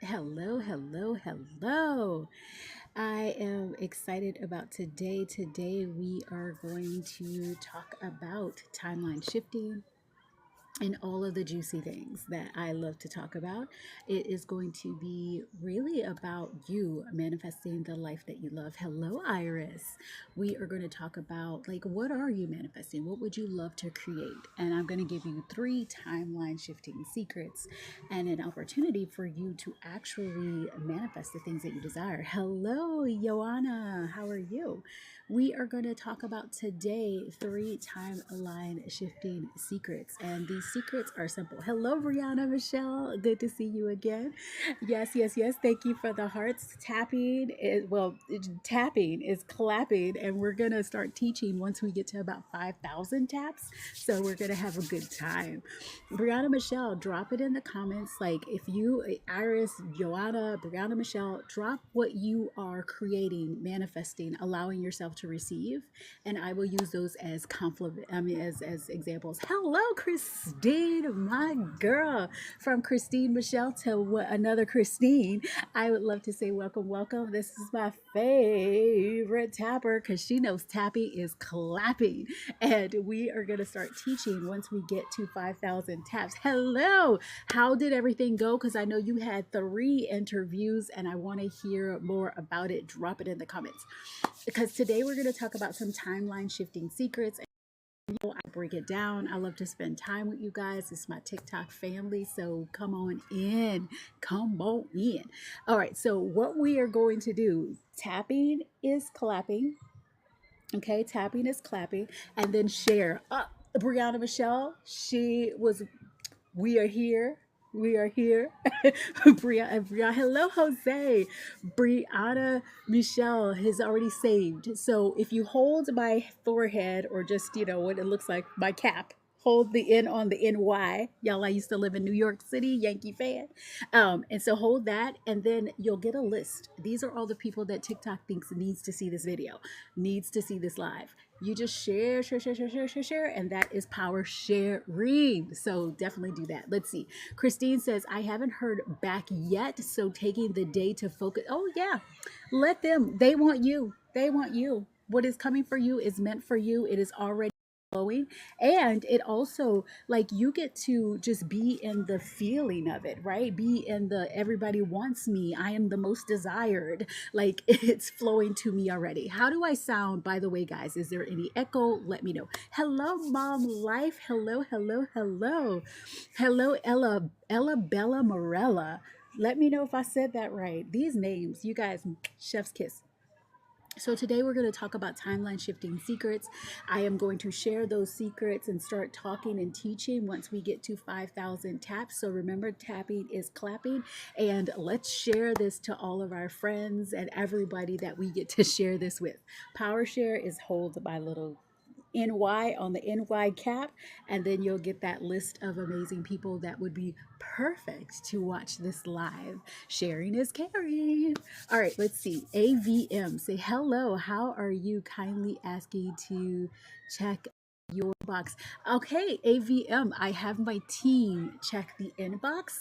Hello, hello, hello. I am excited about today. Today, we are going to talk about timeline shifting and all of the juicy things that I love to talk about. It is going to be really about you manifesting the life that you love. Hello, Iris. We are going to talk about like what are you manifesting? What would you love to create? And I'm going to give you three timeline shifting secrets and an opportunity for you to actually manifest the things that you desire. Hello, Joanna. How are you? We are going to talk about today three timeline shifting secrets. And these secrets are simple. Hello, Brianna Michelle. Good to see you again. Yes, yes, yes. Thank you for the hearts. Tapping is clapping. And we're going to start teaching once we get to about 5,000 taps. So we're going to have a good time. Brianna Michelle, drop it in the comments. Like if you, Iris, Joanna, Brianna Michelle, drop what you are creating, manifesting, allowing yourself to receive, and I will use those as compliment. I mean, as examples. Hello, Christine, my girl. From Christine Michelle to another Christine. I would love to say welcome, welcome. This is my favorite tapper because she knows tapping is clapping. And we are going to start teaching once we get to 5,000 taps. Hello. How did everything go? Because I know you had three interviews and I want to hear more about it. Drop it in the comments. Because today we're going to talk about some timeline shifting secrets. I break it down. I love to spend time with you guys. It's my TikTok family. So come on in. Come on in. All right. So, what we are going to do, tapping is clapping. Okay. Tapping is clapping. And then share. Brianna Michelle, we are here. We are here. Brianna, hello, Jose. Brianna Michelle has already saved. So if you hold my forehead or just, what it looks like, my cap, hold the N on the NY. Y'all, I used to live in New York City, Yankee fan. And so hold that, and then you'll get a list. These are all the people that TikTok thinks needs to see this video, needs to see this live. You just share, share, share, share, share, share, share, and that is power sharing. So definitely do that. Let's see. Christine says, I haven't heard back yet, so taking the day to focus. Oh, yeah. Let them. They want you. They want you. What is coming for you is meant for you. It is already flowing, and it also, like, you get to just be in the feeling of it, right? Be in the everybody wants me, I am the most desired, like it's flowing to me already. How do I sound, by the way, guys? Is there any echo? Let me know. Hello, Mom Life. Hello, hello, hello. Hello, Ella Bella Morella. Let me know if I said that right. These names, you guys, chef's kiss. So today we're going to talk about timeline shifting secrets. I am going to share those secrets and start talking and teaching once we get to 5,000 taps. So remember, tapping is clapping, and let's share this to all of our friends and everybody that we get to share this with. Power share is hold my little NY on the NY cap, and then you'll get that list of amazing people that would be perfect to watch this live. Sharing is caring. All right, let's see. AVM, say hello. How are you? Kindly asking to check your box. Okay, AVM, I have my team check the inbox.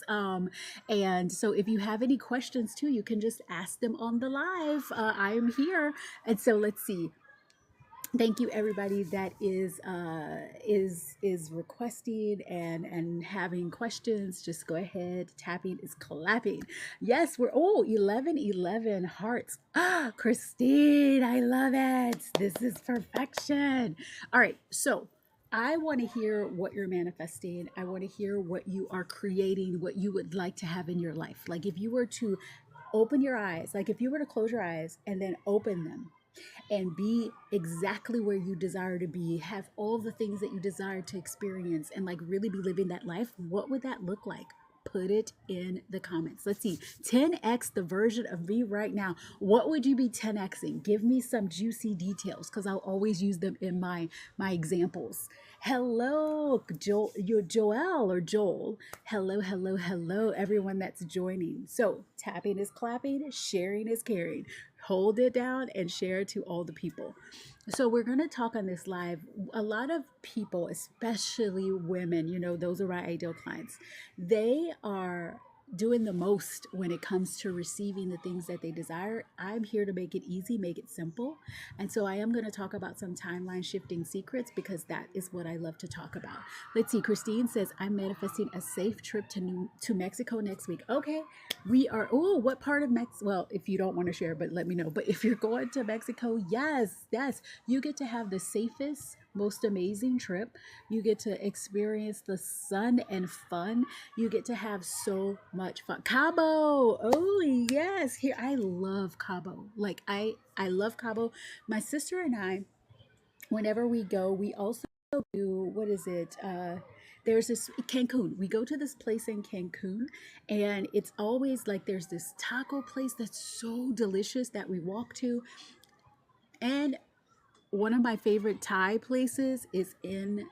And so if you have any questions too, you can just ask them on the live. I am here. And so let's see. Thank you, everybody that is requesting and having questions. Just go ahead. Tapping is clapping. Yes, we're 11 hearts. Ah, Christine, I love it. This is perfection. All right, so I want to hear what you're manifesting. I want to hear what you are creating, what you would like to have in your life. Like if you were to open your eyes, like if you were to close your eyes and then open them and be exactly where you desire to be, have all the things that you desire to experience, and like really be living that life, what would that look like? Put it in the comments. Let's see. 10x the version of me right now. What would you be 10xing? Give me some juicy details because I'll always use them in my examples. Hello, Joel, you're Joel or Joel. Hello, hello, hello, everyone that's joining. So tapping is clapping, sharing is caring. Hold it down and share it to all the people. So we're going to talk on this live. A lot of people, especially women, those are our ideal clients. They are doing the most when it comes to receiving the things that they desire. I'm here to make it easy, make it simple. And so I am going to talk about some timeline shifting secrets because that is what I love to talk about. Let's see. Christine says, I'm manifesting a safe trip to Mexico next week. Okay. We are, oh, what part of Mexico? Well, if you don't want to share, but let me know. But if you're going to Mexico, yes, you get to have the safest, most amazing trip. You get to experience the sun and fun. You get to have so much fun. Cabo. Oh, yes. Here, I love Cabo. Like, I love Cabo. My sister and I, whenever we go, we also do, what is it? There's this Cancun. We go to this place in Cancun, and it's always like there's this taco place that's so delicious that we walk to. And one of my favorite Thai places is in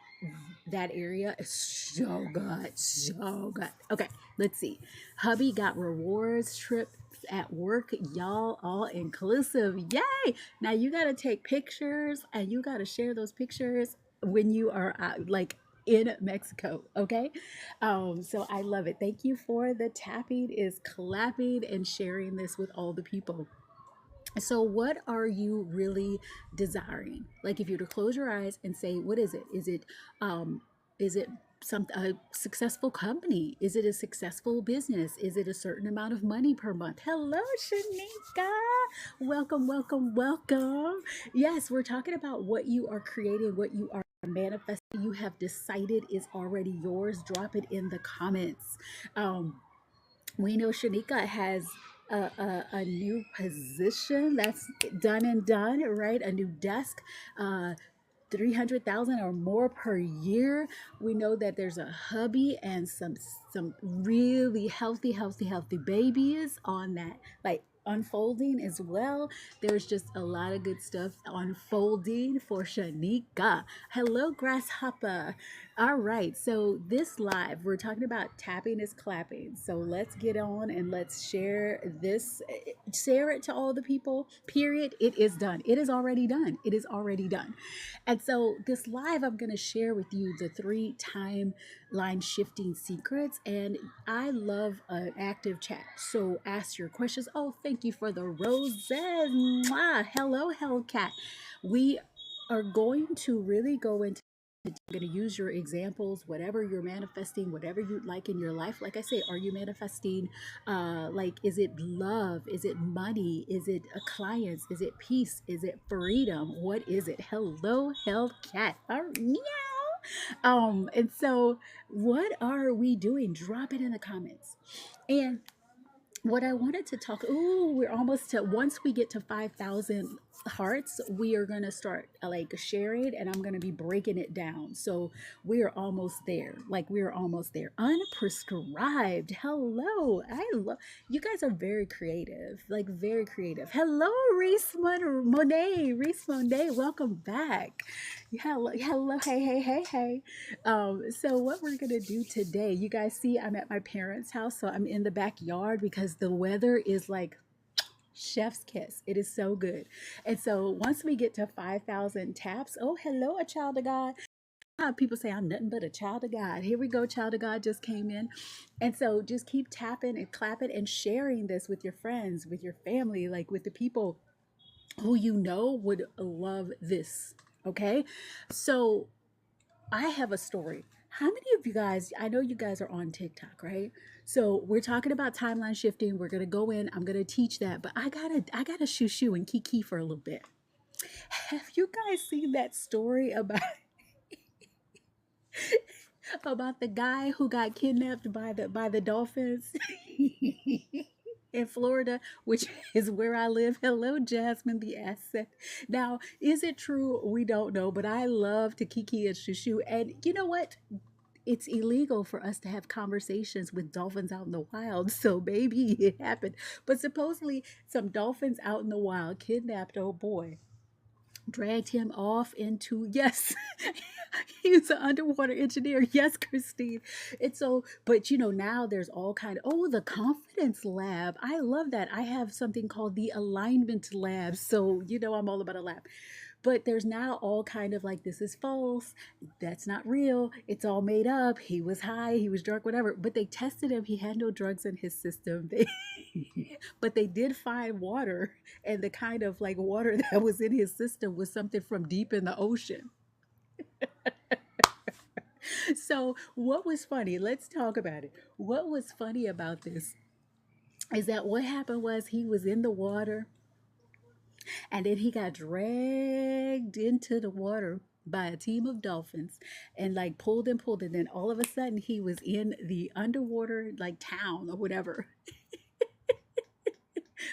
that area. It's so good, so good. Okay, let's see. Hubby got rewards trips at work, y'all, all inclusive. Yay! Now you got to take pictures and you got to share those pictures when you are like in Mexico. Okay, so I love it. Thank you for the tapping, is clapping, and sharing this with all the people. So, what are you really desiring? Like, if you were to close your eyes and say, "What is it? Is it some a successful company? Is it a successful business? Is it a certain amount of money per month?" Hello, Shanika. Welcome, welcome, welcome. Yes, we're talking about what you are creating, what you are manifesting. You have decided is already yours. Drop it in the comments. Um, we know Shanika has a new position that's done and done, right? A new desk, uh, 300,000 or more per year. We know that there's a hubby and some really healthy babies on that, like unfolding as well. There's just a lot of good stuff unfolding for Shanika. Hello, Grasshopper. All right, so this live, we're talking about tapping is clapping. So let's get on and let's share this, share it to all the people. Period. It is done. It is already done. It is already done. And so this live, I'm going to share with you the 3 timeline shifting secrets. And I love an active chat. So ask your questions. Oh, thank you for the roses. Mwah. Hello, Hellcat. We are going to really go into, I'm going to use your examples, whatever you're manifesting, whatever you'd like in your life. Like I say, are you manifesting, like, is it love? Is it money? Is it clients? Is it peace? Is it freedom? What is it? Hello, Hellcat. Meow. And so what are we doing? Drop it in the comments. And what I wanted to talk, ooh, we're almost to, once we get to 5,000 hearts, we are going to start like sharing, and I'm going to be breaking it down. So we are almost there. Like, we are almost there. Unprescribed. Hello. I love, you guys are very creative, like very creative. Hello, Reese Monet. Reese Monet, welcome back. Hello. Hey. So what we're gonna do today, you guys see I'm at my parents' house, so I'm in the backyard because the weather is like chef's kiss. It is so good. And so once we get to 5,000 taps, oh, hello, a child of God. People say I'm nothing but a child of God. Here we go, child of God just came in. And so just keep tapping and clapping and sharing this with your friends, with your family, like with the people who you know would love this. Okay. So I have a story. How many of you guys, I know you guys are on TikTok, right? So we're talking about timeline shifting. We're gonna go in, I'm gonna teach that, but I gotta shoo and kiki for a little bit. Have you guys seen that story about about the guy who got kidnapped by the dolphins in Florida, which is where I live? Hello, Jasmine the asset. Now, is it true? We don't know, but I love to kiki and shushu. And you know what? It's illegal for us to have conversations with dolphins out in the wild. So maybe it happened. But supposedly, some dolphins out in the wild kidnapped old boy, dragged him off into, yes, he's an underwater engineer. Yes, Christine. And so, but you know, now there's all kind of, oh, the confidence lab. I love that. I have something called the alignment lab. So, you know, I'm all about a lab. But there's now all kind of like, this is false, that's not real, it's all made up, he was high, he was drunk, whatever. But they tested him, he had no drugs in his system. But they did find water, and the kind of like water that was in his system was something from deep in the ocean. So what was funny, let's talk about it. What was funny about this is that what happened was he was in the water, and then he got dragged into the water by a team of dolphins, and like pulled and pulled, and then all of a sudden he was in the underwater like town or whatever.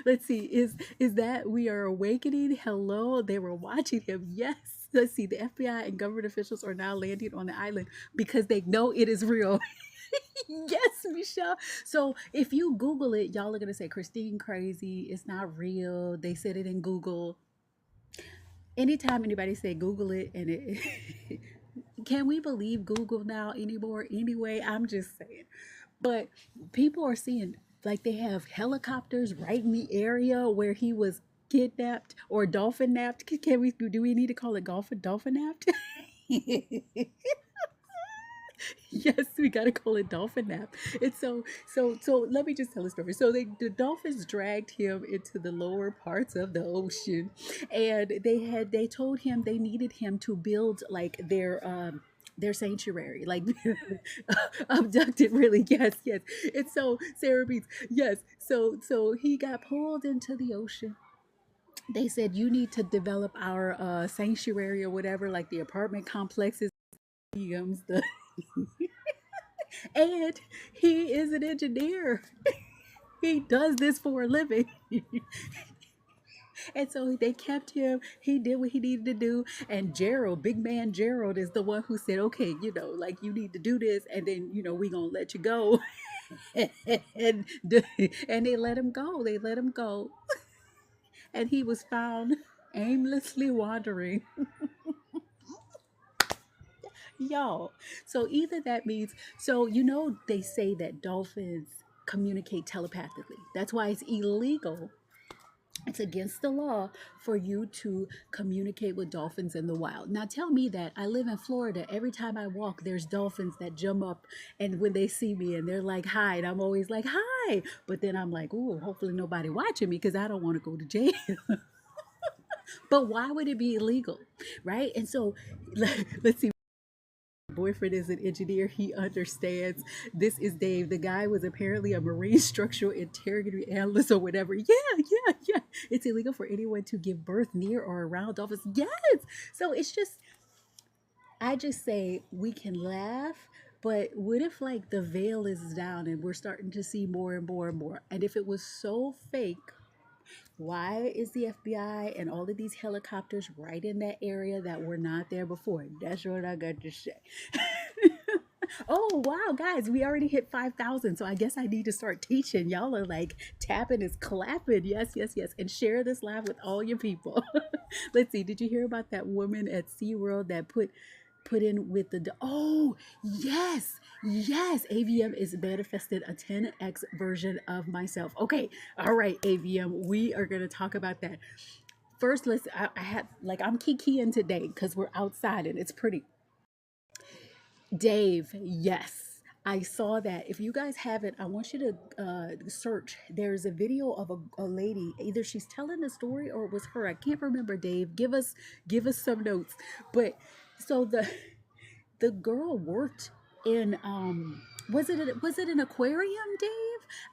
Let's see, is that we are awakening? Hello, they were watching him. Yes. Let's see, the FBI and government officials are now landing on the island because they know it is real. Yes, Michelle. So if you Google it, y'all are gonna say Christine crazy. It's not real. They said it in Google. Anytime anybody say Google it, and it can we believe Google now anymore? Anyway, I'm just saying. But people are seeing, like, they have helicopters right in the area where he was kidnapped or dolphin napped. Can we, do we need to call it dolphin napped? Yes, we gotta call it dolphin nap. And so let me just tell a story. So the dolphins dragged him into the lower parts of the ocean, and they told him they needed him to build like their sanctuary, like abducted, really. Yes, yes. And so Sarah Beats, yes. So he got pulled into the ocean. They said, you need to develop our sanctuary or whatever, like the apartment complexes, the and he is an engineer. He does this for a living. And so they kept him. He did what he needed to do. And Gerald, big man Gerald, is the one who said, okay, like you need to do this, and then, we gonna let you go. and and they let him go. They let him go. And he was found aimlessly wandering. Y'all. So either that means, so they say that dolphins communicate telepathically. That's why it's illegal. It's against the law for you to communicate with dolphins in the wild. Now tell me that I live in Florida. Every time I walk, there's dolphins that jump up, and when they see me and they're like, hi, and I'm always like, hi. But then I'm like, oh, hopefully nobody watching me because I don't want to go to jail. But why would it be illegal? Right? And so let's see. Boyfriend is an engineer. He understands. This is Dave. The guy was apparently a marine structural integrity analyst or whatever. Yeah, yeah, yeah. It's illegal for anyone to give birth near or around dolphins. Yes. So it's just, I just say we can laugh, but what if like the veil is down and we're starting to see more and more and more? And if it was so fake, why is the FBI and all of these helicopters right in that area that were not there before? That's what I got to say. Oh, wow, guys, we already hit 5,000. So I guess I need to start teaching. Y'all are like tapping is clapping. Yes, yes, yes. And share this live with all your people. Let's see. Did you hear about that woman at SeaWorld that put in with oh, yes, yes, AVM is manifested a 10x version of myself. Okay, all right, AVM, we are going to talk about that. First, I had, like, I'm kikiing today because we're outside and it's pretty. Dave, yes, I saw that. If you guys haven't, I want you to search. There's a video of a lady. Either she's telling the story or it was her. I can't remember. Dave, give us some notes. But so the girl worked in was it an aquarium, Dave?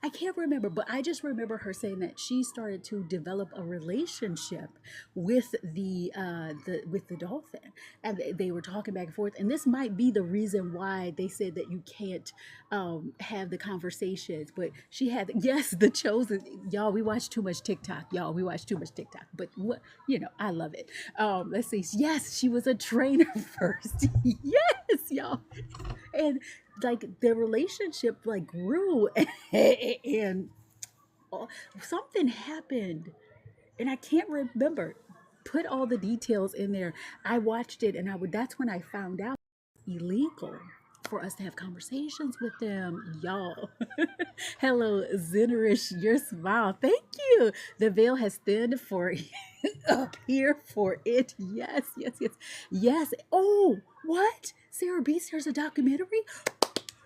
I can't remember, but I just remember her saying that she started to develop a relationship with the dolphin, and they were talking back and forth. And this might be the reason why they said that you can't have the conversations. But she had, yes, the chosen. Y'all, we watch too much TikTok. Y'all, we watch too much TikTok. But what, I love it. Let's see. Yes, she was a trainer first. Yes, y'all. And like their relationship like grew, and something happened, and I can't remember. Put all the details in there. I watched it, and that's when I found out it's illegal for us to have conversations with them, y'all. Hello, Zenerish, your smile. Thank you. The veil has thinned for up here for it. Yes, yes, yes, yes. Oh, what? Sarah Beast, there's a documentary?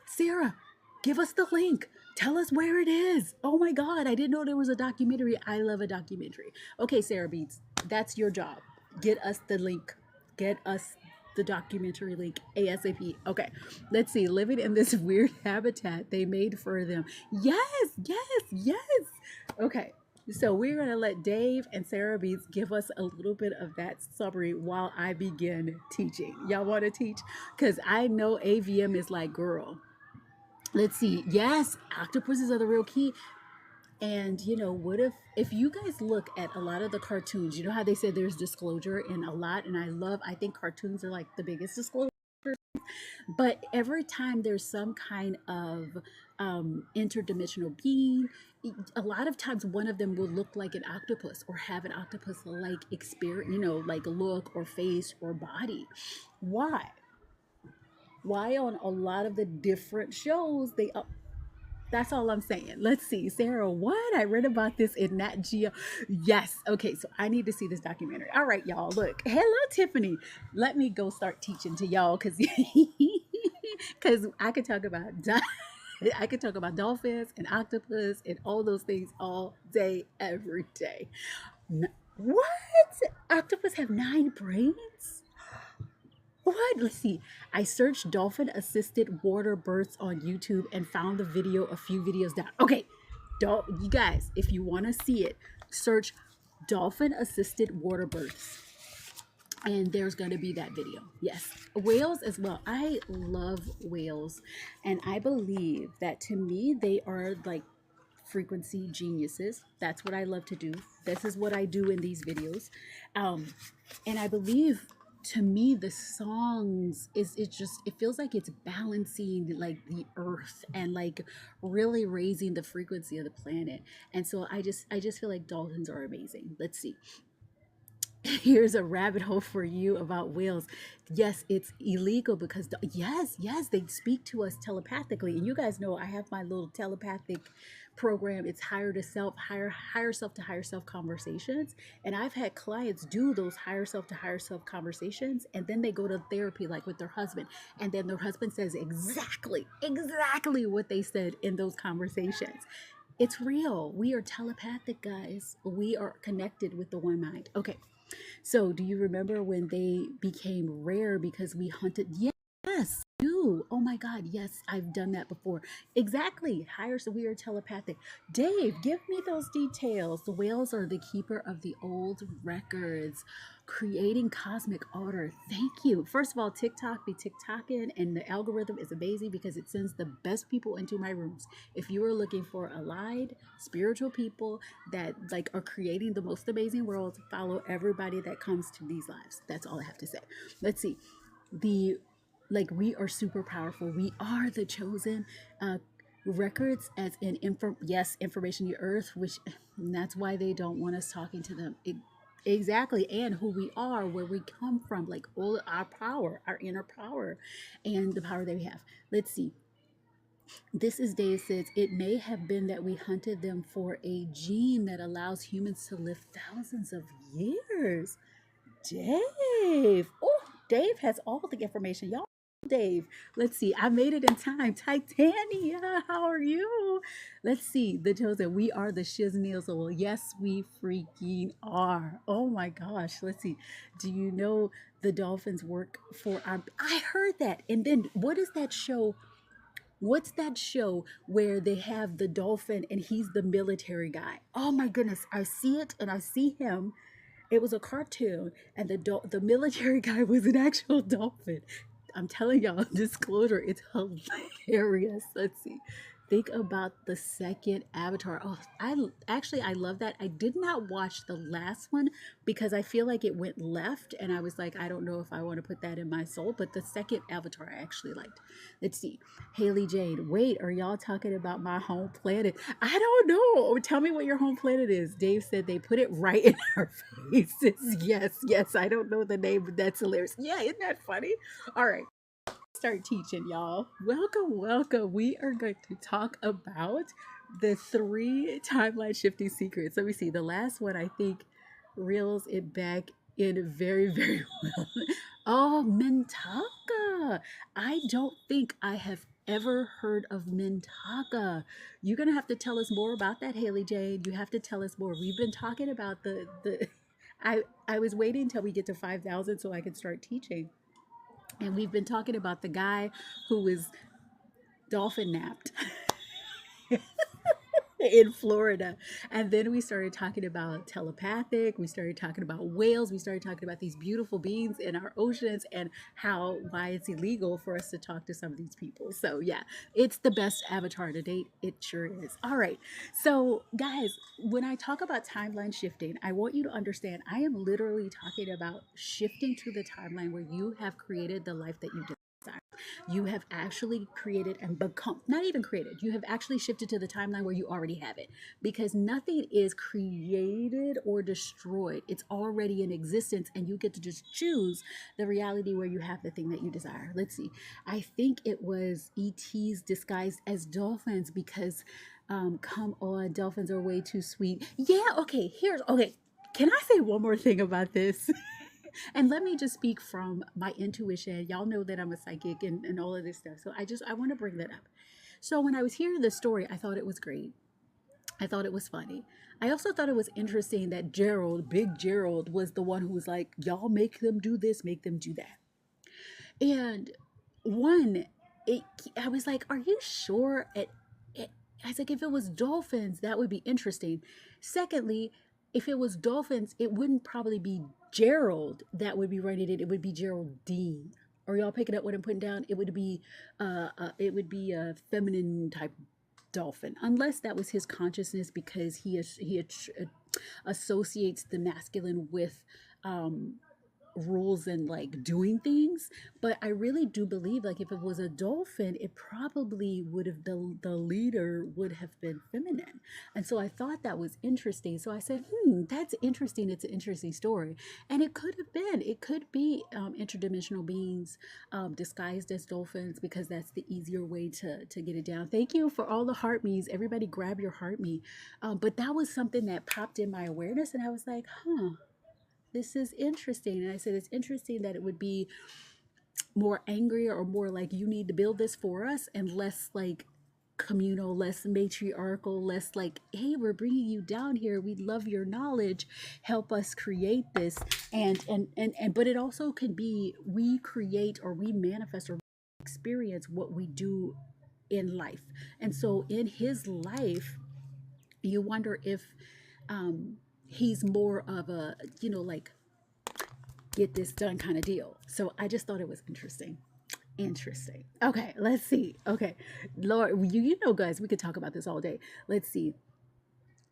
Sarah, give us the link. Tell us where it is. Oh my God, I didn't know there was a documentary. I love a documentary. Okay, Sarah Beats, that's your job. Get us the link. Get us the documentary link ASAP. Okay, let's see. Living in this weird habitat they made for them. Yes, yes, yes. Okay, so we're going to let Dave and Sarah Beats give us a little bit of that summary while I begin teaching. Y'all want to teach? Because I know AVM is like, girl, let's see. Yes, octopuses are the real key. And what if you guys look at a lot of the cartoons, you know how they said there's disclosure in a lot, and I think cartoons are like the biggest disclosure. But every time there's some kind of interdimensional being, a lot of times one of them will look like an octopus or have an octopus like experience, like look or face or body. Why? Why on a lot of the different shows that's all I'm saying. Let's see, Sarah, what? I read about this in Nat Geo. Yes. Okay, so I need to see this documentary. All right, y'all. Look. Hello, Tiffany. Let me go start teaching to y'all because I could talk about I could talk about dolphins and octopus and all those things all day, every day. What? Octopus have 9 brains? What? Let's see. I searched dolphin assisted water births on YouTube and found the video a few videos down. Okay, you guys, if you want to see it, search dolphin assisted water births. And there's going to be that video. Yes. Whales as well. I love whales. And I believe that to me, they are like frequency geniuses. That's what I love to do. This is what I do in these videos. And I believe to me the songs it feels like it's balancing like the earth and like really raising the frequency of the planet. And so I just feel like dolphins are amazing. Let's see. Here's a rabbit hole for you about whales. Yes, it's illegal because yes, they speak to us telepathically. And you guys know I have my little telepathic program. It's higher self to higher self conversations. And I've had clients do those higher self to higher self conversations, and then they go to therapy like with their husband, and then their husband says exactly what they said in those conversations. It's real. We are telepathic, guys. We are connected with the one mind. Okay. So, do you remember when they became rare because we hunted? Yes, do. Oh my God, yes, I've done that before. Exactly. Higher, so we are telepathic. Dave, give me those details. The whales are the keeper of the old records, creating cosmic order. Thank you. First of all, TikTok be TikToking, and the algorithm is amazing because it sends the best people into my rooms. If you are looking for allied spiritual people that like are creating the most amazing world, follow everybody that comes to these lives. That's all I have to say. Let's see. We are super powerful. We are the chosen records as in information to earth, which and that's why they don't want us talking to them. Exactly. And who we are, where we come from, like all our power, our inner power, and the power that we have. Let's see. This is Dave says, it may have been that we hunted them for a gene that allows humans to live thousands of years. Dave. Oh, Dave has all the information. Y'all, Dave. Let's see. I made it in time. Titania, how are you? Let's see. The chosen. We are the Shiznils. Well, yes, we freaking are. Oh my gosh. Let's see. Do you know the dolphins work for our? I heard that. And then what is that show? What's that show where they have the dolphin and he's the military guy? Oh my goodness. I see it and I see him. It was a cartoon, and the military guy was an actual dolphin. I'm telling y'all, disclosure, it's hilarious. Let's see. Think about the second Avatar. Oh, I love that. I did not watch the last one because I feel like it went left, and I was like, I don't know if I want to put that in my soul. But the second Avatar, I actually liked. Let's see. Haley Jade. Wait, are y'all talking about my home planet? I don't know. Tell me what your home planet is. Dave said they put it right in our faces. Yes. I don't know the name, but that's hilarious. Yeah, isn't that funny? All right. Start teaching, y'all. Welcome. We are going to talk about the 3 timeline shifting secrets. Let me see. The last one, I think, reels it back in very, very well. Oh, Mintaka. I don't think I have ever heard of Mintaka. You're gonna have to tell us more about that, Haley Jane. You have to tell us more. We've been talking about the I was waiting until we get to 5,000 so I could start teaching. And we've been talking about the guy who was dolphin napped in Florida. And then we started talking about telepathic, we started talking about whales, we started talking about these beautiful beings in our oceans and how why it's illegal for us to talk to some of these people. So yeah, it's the best avatar to date. It sure is. All right. So guys, when I talk about timeline shifting, I want you to understand I am literally talking about shifting to the timeline where you have created the life that you desire. You have actually created and become, not even created, you have actually shifted to the timeline where you already have it, because nothing is created or destroyed. It's already in existence, and you get to just choose the reality where you have the thing that you desire. Let's see. I think it was ETs disguised as dolphins because come on, dolphins are way too sweet. Yeah, okay, here's okay. Can I say one more thing about this? And let me just speak from my intuition. Y'all know that I'm a psychic and all of this stuff. So I want to bring that up. So when I was hearing the story, I thought it was great. I thought it was funny. I also thought it was interesting that Gerald, Big Gerald, was the one who was like, y'all make them do this, make them do that. And one, it, I was like, are you sure? I was like, if it was dolphins, that would be interesting. Secondly, if it was dolphins, it wouldn't probably be Gerald that would be running it. It would be Geraldine. Are y'all picking up what I'm putting down? It would be a feminine type dolphin, unless that was his consciousness because associates the masculine with um, rules and like doing things. But I really do believe like if it was a dolphin, it probably would have the leader would have been feminine. And so I thought that was interesting, so I said, that's interesting. It's an interesting story. And it could be interdimensional beings disguised as dolphins, because that's the easier way to get it down. Thank you for all the heart me's. Everybody grab your heart me. But that was something that popped in my awareness, and I was like, this is interesting. And I said, it's interesting that it would be more angry or more like, you need to build this for us, and less like communal, less matriarchal, less like, hey, we're bringing you down here. We love your knowledge. Help us create this. And but it also can be we create or we manifest or experience what we do in life. And so in his life, you wonder if he's more of a, like get this done kind of deal. So I just thought it was interesting. Interesting. Okay, let's see. Okay, Lord, you know, guys, we could talk about this all day. Let's see.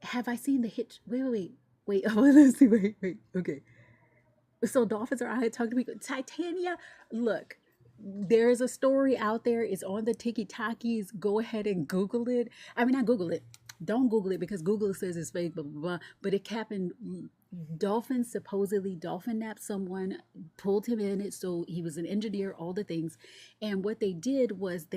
Have I seen the hit? Wait. Oh, let's see. Wait. Okay. So dolphins are out here talking to me. Titania, look, there's a story out there. It's on the Tiki Takis. Go ahead and Google it. I mean, not Google it. Don't Google it, because Google says it's fake, blah, blah, blah. But it happened. Dolphins supposedly dolphin napped someone, pulled him in it. So he was an engineer, all the things. And what they did was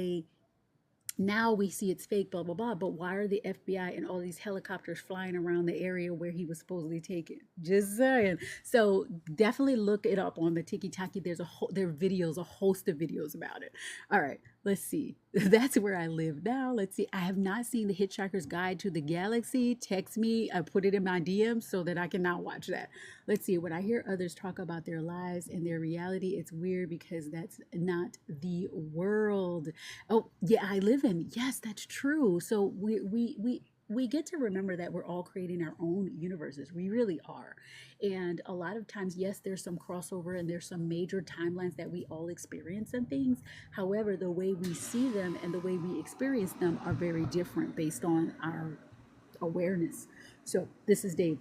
now we see it's fake, blah, blah, blah. But why are the FBI and all these helicopters flying around the area where he was supposedly taken? Just saying. So definitely look it up on the Tiki Taki. There are videos, a host of videos about it. All right, let's see. That's where I live now. Let's see. I have not seen the Hitchhiker's Guide to the Galaxy. Text me. I put it in my DMs so that I can now watch that. Let's see. When I hear others talk about their lives and their reality, it's weird because that's not the world. Oh, yeah, I live in. Yes, that's true. So we get to remember that we're all creating our own universes. We really are. And a lot of times, yes, there's some crossover and there's some major timelines that we all experience and things. However, the way we see them and the way we experience them are very different based on our awareness. So this is Dave.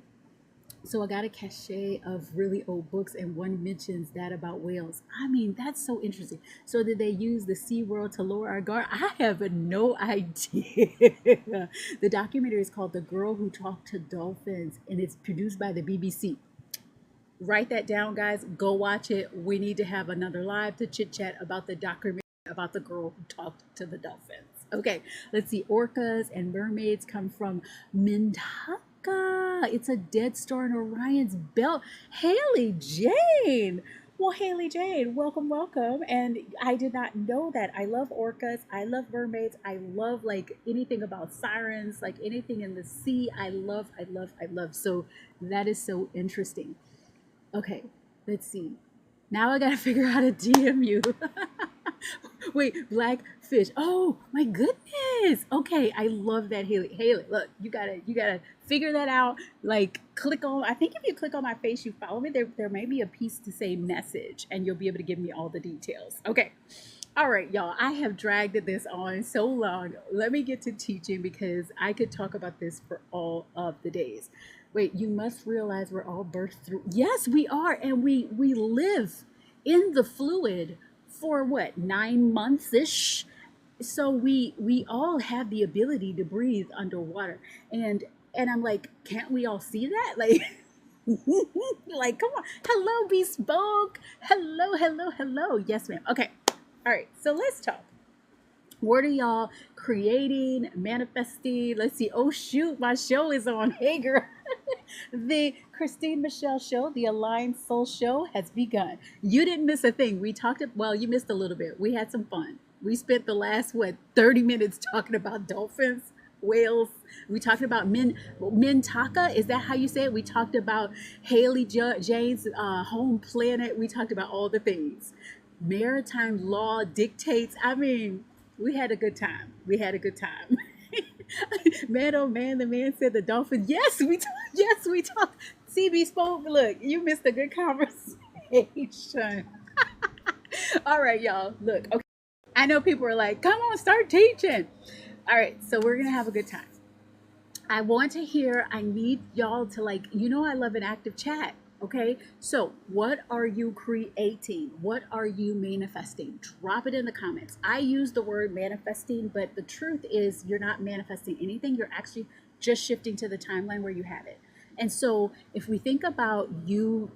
So I got a cachet of really old books, and one mentions that about whales. I mean, that's so interesting. So did they use the Sea World to lower our guard? I have no idea. The documentary is called The Girl Who Talked to Dolphins, and it's produced by the BBC. Write that down, guys. Go watch it. We need to have another live to chit chat about the documentary about the girl who talked to the dolphins. Okay, let's see. Orcas and mermaids come from Mintaka. Orca. It's a dead star in Orion's belt. Haley Jane. Well, Haley Jane, welcome, welcome. And I did not know that. I love orcas. I love mermaids. I love like anything about sirens, like anything in the sea. I love, I love, I love. So that is so interesting. Okay, let's see. Now I gotta figure out how to DM you. Wait, blackfish. Oh my goodness. Okay, I love that, Haley. Haley, look, you gotta figure that out. Like, click on. I think if you click on my face, you follow me. There may be a piece to say message, and you'll be able to give me all the details. Okay. All right, y'all. I have dragged this on so long. Let me get to teaching because I could talk about this for all of the days. Wait, you must realize we're all birthed through. Yes, we are, and we live in the fluid for what, 9 months ish. So we all have the ability to breathe underwater, and I'm like, can't we all see that? Like, like, come on. Hello, bespoke. Hello, hello, hello. Yes, ma'am. Okay. All right. So let's talk. What are y'all creating, manifesting? Let's see. Oh shoot, my show is on. Hey girl. The Christine Michelle show, the Aligned Soul show has begun. You didn't miss a thing. We talked, well, you missed a little bit. We had some fun. We spent the last, what, 30 minutes talking about dolphins, whales. We talked about Mintaka. Is that how you say it? We talked about Haley Jane's home planet. We talked about all the things. Maritime law dictates. I mean, we had a good time. We had a good time. Man, oh man, the man said the dolphin. Yes, we talked. Yes, we talked. CB spoke. Look, you missed a good conversation. All right, y'all. Look, okay. I know people are like, come on, start teaching. All right, so we're gonna have a good time. I want to hear, I need y'all to like, I love an active chat. Okay, so what are you creating? What are you manifesting? Drop it in the comments. I use the word manifesting, but the truth is you're not manifesting anything. You're actually just shifting to the timeline where you have it. And so if we think about you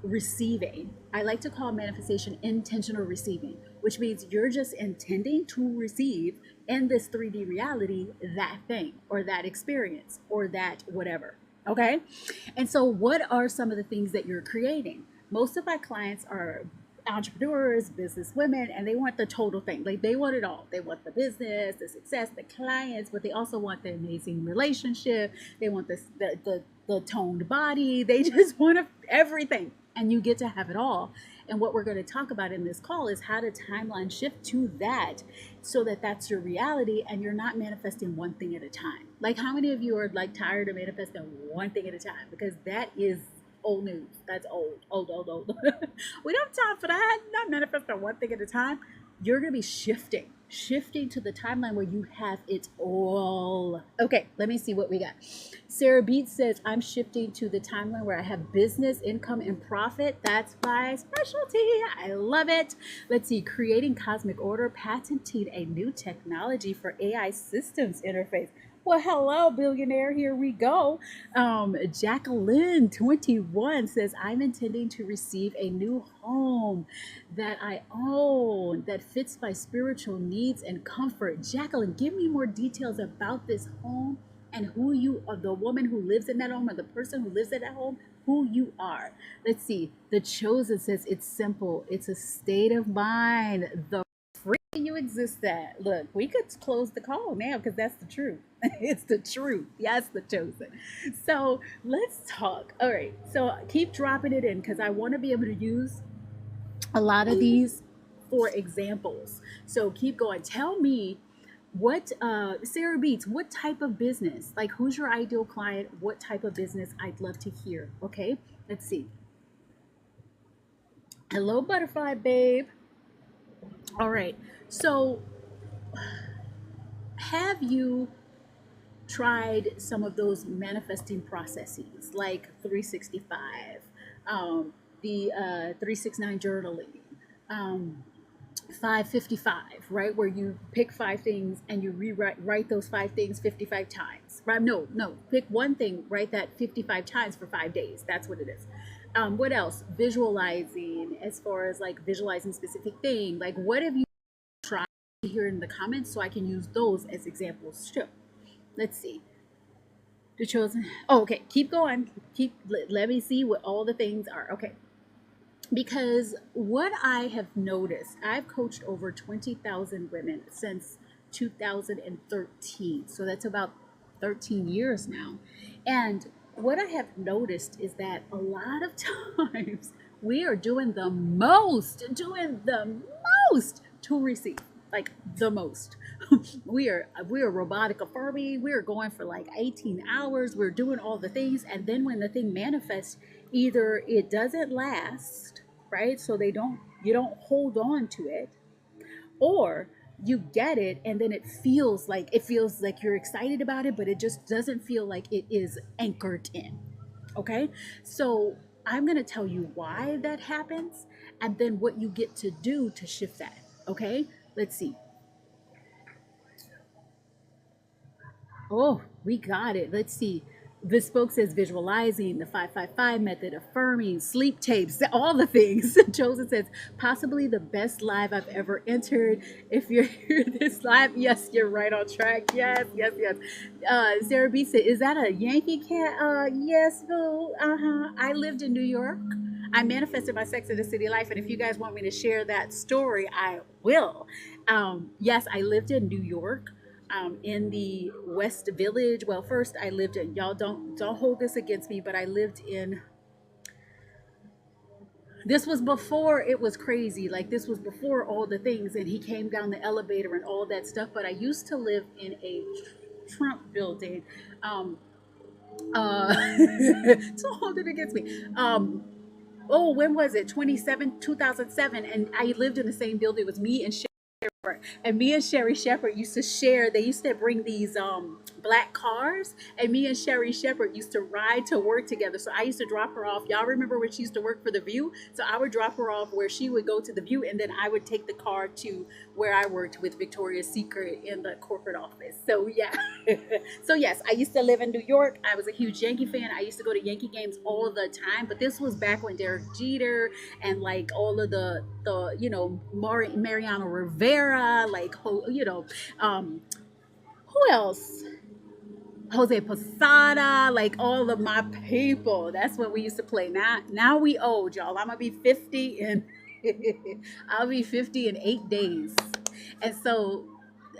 receiving, I like to call manifestation intentional receiving, which means you're just intending to receive in this 3D reality that thing or that experience or that whatever. Okay. And so, what are some of the things that you're creating? Most of my clients are entrepreneurs, business women, and they want the total thing. Like, they want it all. They want the business, the success, the clients, but they also want the amazing relationship. They want the toned body. They just want everything. And you get to have it all. And what we're going to talk about in this call is how to timeline shift to that so that that's your reality and you're not manifesting one thing at a time. Like, how many of you are like tired of manifesting one thing at a time? Because that is old news. That's old. We don't have time for that. Not manifesting one thing at a time. You're going to be shifting to the timeline where you have it all. Okay, let me see what we got. Sarah Beats says, I'm shifting to the timeline where I have business, income, and profit. That's my specialty. I love it. Let's see. Creating cosmic order, patenting a new technology for AI systems interface. Well, hello, billionaire. Here we go. Jacqueline21 says, I'm intending to receive a new home that I own that fits my spiritual needs and comfort. Jacqueline, give me more details about this home and who you are, the woman who lives in that home or the person who lives in that home, who you are. Let's see. The Chosen says, it's simple. It's a state of mind. The free you exist at. Look, we could close the call now because that's the truth. It's the truth. Yes, the Chosen. So let's talk. All right. So keep dropping it in because I want to be able to use a lot of these for examples. So keep going. Tell me what, Sarah Beats, what type of business? Like, who's your ideal client? What type of business? I'd love to hear. Okay. Let's see. Hello, butterfly babe. All right. So, have you tried some of those manifesting processes like 365, the 369 journaling, 555, right? Where you pick 5 things and you write those 5 things 55 times, right? No, pick one thing, write that 55 times for 5 days. That's what it is. What else? Visualizing, as far as like visualizing specific thing. Like, what have you tried here in the comments so I can use those as examples too? Let's see. The chosen. Oh, okay. Keep going. Let me see what all the things are. Okay. Because what I have noticed, I've coached over 20,000 women since 2013. So that's about 13 years now. And what I have noticed is that a lot of times we are doing the most to receive, like the most. We are robotic affirming. We are going for like 18 hours. We're doing all the things, and then when the thing manifests, either it doesn't last, right? So you don't hold on to it, or you get it and then it feels like you're excited about it, but it just doesn't feel like it is anchored in. Okay? So I'm going to tell you why that happens and then what you get to do to shift that. Okay? Let's see. Oh, we got it. Let's see. Bespoke says visualizing, the 555 method, affirming, sleep tapes, all the things. Chosen says possibly the best live I've ever entered. If you're here this live, yes, you're right on track. Yes, yes, yes. Sarah B said, is that a Yankee cat? Yes, boo. Uh-huh. I lived in New York. I manifested my Sex in the City life, and if you guys want me to share that story, I will. Yes, I lived in New York, in the West Village. Well, first I lived in, y'all don't hold this against me, but I lived in, this was before it was crazy. Like this was before all the things, and he came down the elevator and all that stuff. But I used to live in a Trump building. Um, don't hold it against me. Oh, when was it? 2007, and I lived in the same building with me and and me and Sherry Shepherd used to share. They used to bring these black cars, and me and Sherry Shepherd used to ride to work together. So I used to drop her off. Y'all remember when she used to work for the View? So I would drop her off where she would go to the View, and then I would take the car to where I worked with Victoria's Secret in the corporate office. So yeah. So yes, I used to live in New York. I was a huge Yankee fan. I used to go to Yankee games all the time. But this was back when Derek Jeter and like all of the Mariano Rivera, like who else? Jose Posada, like all of my people. That's what we used to play. Now we old, y'all. I'm gonna be 50 in I'll be 50 in 8 days. And so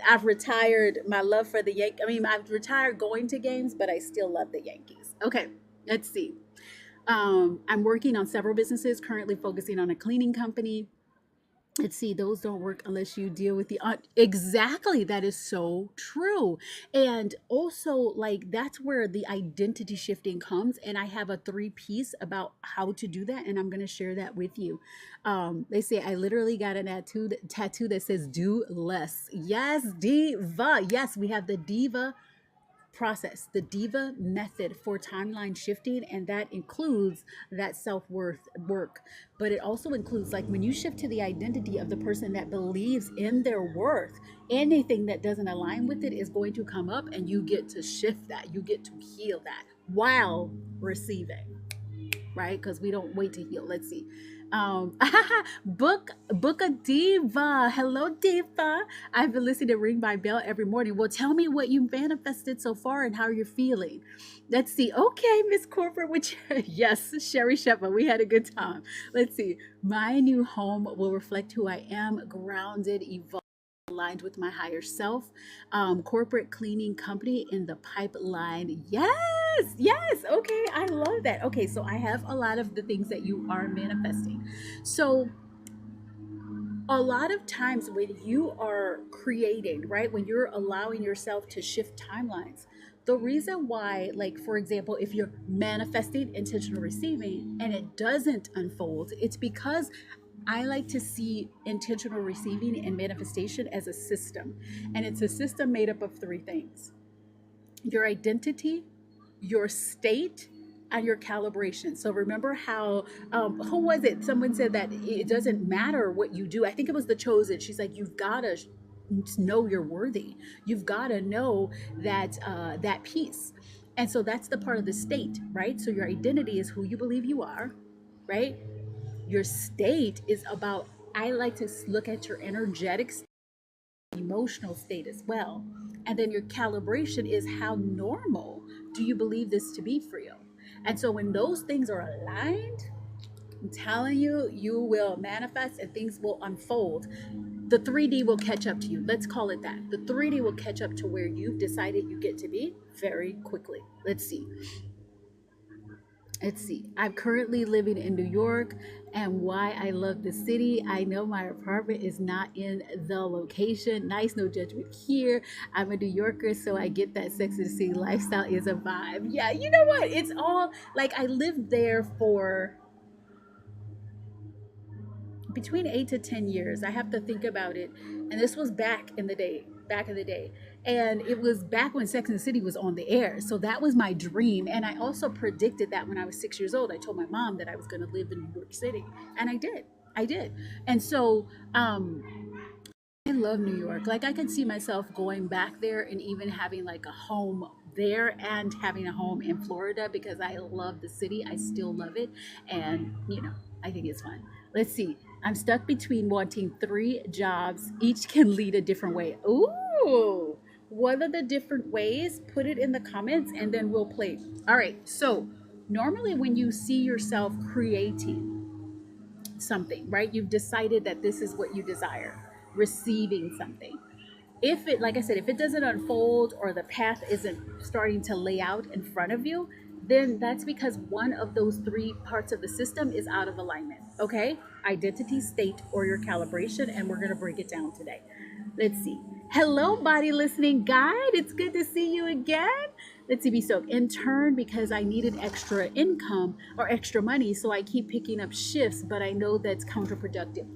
I've retired my love for the Yankees. I mean, I've retired going to games, but I still love the Yankees. Okay, let's see. I'm working on several businesses, currently focusing on a cleaning company. Let's see, those don't work unless you deal with the exactly, that is so true. And also, like, that's where the identity shifting comes. And I have a three-piece about how to do that, and I'm going to share that with you. They say I literally got a tattoo that says do less. Yes, diva. Yes, we have the diva process, the DIVVA method for timeline shifting, and that includes that self-worth work. But it also includes, like, when you shift to the identity of the person that believes in their worth, anything that doesn't align with it is going to come up, and you get to shift that. You get to heal that while receiving, right? Because we don't wait to heal. Let's see. Book a diva. Hello, diva. I've been listening to Ring My Bell every morning. Well, tell me what you manifested so far and how you're feeling. Let's see. Okay, Miss Corporate, which yes, Sherry Shepard. We had a good time. Let's see. My new home will reflect who I am, grounded, evolved, aligned with my higher self. Corporate cleaning company in the pipeline. Yes, yes. Okay, I love that. Okay, so I have a lot of the things that you are manifesting. So a lot of times when you are creating, right, when you're allowing yourself to shift timelines, the reason why, like, for example, if you're manifesting intentional receiving and it doesn't unfold, it's because I like to see intentional receiving and manifestation as a system. And it's a system made up of three things: your identity, your state, and your calibration. So remember how, who was it? Someone said that it doesn't matter what you do. I think it was the chosen. She's like, you've got to know you're worthy. You've got to know that that piece. And so that's the part of the state, right? So your identity is who you believe you are, right? Your state is about, I like to look at your energetic emotional state as well. And then your calibration is how normal Do you believe this to be for you? And so when those things are aligned, I'm telling you, you will manifest and things will unfold. The 3D will catch up to you. Let's call it that. The 3D will catch up to where you've decided you get to be very quickly. Let's see. Let's see. I'm currently living in New York, and why I love the city. I know my apartment is not in the location. Nice, no judgment here. I'm a New Yorker, so I get that Sex and the City lifestyle is a vibe. Yeah, you know what? It's all like I lived there for between 8 to 10 years. I have to think about it. And this was back in the day, back in the day. And it was back when Sex and the City was on the air. So that was my dream. And I also predicted that when I was 6 years old. I told my mom that I was going to live in New York City. And I did. I did. And so I love New York. Like I could see myself going back there and even having like a home there and having a home in Florida because I love the city. I still love it. And, I think it's fun. Let's see. I'm stuck between wanting 3 jobs. Each can lead a different way. Ooh. What are the different ways? Put it in the comments and then we'll play. All right. So, normally when you see yourself creating something, right? You've decided that this is what you desire, receiving something. If it, like I said, if it doesn't unfold or the path isn't starting to lay out in front of you, then that's because one of those 3 parts of the system is out of alignment. Okay? Identity, state, or your calibration. And we're going to break it down today. Let's see. Hello, body listening guide. It's good to see you again. Let's see. So in turn, because I needed extra income or extra money, so I keep picking up shifts, but I know that's counterproductive.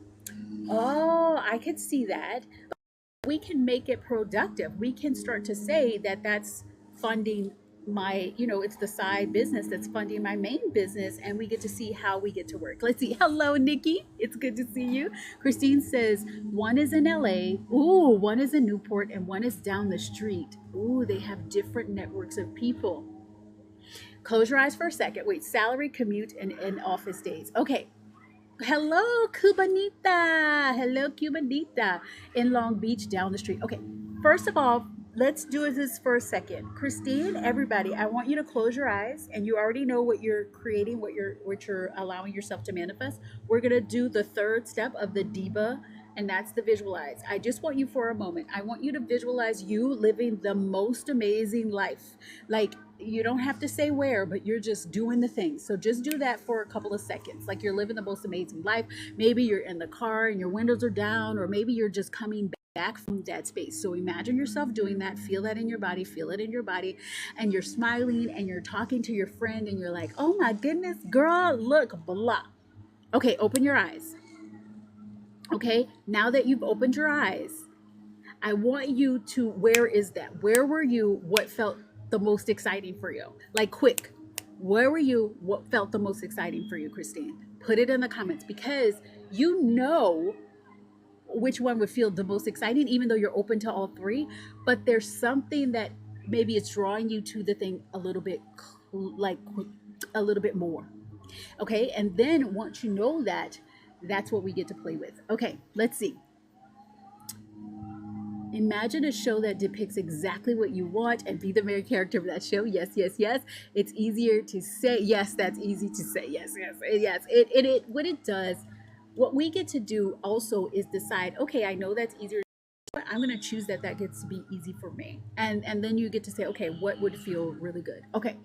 Oh, I could see that. We can make it productive. We can start to say that that's funding my, it's the side business that's funding my main business, and we get to see how we get to work. Let's see. Hello, Nikki. It's good to see you. Christine says one is in LA. Ooh, one is in Newport, and one is down the street. Ooh, they have different networks of people. Close your eyes for a second. Wait, salary, commute, and in office days. Okay. Hello, Cubanita. Hello, Cubanita. In Long Beach, down the street. Okay, first of all, let's do this for a second. Christine, everybody, I want you to close your eyes, and you already know what you're creating, what you're allowing yourself to manifest. We're gonna do the 3rd step of the DIVVA, and that's the visualize. I just want you for a moment. I want you to visualize you living the most amazing life. Like, you don't have to say where, but you're just doing the thing. So just do that for a couple of seconds. Like you're living the most amazing life. Maybe you're in the car and your windows are down, or maybe you're just coming back from that space. So imagine yourself doing that. Feel that in your body. Feel it in your body. And you're smiling and you're talking to your friend and you're like, oh my goodness, girl, look, blah. Okay, open your eyes. Okay, now that you've opened your eyes, I want you to, where is that? Where were you? What felt the most exciting for you? Like quick, where were you? What felt the most exciting for you, Christine? Put it in the comments because you know which one would feel the most exciting, even though you're open to all 3. But there's something that maybe it's drawing you to the thing a little bit, like a little bit more. Okay, and then once you know that, that's what we get to play with. Okay, let's see. Imagine a show that depicts exactly what you want and be the main character of that show. Yes, yes, yes. It's easier to say. Yes, that's easy to say. Yes, yes, yes. What it does, what we get to do also is decide, okay, I know that's easier, but I'm going to choose that gets to be easy for me. And then you get to say, okay, what would feel really good? Okay.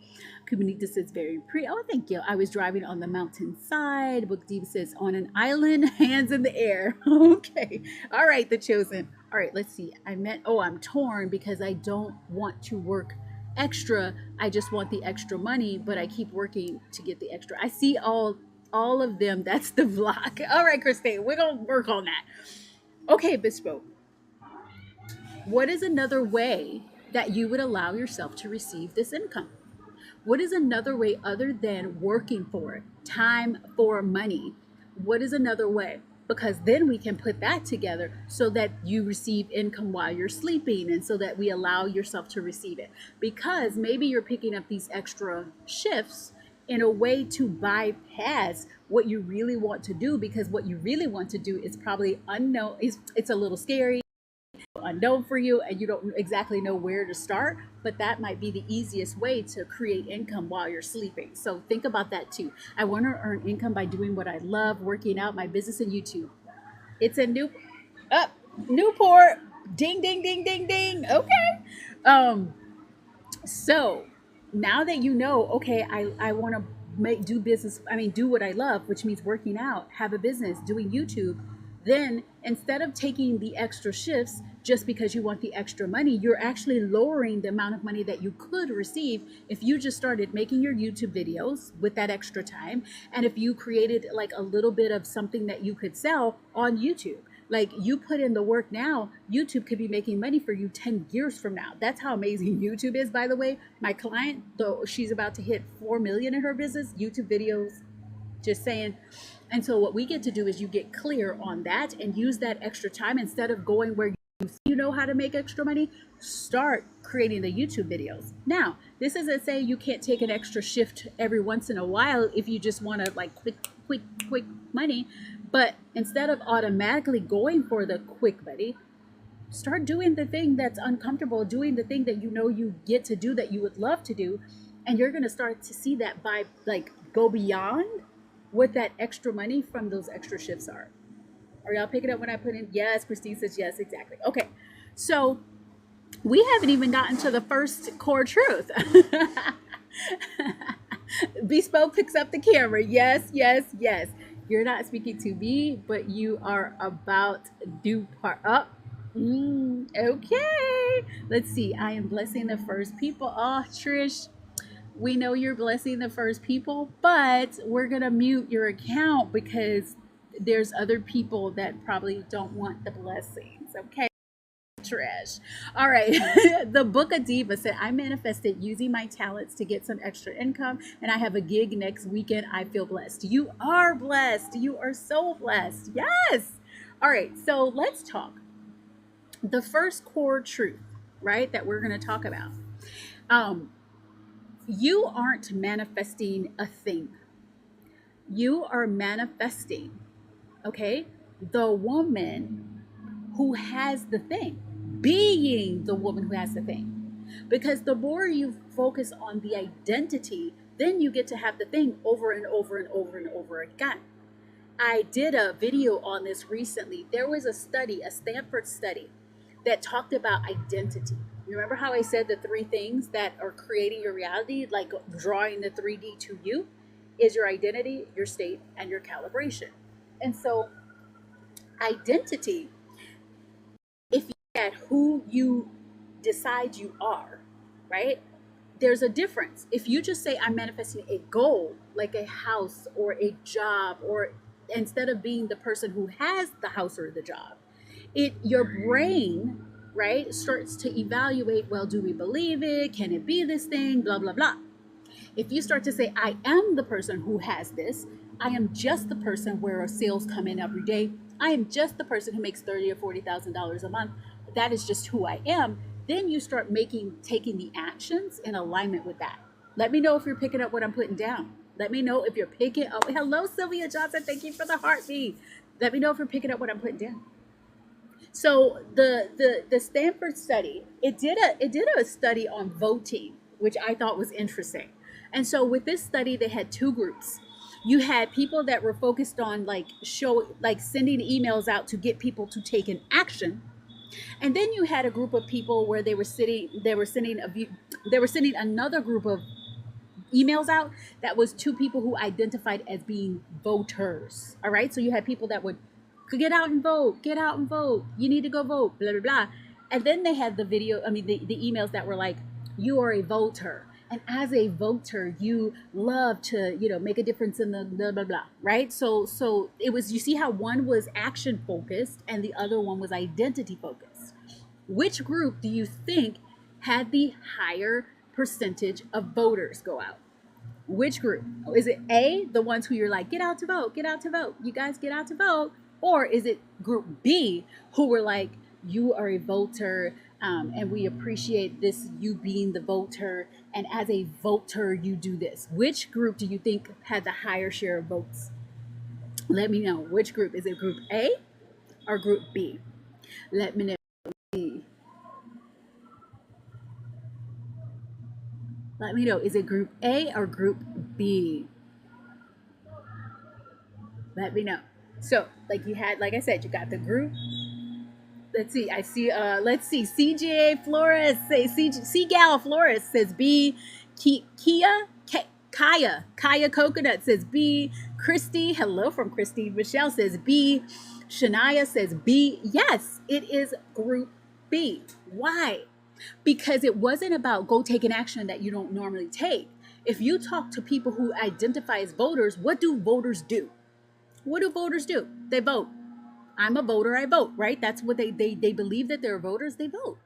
Kubanita says very pretty. Oh, thank you. I was driving on the mountainside. Book Deep says on an island, hands in the air. Okay. All right, The Chosen. All right, let's see. I'm torn because I don't want to work extra. I just want the extra money, but I keep working to get the extra. I see all of them. That's the vlog. All right, Christine, we're going to work on that. Okay, Bespoke. What is another way that you would allow yourself to receive this income? What is another way other than working for it? Time for money. What is another way? Because then we can put that together so that you receive income while you're sleeping and so that we allow yourself to receive it. Because maybe you're picking up these extra shifts in a way to bypass what you really want to do, because what you really want to do is probably unknown. It's a little scary, unknown for you and you don't exactly know where to start, but that might be the easiest way to create income while you're sleeping. So think about that too. I want to earn income by doing what I love, working out, my business, and YouTube. It's a new up Newport. Ding ding ding ding ding. Okay. Um so now that you know, okay, I want to make do business, I mean, do what I love, which means working out, have a business, doing YouTube. Then instead of taking the extra shifts just because you want the extra money, you're actually lowering the amount of money that you could receive if you just started making your YouTube videos with that extra time. And if you created like a little bit of something that you could sell on YouTube. Like you put in the work now, YouTube could be making money for you 10 years from now. That's how amazing YouTube is, by the way. My client, though, she's about to hit 4 million in her business, YouTube videos, just saying. And so what we get to do is you get clear on that and use that extra time instead of going where you know how to make extra money. Start creating the YouTube videos. Now, this isn't saying you can't take an extra shift every once in a while if you just want to like quick money. But instead of automatically going for the quick money, start doing the thing that's uncomfortable, doing the thing that you know you get to do that you would love to do. And you're going to start to see that by like go beyond what that extra money from those extra shifts are. Are y'all picking up when I put in? Yes, Christine says yes, exactly. Okay, so we haven't even gotten to the first core truth. Bespoke picks up the camera. Yes, yes, yes. You're not speaking to me, but you are about to part up. Okay. Let's see. I am blessing the first people. Oh, Trish, we know you're blessing the first people, but we're going to mute your account because there's other people that probably don't want the blessings. Okay. Trash. All right. The Book of Diva said, I manifested using my talents to get some extra income, and I have a gig next weekend. I feel blessed. You are blessed. You are so blessed. Yes. All right. So let's talk. The first core truth, right, that we're going to talk about. You aren't manifesting a thing. You are manifesting, okay, the woman who has the thing, being the woman who has the thing. Because the more you focus on the identity, then you get to have the thing over and over and over and over again. I did a video on this recently. There was a study, a Stanford study, that talked about identity. Remember how I said the three things that are creating your reality, like drawing the 3D to you, is your identity, your state, and your calibration. And so identity, if you look at who you decide you are, right? There's a difference. If you just say I'm manifesting a goal, like a house or a job, or instead of being the person who has the house or the job, your brain, right, starts to evaluate, well, do we believe it? Can it be this thing? Blah, blah, blah. If you start to say, I am the person who has this, I am just the person where sales come in every day, I am just the person who makes $30,000 or $40,000 a month, that is just who I am, then you start taking the actions in alignment with that. Let me know if you're picking up what I'm putting down. Let me know if you're picking up. Hello, Sylvia Johnson. Thank you for the heartbeat. Let me know if you're picking up what I'm putting down. So the Stanford study, it did a study on voting, which I thought was interesting. And so with this study, they had two groups. You had people that were focused on like sending emails out to get people to take an action. And then you had a group of people where they were sending another group of emails out that was two people who identified as being voters. All right. So you had people that would get out and vote, you need to go vote, blah, blah, blah. And then they had the emails that were like, you are a voter. And as a voter, you love to, make a difference in the blah, blah, blah, right? So it was, you see how one was action focused and the other one was identity focused. Which group do you think had the higher percentage of voters go out? Which group? Is it A, the ones who you're like, get out to vote, you guys get out to vote? Or is it group B who were like, you are a voter and we appreciate this, you being the voter, and as a voter you do this? Which group do you think had the higher share of votes? Let me know. Which group? Is it group A or group B? Let me know. Let me know. Is it group A or group B? Let me know. So, like you had, like I said, you got the group. Let's see. I see. Let's see. CJ Flores say C Gal Flores says B. Kaya Coconut says B. Christy, hello from Christy. Michelle says B. Shania says B. Yes, it is group B. Why? Because it wasn't about go take an action that you don't normally take. If you talk to people who identify as voters, what do voters do? What do voters do? They vote. I'm a voter, I vote, right? That's what they believe that they're voters, they vote.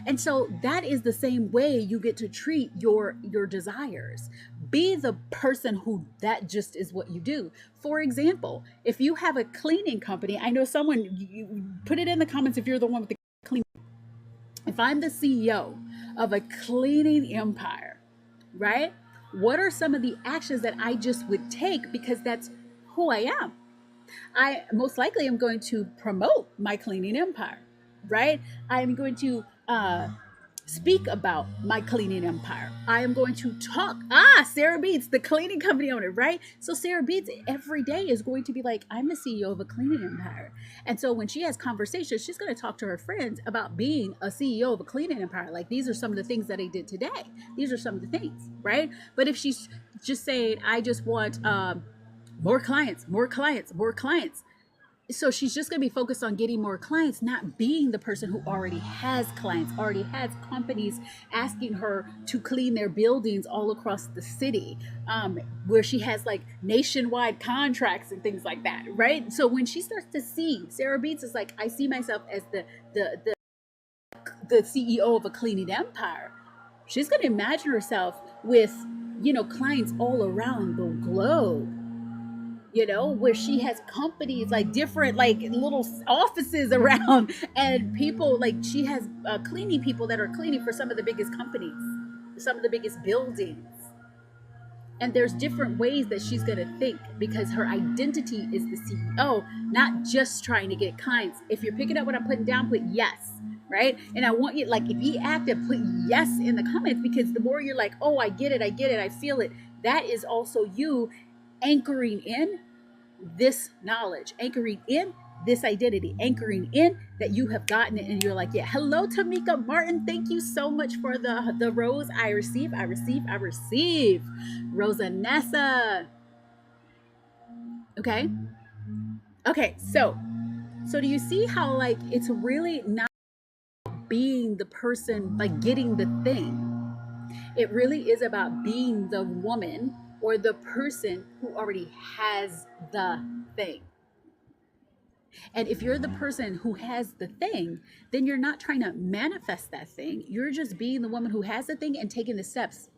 And so that is the same way you get to treat your desires. Be the person who that just is what you do. For example, if you have a cleaning company, I know someone you put it in the comments if you're the one with the cleaning. If I'm the CEO of a cleaning empire, right? What are some of the actions that I just would take because that's who I am? I most likely am going to promote my cleaning empire, right? I am going to speak about my cleaning empire. I am going to talk. Sarah Beats, the cleaning company owner, right? So Sarah Beats every day is going to be like, I'm the CEO of a cleaning empire. And so when she has conversations, she's going to talk to her friends about being a CEO of a cleaning empire. Like, these are some of the things that I did today. These are some of the things, right? But if she's just saying, I just want more clients, more clients, more clients, so she's just going to be focused on getting more clients, not being the person who already has clients, already has companies asking her to clean their buildings all across the city, where she has like nationwide contracts and things like that, right? So when she starts to see, Sarah Beats is like, I see myself as the the CEO of a cleaning empire. She's going to imagine herself with, clients all around the globe, where she has companies, like different, like little offices around, and people, like she has cleaning people that are cleaning for some of the biggest companies, some of the biggest buildings. And there's different ways that she's going to think because her identity is the CEO, not just trying to get clients. If you're picking up what I'm putting down, put yes, right? And I want you, like, if you active, put yes in the comments, because the more you're like, oh, I get it, I feel it, that is also you anchoring in this knowledge, anchoring in this identity, anchoring in that you have gotten it, and you're like, yeah. Hello, Tamika Martin. Thank you so much for the rose. I receive. Rosa Nessa. Okay. Okay. So do you see how, like, it's really not being the person, like getting the thing? It really is about being the woman or the person who already has the thing. And if you're the person who has the thing, then you're not trying to manifest that thing. You're just being the woman who has the thing and taking the steps,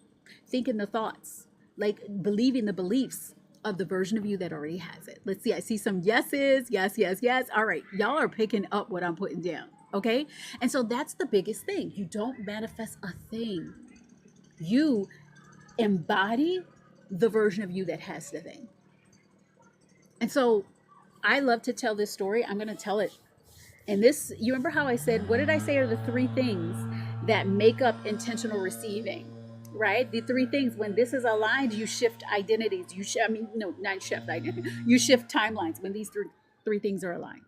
thinking the thoughts, like believing the beliefs of the version of you that already has it. Let's see. I see some yeses. Yes, yes, yes. All right. Y'all are picking up what I'm putting down. Okay. And so that's the biggest thing. You don't manifest a thing. You embody the version of you that has the thing. And so I love to tell this story. I'm going to tell it. And this, you remember how I said, what did I say are the three things that make up intentional receiving, right? The three things, when this is aligned, you shift identities. Not shift identity. You shift timelines when these three things are aligned.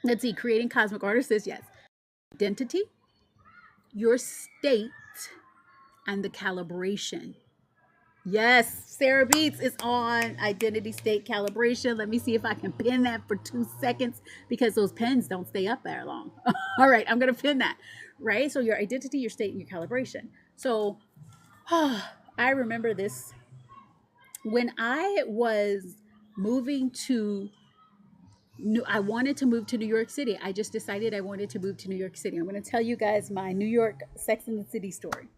Let's see, creating cosmic order says yes. Identity, your state, and the calibration. Yes, Sarah Beats is on identity state calibration. Let me see if I can pin that for 2 seconds because those pens don't stay up there long. All right, I'm going to pin that, right? So your identity, your state, and your calibration. So I remember this when I was moving to I wanted to move to New York City. I just decided I wanted to move to New York City. I'm going to tell you guys my New York Sex and the City story.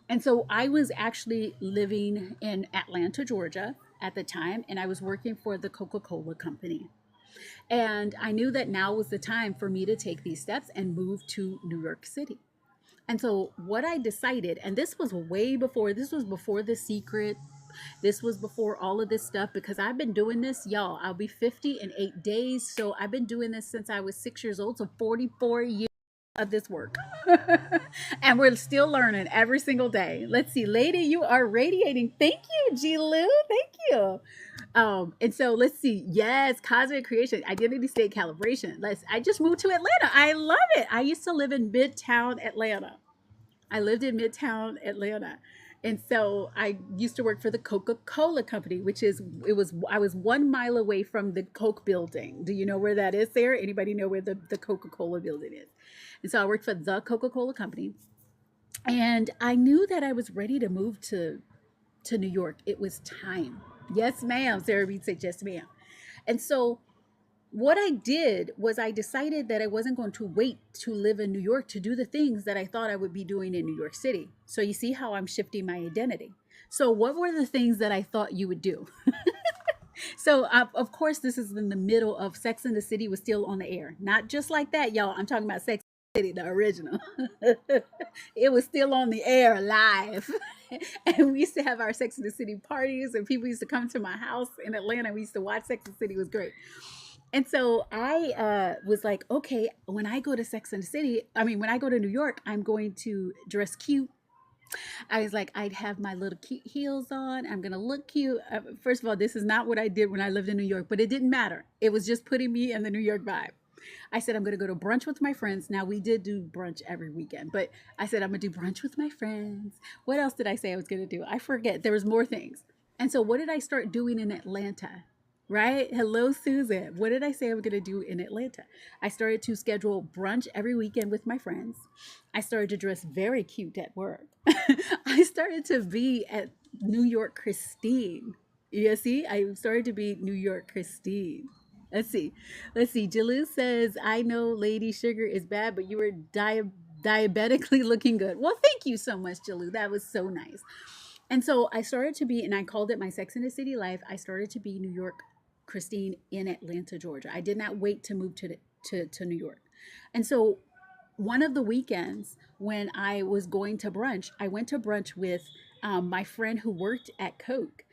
And so I was actually living in Atlanta, Georgia at the time, and I was working for the Coca-Cola company. And I knew that now was the time for me to take these steps and move to New York City. And so what I decided, and this was way before, this was before The Secret, this was before all of this stuff, because I've been doing this, y'all, I'll be 50 in 8 days. So I've been doing this since I was 6 years old, so 44 years. of this work. And we're still learning every single day. Let's see, lady, you are radiating. Thank you, G Lou. Thank you. And so let's see. Yes, cosmic creation, identity state calibration. I just moved to Atlanta. I love it. I used to live in Midtown Atlanta. I lived in Midtown Atlanta. And so I used to work for the Coca-Cola company, which is I was 1 mile away from the Coke building. Do you know where that is there? Anybody know where the Coca-Cola building is? And so I worked for the Coca-Cola company. And I knew that I was ready to move to New York. It was time. Yes, ma'am. Sarah Reed said, yes, ma'am. And so what I did was I decided that I wasn't going to wait to live in New York to do the things that I thought I would be doing in New York City. So you see how I'm shifting my identity. So what were the things that I thought you would do? So of course, this is in the middle of Sex and the City was still on the air. Not just like that, y'all. I'm talking about Sex and the City, the original. It was still on the air live. And we used to have our Sex and the City parties, and people used to come to my house in Atlanta. We used to watch Sex and the City. It was great. And so I was like, okay, when I go to Sex and the City, I mean, when I go to New York, I'm going to dress cute. I was like, I'd have my little cute heels on. I'm going to look cute. First of all, this is not what I did when I lived in New York, but it didn't matter. It was just putting me in the New York vibe. I said, I'm going to go to brunch with my friends. Now, we did do brunch every weekend, but I said, I'm going to do brunch with my friends. What else did I say I was going to do? I forget. There was more things. And so what did I start doing in Atlanta? Right? Hello, Susan. What did I say I was going to do in Atlanta? I started to schedule brunch every weekend with my friends. I started to dress very cute at work. I started to be at New York Christine. You see, I started to be New York Christine. Let's see. Let's see. Jalou says, I know Lady Sugar is bad, but you were diabetically looking good. Well, thank you so much, Jalou. That was so nice. And so I started to be, and I called it my Sex and the City life. I started to be New York Christine in Atlanta, Georgia. I did not wait to move to New York. And so one of the weekends when I was going to brunch, I went to brunch with my friend who worked at Coke.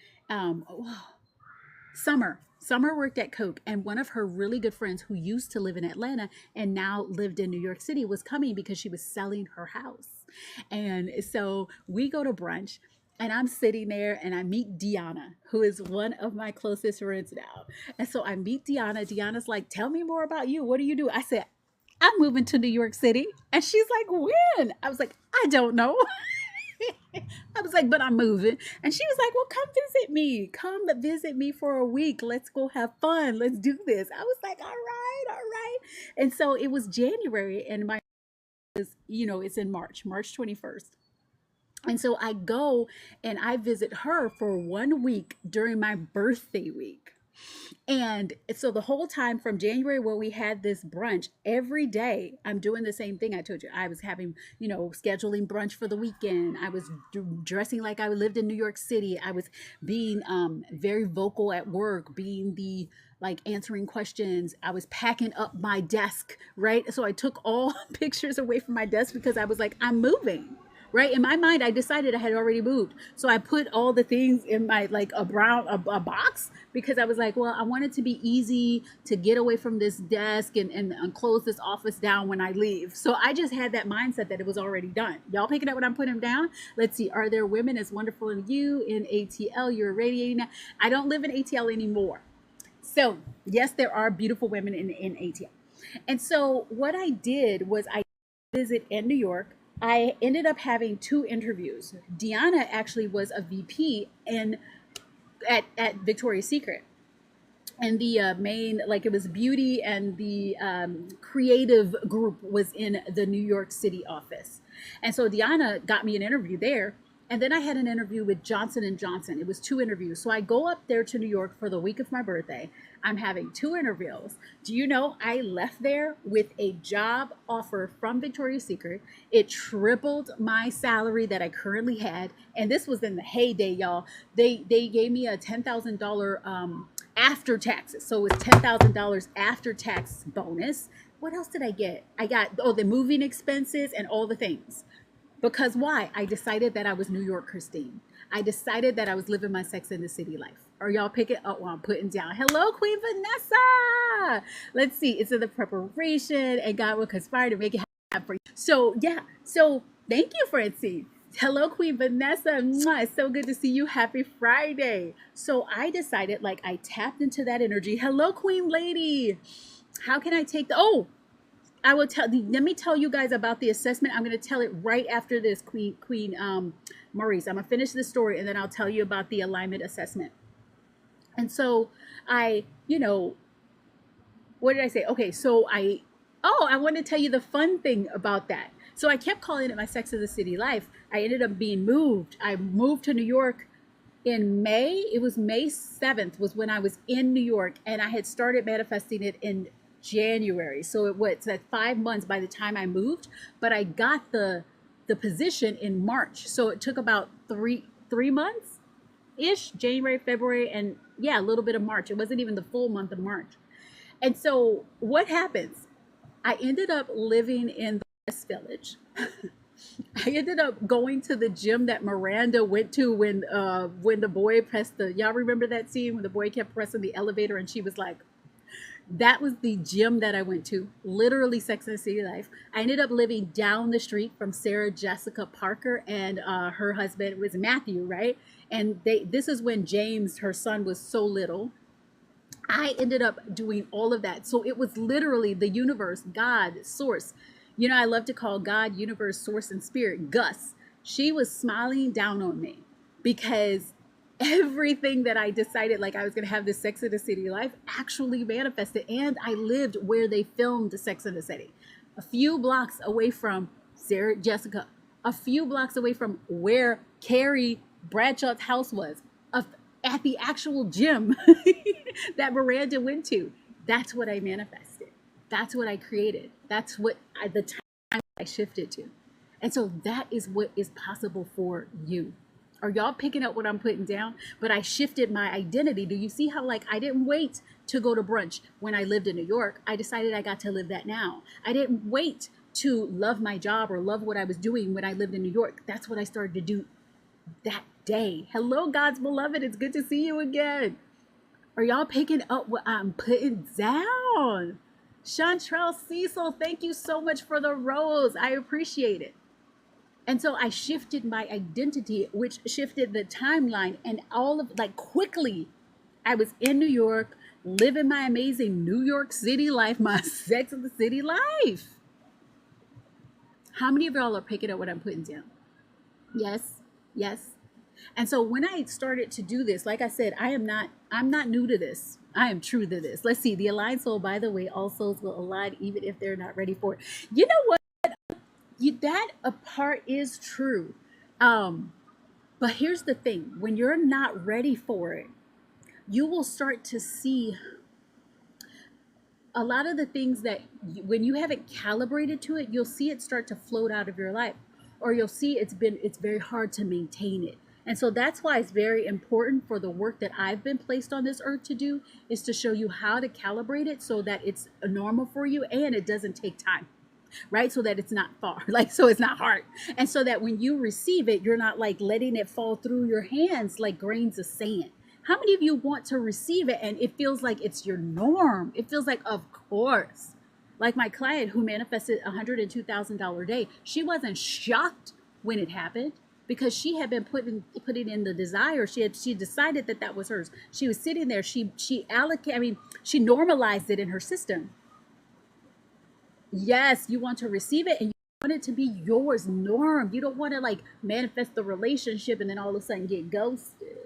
Summer. Summer worked at Coke, and one of her really good friends who used to live in Atlanta and now lived in New York City was coming because she was selling her house. And so we go to brunch. And I'm sitting there and I meet Deanna, who is one of my closest friends now. And so I meet Deanna. Deanna's like, tell me more about you. What do you do? I said, I'm moving to New York City. And she's like, when? I was like, I don't know. I was like, but I'm moving. And she was like, well, come visit me. Come visit me for a week. Let's go have fun. Let's do this. I was like, all right, all right. And so it was January and my, it's in March 21st. And so I go and I visit her for 1 week during my birthday week. And so the whole time from January where we had this brunch, every day I'm doing the same thing I told you. I was having, scheduling brunch for the weekend. I was dressing like I lived in New York City. I was being very vocal at work, being the answering questions. I was packing up my desk, right? So I took all pictures away from my desk because I was like, I'm moving. Right? In my mind, I decided I had already moved. So I put all the things in my, a box because I was like, well, I want it to be easy to get away from this desk and close this office down when I leave. So I just had that mindset that it was already done. Y'all picking up what I'm putting down? Let's see. Are there women as wonderful as you in ATL? You're radiating. I don't live in ATL anymore. So yes, there are beautiful women in ATL. And so what I did was I visit in New York. I ended up having 2 interviews. Deanna actually was a VP at Victoria's Secret. And the main, it was beauty, and the creative group was in the New York City office. And so Deanna got me an interview there. And then I had an interview with Johnson & Johnson. It was 2 interviews. So I go up there to New York for the week of my birthday. I'm having 2 interviews. Do you know I left there with a job offer from Victoria's Secret? It tripled my salary that I currently had. And this was in the heyday, y'all. They gave me a $10,000 after taxes. So it was $10,000 after tax bonus. What else did I get? I got, the moving expenses and all the things. Because why? I decided that I was New York Christine. I decided that I was living my Sex in the City life. Are y'all picking up what I'm putting down? Hello, Queen Vanessa. Let's see. It's in the preparation, and God will conspire to make it happen. have for you. So yeah, so thank you, Francine. Hello, Queen Vanessa. Mwah, it's so good to see you. Happy Friday. So I decided, like, I tapped into that energy. Hello, Queen Lady. How can I take the? Oh, I will tell. Let me tell you guys about the assessment. I'm going to tell it right after this, Queen Maurice. I'm gonna finish the story and then I'll tell you about the alignment assessment. And so I, what did I say? Okay, so I want to tell you the fun thing about that. So I kept calling it my Sex of the City life. I ended up being moved. I moved to New York in May. It was May 7th was when I was in New York, and I had started manifesting it in January. So it was like 5 months by the time I moved, but I got the position in March. So it took about three months ish, January, February, and yeah, a little bit of March. It wasn't even the full month of March. And so what happens? I ended up living in the West Village. I ended up going to the gym that Miranda went to when the boy pressed the, y'all remember that scene when the boy kept pressing the elevator and she was like, that was the gym that I went to, literally Sex and the City life. I ended up living down the street from Sarah Jessica Parker and her husband was Matthew, right? And this is when James, her son, was so little. I ended up doing all of that. So it was literally the universe, God, source. I love to call God, universe, source, and spirit Gus. She was smiling down on me because everything that I decided like I was going to have this Sex in the City life actually manifested. And I lived where they filmed the Sex in the City, a few blocks away from Sarah Jessica, a few blocks away from where Carrie Bradshaw's house was, at the actual gym that Miranda went to. That's what I manifested. That's what I created. That's what the time I shifted to. And so that is what is possible for you. Are y'all picking up what I'm putting down? But I shifted my identity. Do you see how, like, I didn't wait to go to brunch when I lived in New York? I decided I got to live that now. I didn't wait to love my job or love what I was doing when I lived in New York. That's what I started to do that day. Hello, God's beloved. It's good to see you again. Are y'all picking up what I'm putting down? Chantrell Cecil, thank you so much for the rose. I appreciate it. And so I shifted my identity, which shifted the timeline and all of, like, quickly. I was in New York, living my amazing New York City life, my Sex of the City life. How many of y'all are picking up what I'm putting down? Yes, yes. And so when I started to do this, like I said, I'm not new to this. I am true to this. Let's see. The aligned soul, by the way, all souls will align even if they're not ready for it. You know what? That a part is true. But here's the thing. When you're not ready for it, you will start to see a lot of the things that when you haven't calibrated to it, you'll see it start to float out of your life, or you'll see it's very hard to maintain it. And so that's why it's very important for the work that I've been placed on this earth to do is to show you how to calibrate it so that it's normal for you and it doesn't take time, right? So that it's not far, like, so it's not hard. And so that when you receive it, you're not like letting it fall through your hands like grains of sand. How many of you want to receive it and it feels like it's your norm? It feels like, of course. Like my client who manifested $102,000 day, she wasn't shocked when it happened because she had been putting in the desire. She decided that was hers. She was sitting there. She normalized it in her system. Yes, you want to receive it and you want it to be yours, norm. You don't want to like manifest the relationship and then all of a sudden get ghosted.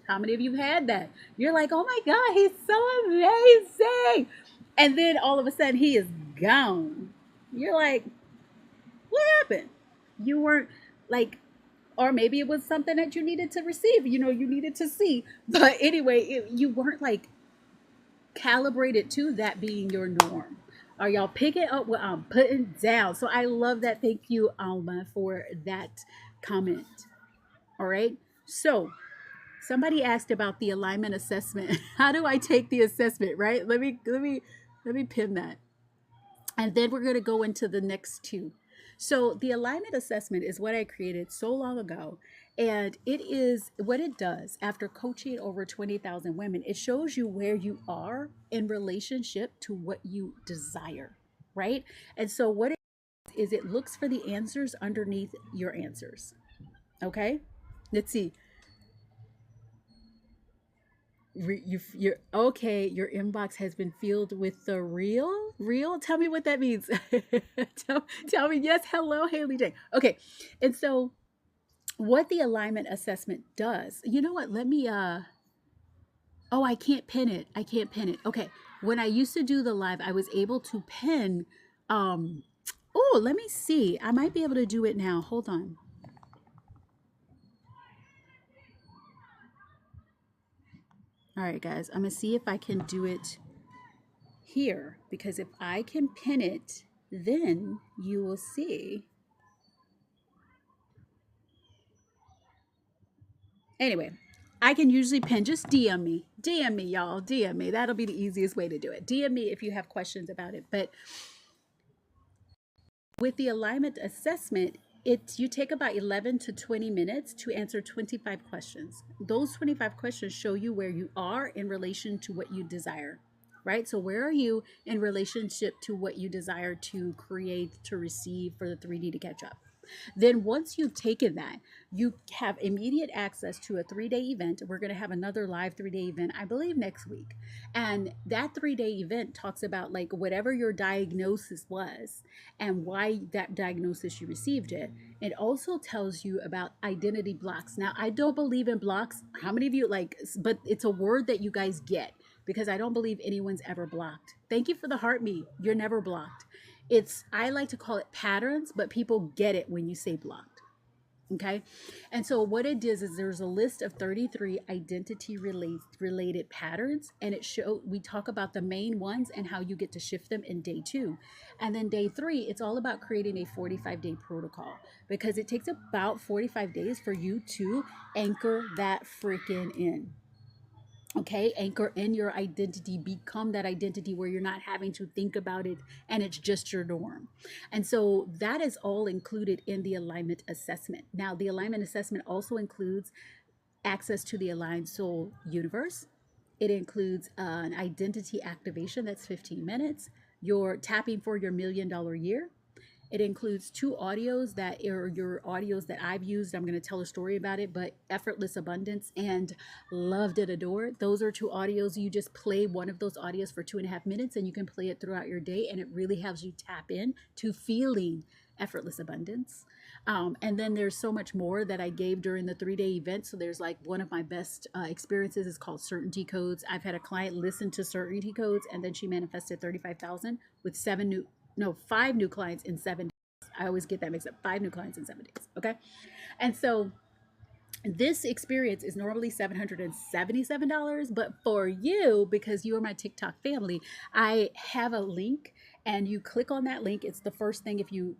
How many of you had that? You're like, oh my God, he's so amazing. And then all of a sudden he is gone. You're like, what happened? You weren't like, or maybe it was something that you needed to receive, you needed to see. But anyway, you weren't like calibrated to that being your norm. Are y'all picking up what I'm putting down? So I love that. Thank you, Alma, for that comment. All right. So somebody asked about the alignment assessment. How do I take the assessment, right? Let me pin that. And then we're going to go into the next two. So the alignment assessment is what I created so long ago. And it is what it does after coaching over 20,000 women. It shows you where you are in relationship to what you desire, right? And so what is it looks for the answers underneath your answers. Okay, let's see. You're okay. Your inbox has been filled with the real. Tell me what that means. Tell me. Yes. Hello, Haley J. Okay, and so what the alignment assessment does. You know what? Let me. Oh, I can't pin it. I can't pin it. Okay. When I used to do the live, I was able to pin. Um. Oh, let me see. I might be able to do it now. Hold on. All right, guys. I'm gonna see if I can do it here, because if I can pin it, then you will see. Anyway, I can usually pin. Just DM me. DM me, y'all. DM me. That'll be the easiest way to do it. DM me if you have questions about it. But with the alignment assessment, you take about 11 to 20 minutes to answer 25 questions. Those 25 questions show you where you are in relation to what you desire, right? So where are you in relationship to what you desire to create, to receive, for the 3D to catch up? Then once you've taken that, you have immediate access to a 3-day event. We're going to have another live 3-day event, I believe, next week. And that 3-day event talks about like whatever your diagnosis was and why that diagnosis you received it. It also tells you about identity blocks. Now, I don't believe in blocks. How many of you but it's a word that you guys get, because I don't believe anyone's ever blocked. Thank you for the heart me. You're never blocked. I like to call it patterns, but people get it when you say blocked. Okay. And so what it is there's a list of 33 identity related patterns, and we talk about the main ones and how you get to shift them in day 2. And then day 3, it's all about creating a 45-day protocol, because it takes about 45 days for you to anchor that freaking in. Okay, anchor in your identity, become that identity where you're not having to think about it and it's just your norm. And so that is all included in the alignment assessment. Now, the alignment assessment also includes access to the aligned soul universe. It includes an identity activation that's 15 minutes. You're tapping for your $1 million year. It includes 2 audios that are your audios that I've used. I'm going to tell a story about it, but Effortless Abundance and Loved and Adored. Those are 2 audios. You just play one of those audios for 2.5 minutes, and you can play it throughout your day, and it really helps you tap in to feeling effortless abundance. And then there's so much more that I gave during the 3-day event. So there's like one of my best experiences is called Certainty Codes. I've had a client listen to Certainty Codes, and then she manifested 35,000 with 5 new clients in 7 days. I always get that mixed up. 5 new clients in 7 days. Okay. And so this experience is normally $777, but for you, because you are my TikTok family, I have a link, and you click on that link. It's the first thing. If you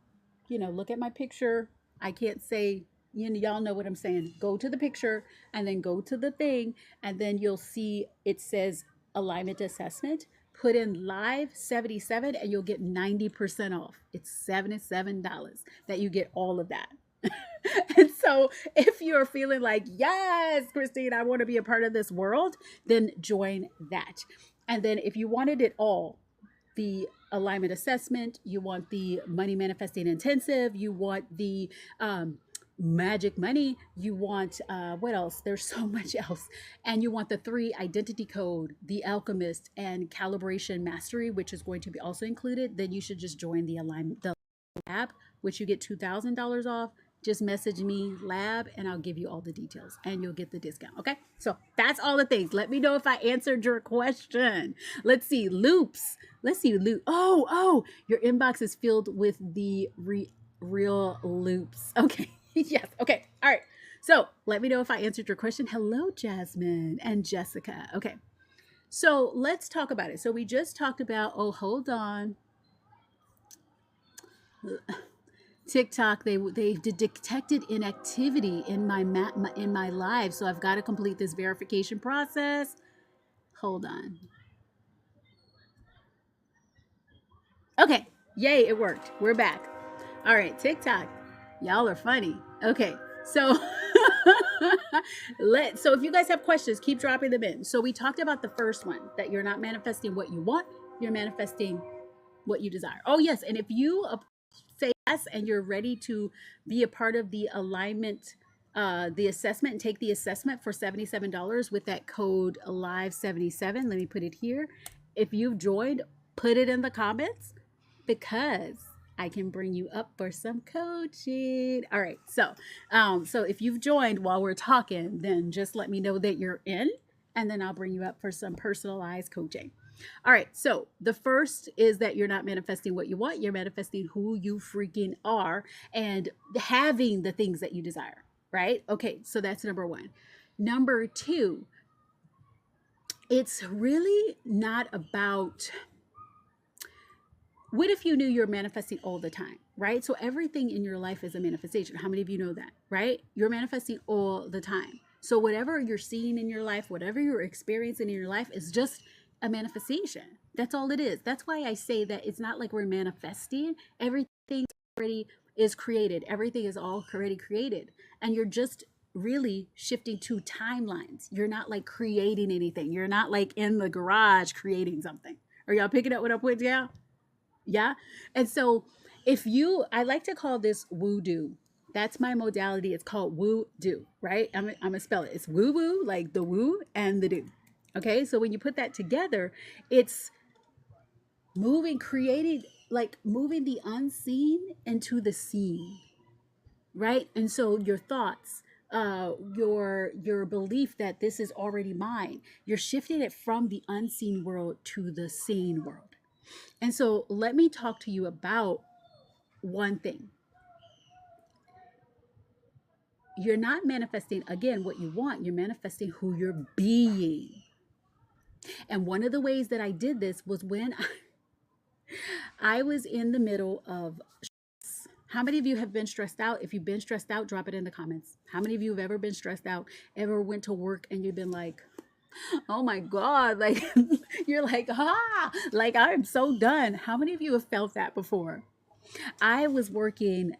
look at my picture, I can't say, y'all know what I'm saying. Go to the picture and then go to the thing, and then you'll see it says alignment assessment. Put in live 77 and you'll get 90% off. It's $77 that you get all of that. And so if you're feeling like, yes, Christine, I want to be a part of this world, then join that. And then if you wanted it all, the alignment assessment, you want the money manifesting intensive, you want the magic money, you want what else, there's so much else, and you want the 3 identity code, the alchemist, and calibration mastery, which is going to be also included, then you should just join the lab, which you get $2,000 off. Just message me lab and I'll give you all the details and you'll get the discount. Okay, so that's all the things. Let me know if I answered your question. Let's see, loops. Oh, your inbox is filled with the real loops. Okay. Yes. Okay. All right. So let me know if I answered your question. Hello, Jasmine and Jessica. Okay. So let's talk about it. So we just talked about, oh, hold on. TikTok, they detected inactivity in my live. So I've got to complete this verification process. Hold on. Okay. Yay. It worked. We're back. All right. TikTok. Y'all are funny. Okay. So so if you guys have questions, keep dropping them in. So we talked about the first one, that you're not manifesting what you want, you're manifesting what you desire. Oh yes, and if you say and you're ready to be a part of the alignment, the assessment, and take the assessment for $77 with that code alive77. Let me put it here. If you've joined, put it in the comments because I can bring you up for some coaching. All right. So if you've joined while we're talking, then just let me know that you're in, and then I'll bring you up for some personalized coaching. All right. So the first is that you're not manifesting what you want. You're manifesting who you freaking are and having the things that you desire. Right. Okay. So that's number one. Number two, it's really not about, what if you knew you're manifesting all the time, right? So everything in your life is a manifestation. How many of you know that, right? You're manifesting all the time. So whatever you're seeing in your life, whatever you're experiencing in your life is just a manifestation. That's all it is. That's why I say that it's not like we're manifesting. Everything already is created. Everything is already created. And you're just really shifting to timelines. You're not like creating anything. You're not like in the garage creating something. Are y'all picking up what I'm putting down? Yeah. And so I like to call this woo do. That's my modality. It's called woo do, right? I'm going to spell it. It's woo woo, like the woo and the do. Okay. So when you put that together, it's creating, like moving the unseen into the seen, right? And so your thoughts, your belief that this is already mine, you're shifting it from the unseen world to the seen world. And so let me talk to you about one thing. You're not manifesting, again, what you want. You're manifesting who you're being. And one of the ways that I did this was when I was in the middle of stress. How many of you have been stressed out? If you've been stressed out, drop it in the comments. How many of you have ever been stressed out, ever went to work and you've been like, oh my God, like you're like, like I'm so done. How many of you have felt that before? I was working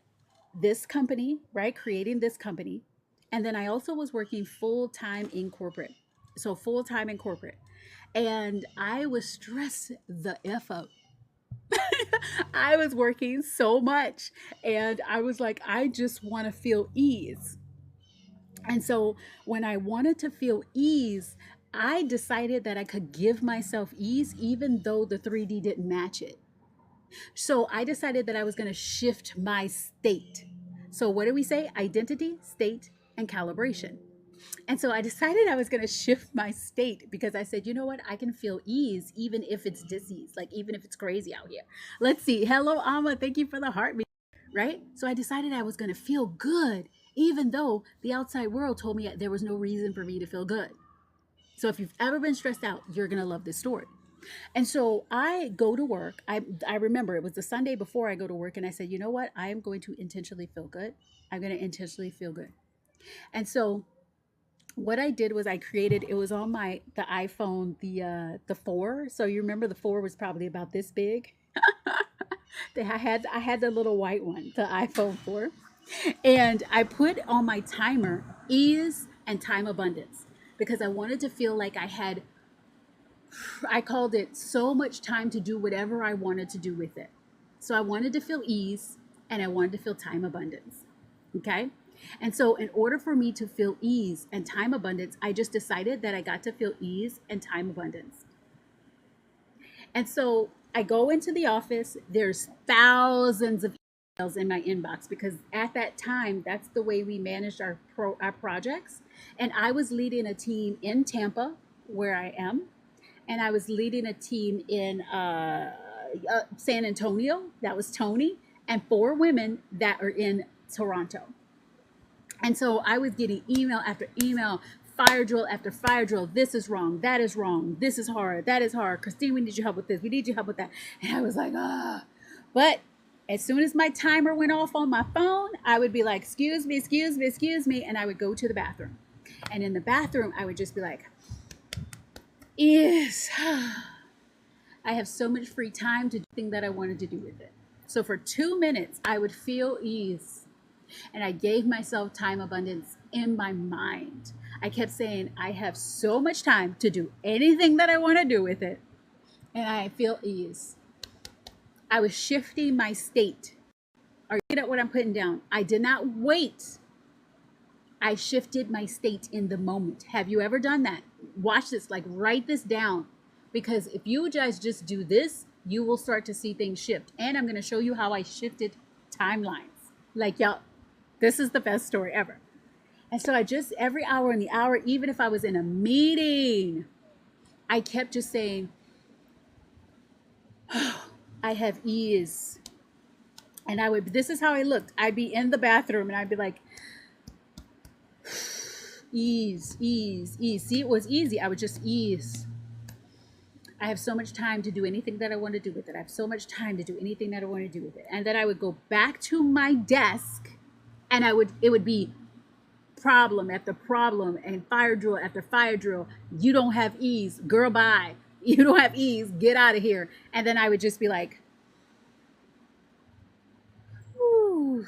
this company, right? Creating this company. And then I also was working full-time in corporate. So full-time in corporate. And I was stressed the F out. I was working so much. And I was like, I just want to feel ease. And so when I wanted to feel ease, I decided that I could give myself ease even though the 3D didn't match it. So I decided that I was going to shift my state. So what do we say? Identity, state, and calibration. And so I decided I was going to shift my state because I said, you know what? I can feel ease even if it's disease, like even if it's crazy out here. Let's see. Hello, Amma. Thank you for the heartbeat. Right? So I decided I was going to feel good even though the outside world told me there was no reason for me to feel good. So if you've ever been stressed out, you're going to love this story. And so I go to work. I remember it was the Sunday before I go to work, and I said, you know what? I am going to intentionally feel good. I'm going to intentionally feel good. And so what I did was I created, it was on the iPhone, the 4. So you remember the 4 was probably about this big. I had the little white one, the iPhone 4. And I put on my timer ease and time abundance because I wanted to feel like I called it so much time to do whatever I wanted to do with it. So I wanted to feel ease and I wanted to feel time abundance. Okay. And so in order for me to feel ease and time abundance, I just decided that I got to feel ease and time abundance. And so I go into the office, there's thousands of emails in my inbox because at that time, that's the way we managed our projects. And I was leading a team in Tampa, where I am, and I was leading a team in San Antonio. That was Tony, and 4 women that are in Toronto. And so I was getting email after email, fire drill after fire drill. This is wrong. That is wrong. This is hard. That is hard. Christine, we need your help with this. We need your help with that. And I was like, But as soon as my timer went off on my phone, I would be like, excuse me, excuse me, excuse me. And I would go to the bathroom. And in the bathroom, I would just be like, yes. I have so much free time to do the thing that I wanted to do with it. So for 2 minutes, I would feel ease. And I gave myself time abundance in my mind. I kept saying, I have so much time to do anything that I want to do with it. And I feel ease. I was shifting my state. Are you looking at what I'm putting down? I did not wait. I shifted my state in the moment. Have you ever done that? Watch this, like write this down. Because if you guys just do this, you will start to see things shift. And I'm going to show you how I shifted timelines. Like, y'all, this is the best story ever. And so I just, every hour in the hour, even if I was in a meeting, I kept just saying, oh, I have ease. And I would, this is how I looked. I'd be in the bathroom and I'd be like, ease, ease, ease. See, it was easy. I would just ease. I have so much time to do anything that I want to do with it. I have so much time to do anything that I want to do with it. And then I would go back to my desk and it would be problem after problem and fire drill after fire drill. You don't have ease. Girl, bye. You don't have ease. Get out of here. And then I would just be like, whew.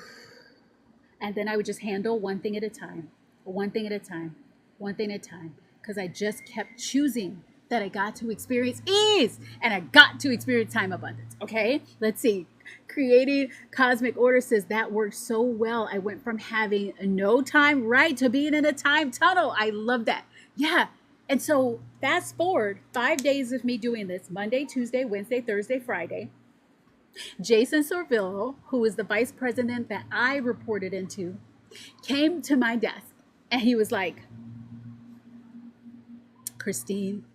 And then I would just handle one thing at a time. One thing at a time, one thing at a time, because I just kept choosing that I got to experience ease and I got to experience time abundance. Okay, let's see. Creating Cosmic Order says that worked so well. I went from having no time right to being in a time tunnel. I love that. Yeah. And so fast forward 5 days of me doing this: Monday, Tuesday, Wednesday, Thursday, Friday. Jason Sorville, who is the vice president that I reported into, came to my desk. And he was like, Christine,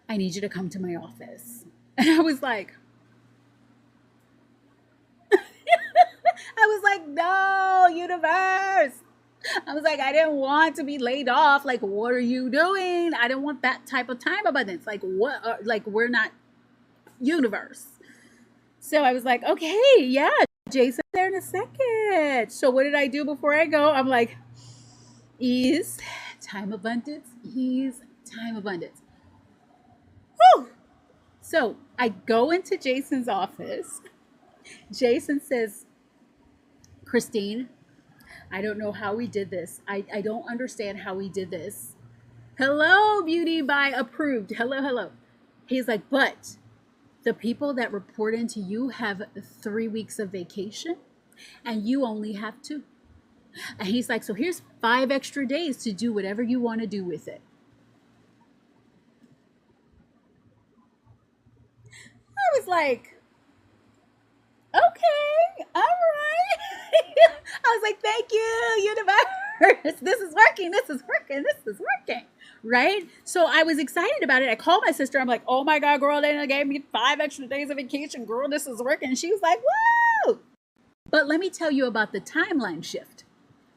I need you to come to my office. And I was like, no, universe. I was like, I didn't want to be laid off. Like, what are you doing? I didn't want that type of time abundance. Like, what? Like, we're not universe. So I was like, okay, yeah, Jason's there in a second. So what did I do before I go? I'm like, ease, time abundance, ease, time abundance. Whew. So I go into Jason's office. Jason says, Christine, I don't know how we did this. I don't understand how we did this. Hello, Beauty by Approved. Hello, hello. He's like, but the people that report into you have 3 weeks of vacation and you only have 2. And he's like, so here's 5 extra days to do whatever you want to do with it. I was like, okay, all right. I was like, thank you, universe. This is working. This is working. This is working. Right? So I was excited about it. I called my sister. I'm like, oh my God, girl, they gave me 5 extra days of vacation. Girl, this is working. And she was like, woo. But let me tell you about the timeline shift.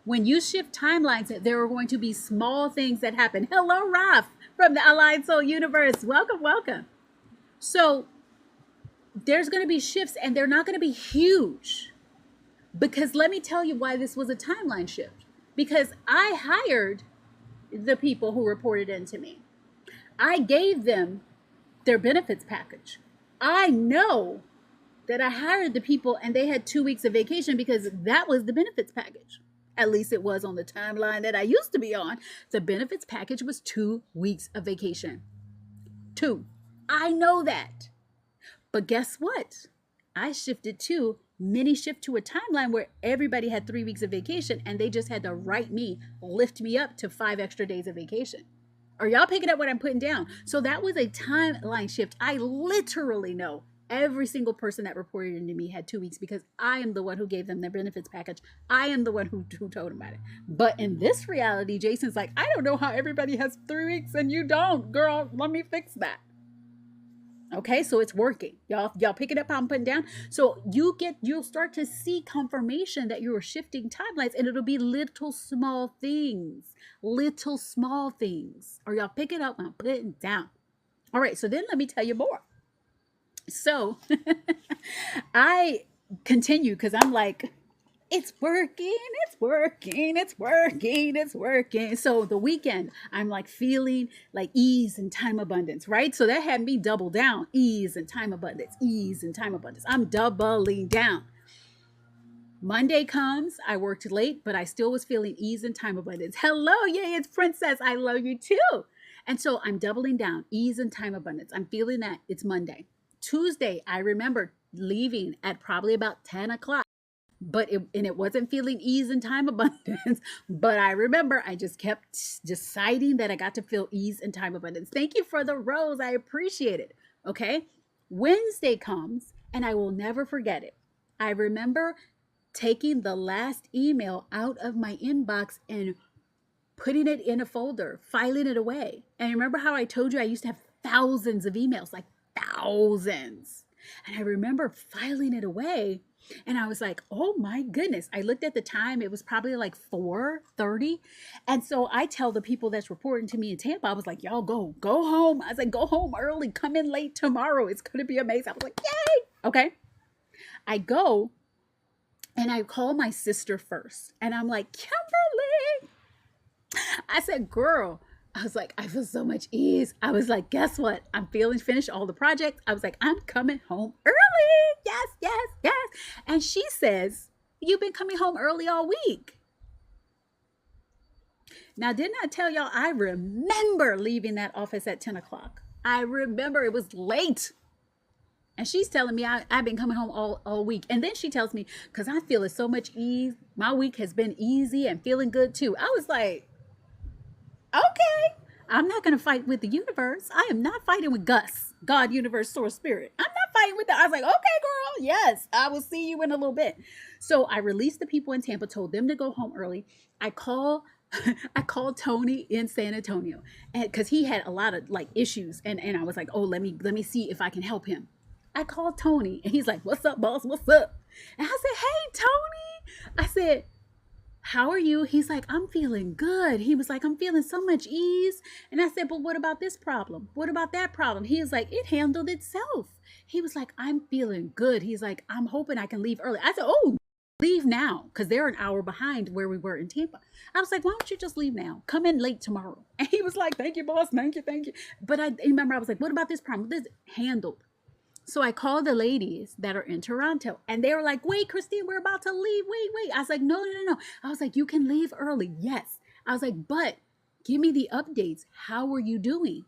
When you shift timelines, there are going to be small things that happen. Hello, Raf from the Aligned Soul Universe. Welcome, welcome. So there's going to be shifts and they're not going to be huge. Because let me tell you why this was a timeline shift. Because I hired the people who reported into me. I gave them their benefits package. I know that I hired the people and they had 2 weeks of vacation because that was the benefits package. At least it was on the timeline that I used to be on. The benefits package was 2 weeks of vacation. 2. I know that. But guess what? I shifted to mini shift to a timeline where everybody had 3 weeks of vacation and they just had to write me, lift me up to 5 extra days of vacation. Are y'all picking up what I'm putting down? So that was a timeline shift. I literally know every single person that reported into me had 2 weeks because I am the one who gave them their benefits package. I am the one who told them about it. But in this reality, Jason's like, I don't know how everybody has 3 weeks and you don't. Girl, let me fix that. Okay, so it's working. Y'all pick it up how I'm putting down. So you'll start to see confirmation that you're shifting timelines and it'll be little small things. Little small things. Or y'all pick it up when I'm putting down. All right, so then let me tell you more. So I continue because I'm like, it's working, it's working, it's working, it's working. So the weekend, I'm like feeling like ease and time abundance, right? So that had me double down, ease and time abundance, ease and time abundance. I'm doubling down. Monday comes, I worked late, but I still was feeling ease and time abundance. Hello, yay, it's Princess. I love you too. And so I'm doubling down, ease and time abundance. I'm feeling that it's Monday. Tuesday, I remember leaving at probably about 10 o'clock. it wasn't feeling ease and time abundance. But I remember I just kept deciding that I got to feel ease and time abundance. Thank you for the rose. I appreciate it. Okay. Wednesday comes and I will never forget it. I remember taking the last email out of my inbox and putting it in a folder, filing it away. And remember how I told you I used to have thousands of emails, like thousands. And I remember filing it away and I was like, oh my goodness. I looked at the time, it was probably like 4:30. And so I tell the people that's reporting to me in Tampa, I was like, y'all go home. I was like, go home early, come in late tomorrow. It's going to be amazing. I was like, yay. Okay. I go and I call my sister first and I'm like, Kimberly. I said, girl, I was like, I feel so much ease. I was like, guess what? I'm finished all the projects. I was like, I'm coming home early. Yes, yes, yes. And she says, you've been coming home early all week. Now, didn't I tell y'all, I remember leaving that office at 10 o'clock. I remember it was late. And she's telling me I've been coming home all week. And then she tells me, because I feel so much ease. My week has been easy and feeling good too. I was like, okay, I'm not going to fight with the universe. I am not fighting with Gus, God, universe, source, spirit. I'm not fighting with that. I was like, okay, girl, yes, I will see you in a little bit. So I released the people in Tampa, told them to go home early. I called Tony in San Antonio and because he had a lot of like issues. And I was like, oh, let me see if I can help him. I called Tony and he's like, what's up, boss? What's up? And I said, hey, Tony. I said, how are you? He's like, I'm feeling good. He was like, I'm feeling so much ease. And I said, but what about this problem? What about that problem? He was like, it handled itself. He was like, I'm feeling good. He's like, I'm hoping I can leave early. I said, oh, leave now. Because they're an hour behind where we were in Tampa. I was like, why don't you just leave now? Come in late tomorrow. And he was like, thank you, boss. Thank you. Thank you. But I remember I was like, what about this problem? This handled. So I called the ladies that are in Toronto and they were like, wait, Christine, we're about to leave. Wait. I was like, no. I was like, you can leave early. Yes. I was like, but give me the updates. How are you doing?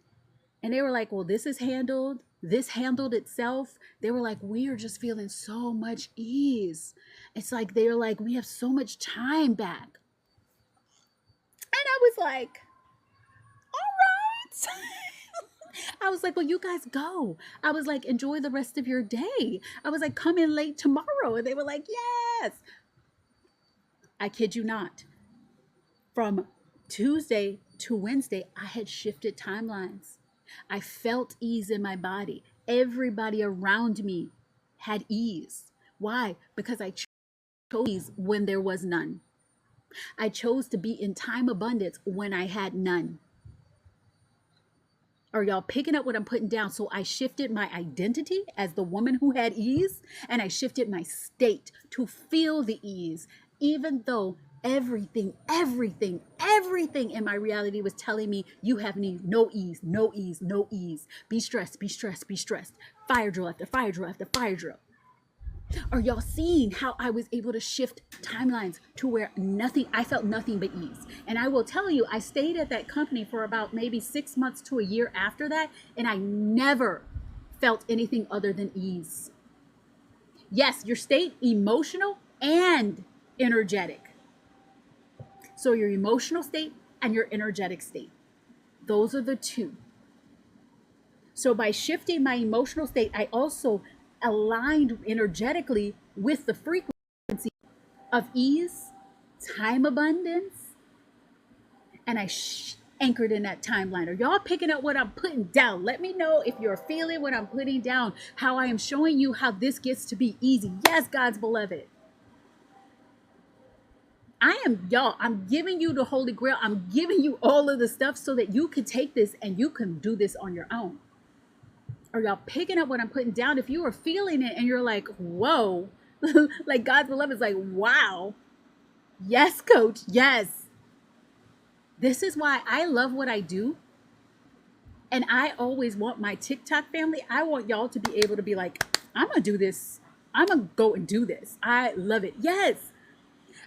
And they were like, well, this is handled. This handled itself. They were like, we are just feeling so much ease. It's like, they were like, we have so much time back. And I was like, all right. I was like, well, you guys go. I was like, enjoy the rest of your day. I was like, come in late tomorrow. And they were like, yes. I kid you not. From Tuesday to Wednesday, I had shifted timelines. I felt ease in my body. Everybody around me had ease. Why? Because I chose ease when there was none. I chose to be in time abundance when I had none. Are y'all picking up what I'm putting down? So I shifted my identity as the woman who had ease, and I shifted my state to feel the ease, even though everything in my reality was telling me you have no ease. Be stressed. Fire drill after fire drill after fire drill. Are y'all seeing how I was able to shift timelines to where I felt nothing but ease? And I will tell you, I stayed at that company for about maybe 6 months to a year after that, and I never felt anything other than ease. Yes, your state, emotional and energetic. So your emotional state and your energetic state. Those are the two. So by shifting my emotional state, I also aligned energetically with the frequency of ease, time abundance, and I anchored in that timeline. Are y'all picking up what I'm putting down? Let me know if you're feeling what I'm putting down, how I am showing you how this gets to be easy. Yes, God's beloved. I'm giving you the Holy Grail. I'm giving you all of the stuff so that you can take this and you can do this on your own. Are y'all picking up what I'm putting down? If you are feeling it and you're like, whoa, like God's beloved is like, wow. Yes, coach. Yes. This is why I love what I do. And I always want my TikTok family, I want y'all to be able to be like, I'm going to do this. I'm going to go and do this. I love it. Yes.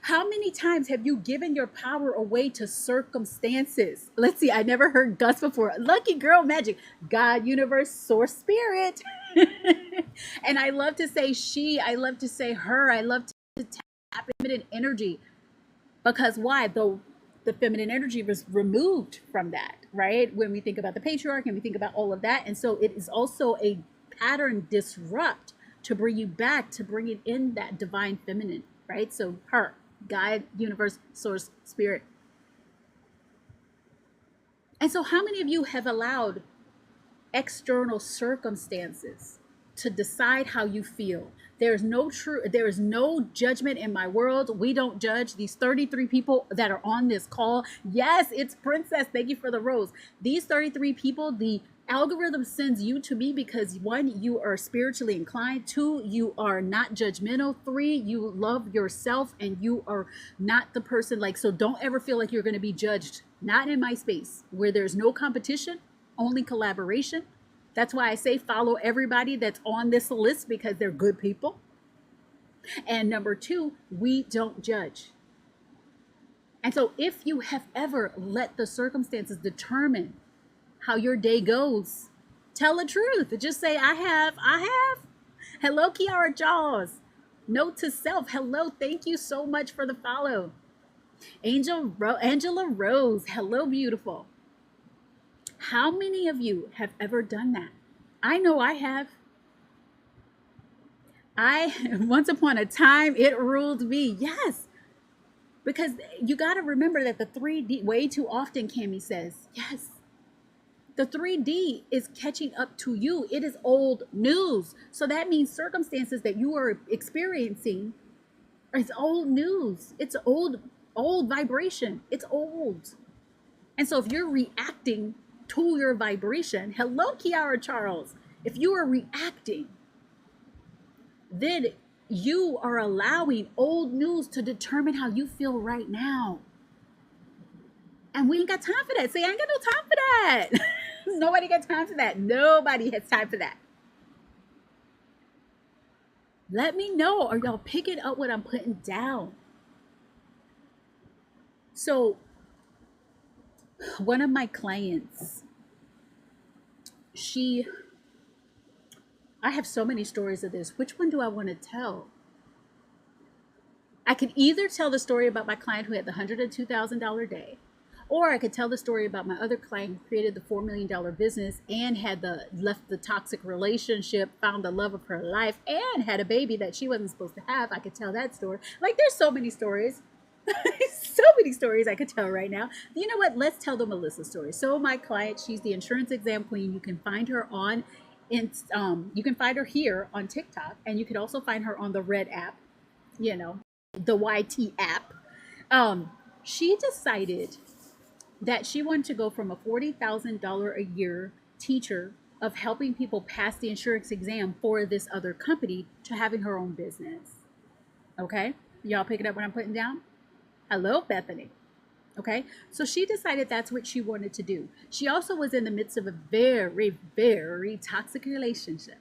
How many times have you given your power away to circumstances? Let's see. I never heard Gus before. Lucky girl magic. God, universe, source, spirit. And I love to say she. I love to say her. I love to feminine energy. Because why? The feminine energy was removed from that, right? When we think about the patriarch and we think about all of that. And so it is also a pattern disrupt to bring you back, to bring it in that divine feminine, right? So her, guide, universe, source, spirit. And so how many of you have allowed external circumstances to decide how you feel? There is no judgment in my world. We don't judge. These 33 people that are on this call. Yes, it's Princess. Thank you for the rose. These 33 people, the algorithm sends you to me because 1, you are spiritually inclined. 2, you are not judgmental. 3, you love yourself and you are not the person so don't ever feel like you're going to be judged. Not in my space where there's no competition, only collaboration. That's why I say follow everybody that's on this list because they're good people. And number 2, we don't judge. And so if you have ever let the circumstances determine how your day goes, tell the truth. Just say, I have. Hello, Kiara Jaws. Note to self. Hello. Thank you so much for the follow. Angela Rose. Hello, beautiful. How many of you have ever done that? I know I have. Once upon a time, it ruled me. Yes. Because you got to remember that the 3D, way too often, Cami says, yes. The 3D is catching up to you. It is old news. So that means circumstances that you are experiencing is old news. It's old vibration. It's old. And so if you're reacting to your vibration, hello, Kiara Charles. If you are reacting, then you are allowing old news to determine how you feel right now. And we ain't got time for that. See, I ain't got no time for that. Nobody got time for that. Nobody has time for that. Let me know. Are y'all picking up what I'm putting down? So, one of my clients, I have so many stories of this. Which one do I want to tell? I could either tell the story about my client who had the $102,000 day, or I could tell the story about my other client who created the $4 million business and left the toxic relationship, found the love of her life, and had a baby that she wasn't supposed to have. I could tell that story. There's so many stories. So many stories I could tell right now. You know what? Let's tell the Melissa story. So my client, she's the insurance exam queen. You can find her you can find her here on TikTok, and you can also find her on the Red app, the YT app. She decided that she wanted to go from a $40,000 a year teacher of helping people pass the insurance exam for this other company to having her own business. Okay? Y'all picking up what I'm putting down? Hello, Bethany. Okay, so she decided that's what she wanted to do. She also was in the midst of a very, very toxic relationship.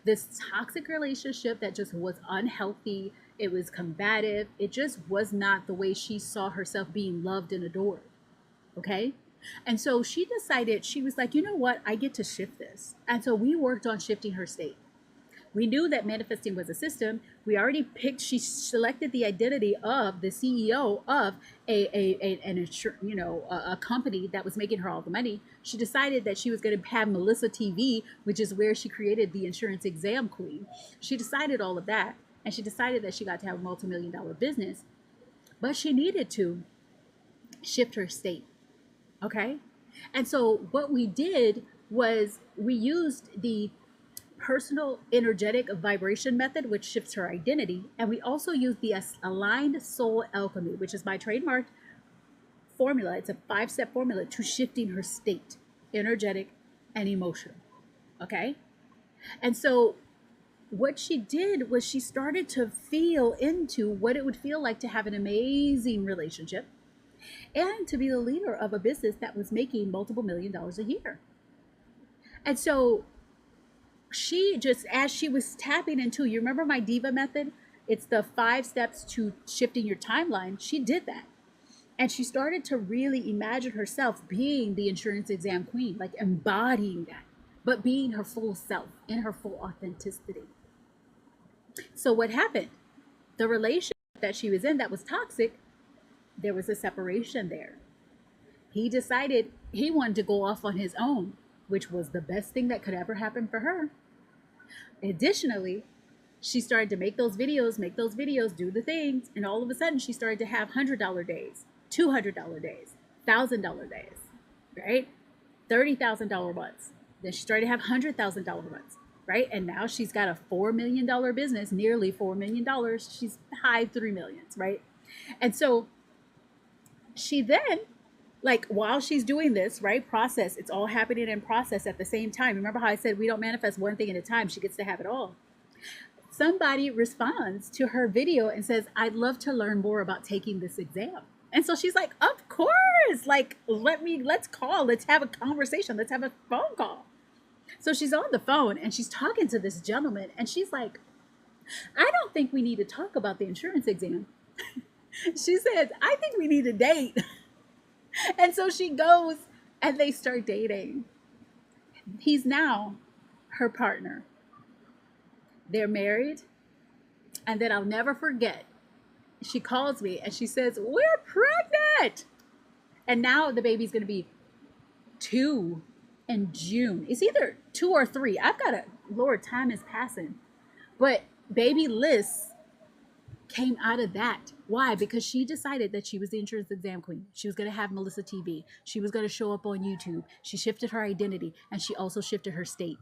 This toxic relationship that just was unhealthy. It was combative. It just was not the way she saw herself being loved and adored. Okay, and so she decided, she was like, you know what? I get to shift this. And so we worked on shifting her state. We knew that manifesting was a system. We already she selected the identity of the CEO of a company that was making her all the money. She decided that she was going to have Melissa TV, which is where she created the insurance exam queen. She decided all of that, and she decided that she got to have a multi-million-dollar business, but she needed to shift her state. Okay? And so what we did was we used the personal energetic vibration method, which shifts her identity. And we also use the aligned soul alchemy, which is my trademarked formula. It's a 5-step formula to shifting her state, energetic and emotional. Okay. And so what she did was she started to feel into what it would feel like to have an amazing relationship and to be the leader of a business that was making multiple $1 million a year. And so she just, as she was tapping into, you remember my DIVVA method? It's the 5 steps to shifting your timeline. She did that. And she started to really imagine herself being the insurance exam queen, like embodying that, but being her full self in her full authenticity. So what happened? The relationship that she was in that was toxic, there was a separation there. He decided he wanted to go off on his own, which was the best thing that could ever happen for her. Additionally, she started to make those videos, do the things, and all of a sudden she started to have $100 days, $200 days, $1,000 days, right? $30,000 months. Then she started to have $100,000 months, right? And now she's got a $4 million business, nearly $4 million. She's high 3 millions, right? And so she then, like, while she's doing this, right, process, it's all happening in process at the same time. Remember how I said we don't manifest one thing at a time? She gets to have it all. Somebody responds to her video and says, I'd love to learn more about taking this exam. And so she's like, of course, like, let's call, let's have a conversation, let's have a phone call. So she's on the phone and she's talking to this gentleman and she's like, I don't think we need to talk about the insurance exam. She says, I think we need a date. And so she goes and they start dating. He's now her partner. They're married. And then I'll never forget, she calls me and she says, we're pregnant. And now the baby's going to be 2 in June. It's either 2 or 3. I've got a, Lord, time is passing. But baby Liz came out of that. Why? Because she decided that she was the insurance exam queen. She was going to have Melissa TV. She was going to show up on YouTube. She shifted her identity and she also shifted her state.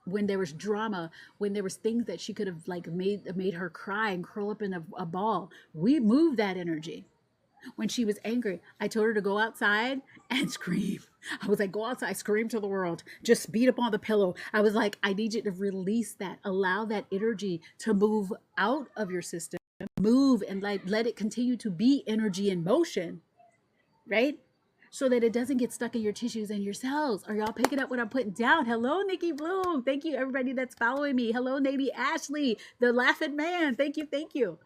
When there was drama, when there was things that she could have like made her cry and curl up in a ball, we moved that energy. When she was angry, I told her to go outside and scream. I was like, go outside, scream to the world, just beat up on the pillow. I was like, I need you to release that, allow that energy to move out of your system, move and let it continue to be energy in motion, right? So that it doesn't get stuck in your tissues and your cells. Are y'all picking up what I'm putting down? Hello, Nikki Bloom. Thank you, everybody that's following me. Hello, Lady Ashley, the laughing man. Thank you, thank you.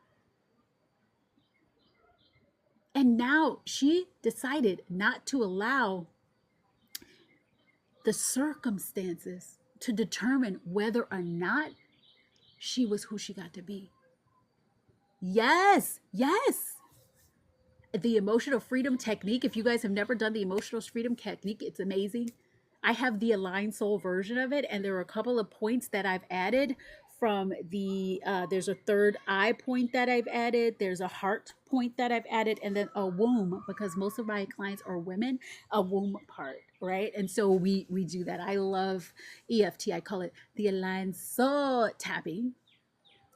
And now she decided not to allow the circumstances to determine whether or not she was who she got to be. Yes, yes. The emotional freedom technique, if you guys have never done the emotional freedom technique, it's amazing. I have the aligned soul version of it, and there are a couple of points that I've added from the, there's a third eye point that I've added, there's a heart point that I've added, and then a womb, because most of my clients are women, a womb part, right? And so we do that. I love EFT. I call it the aligned soul tapping.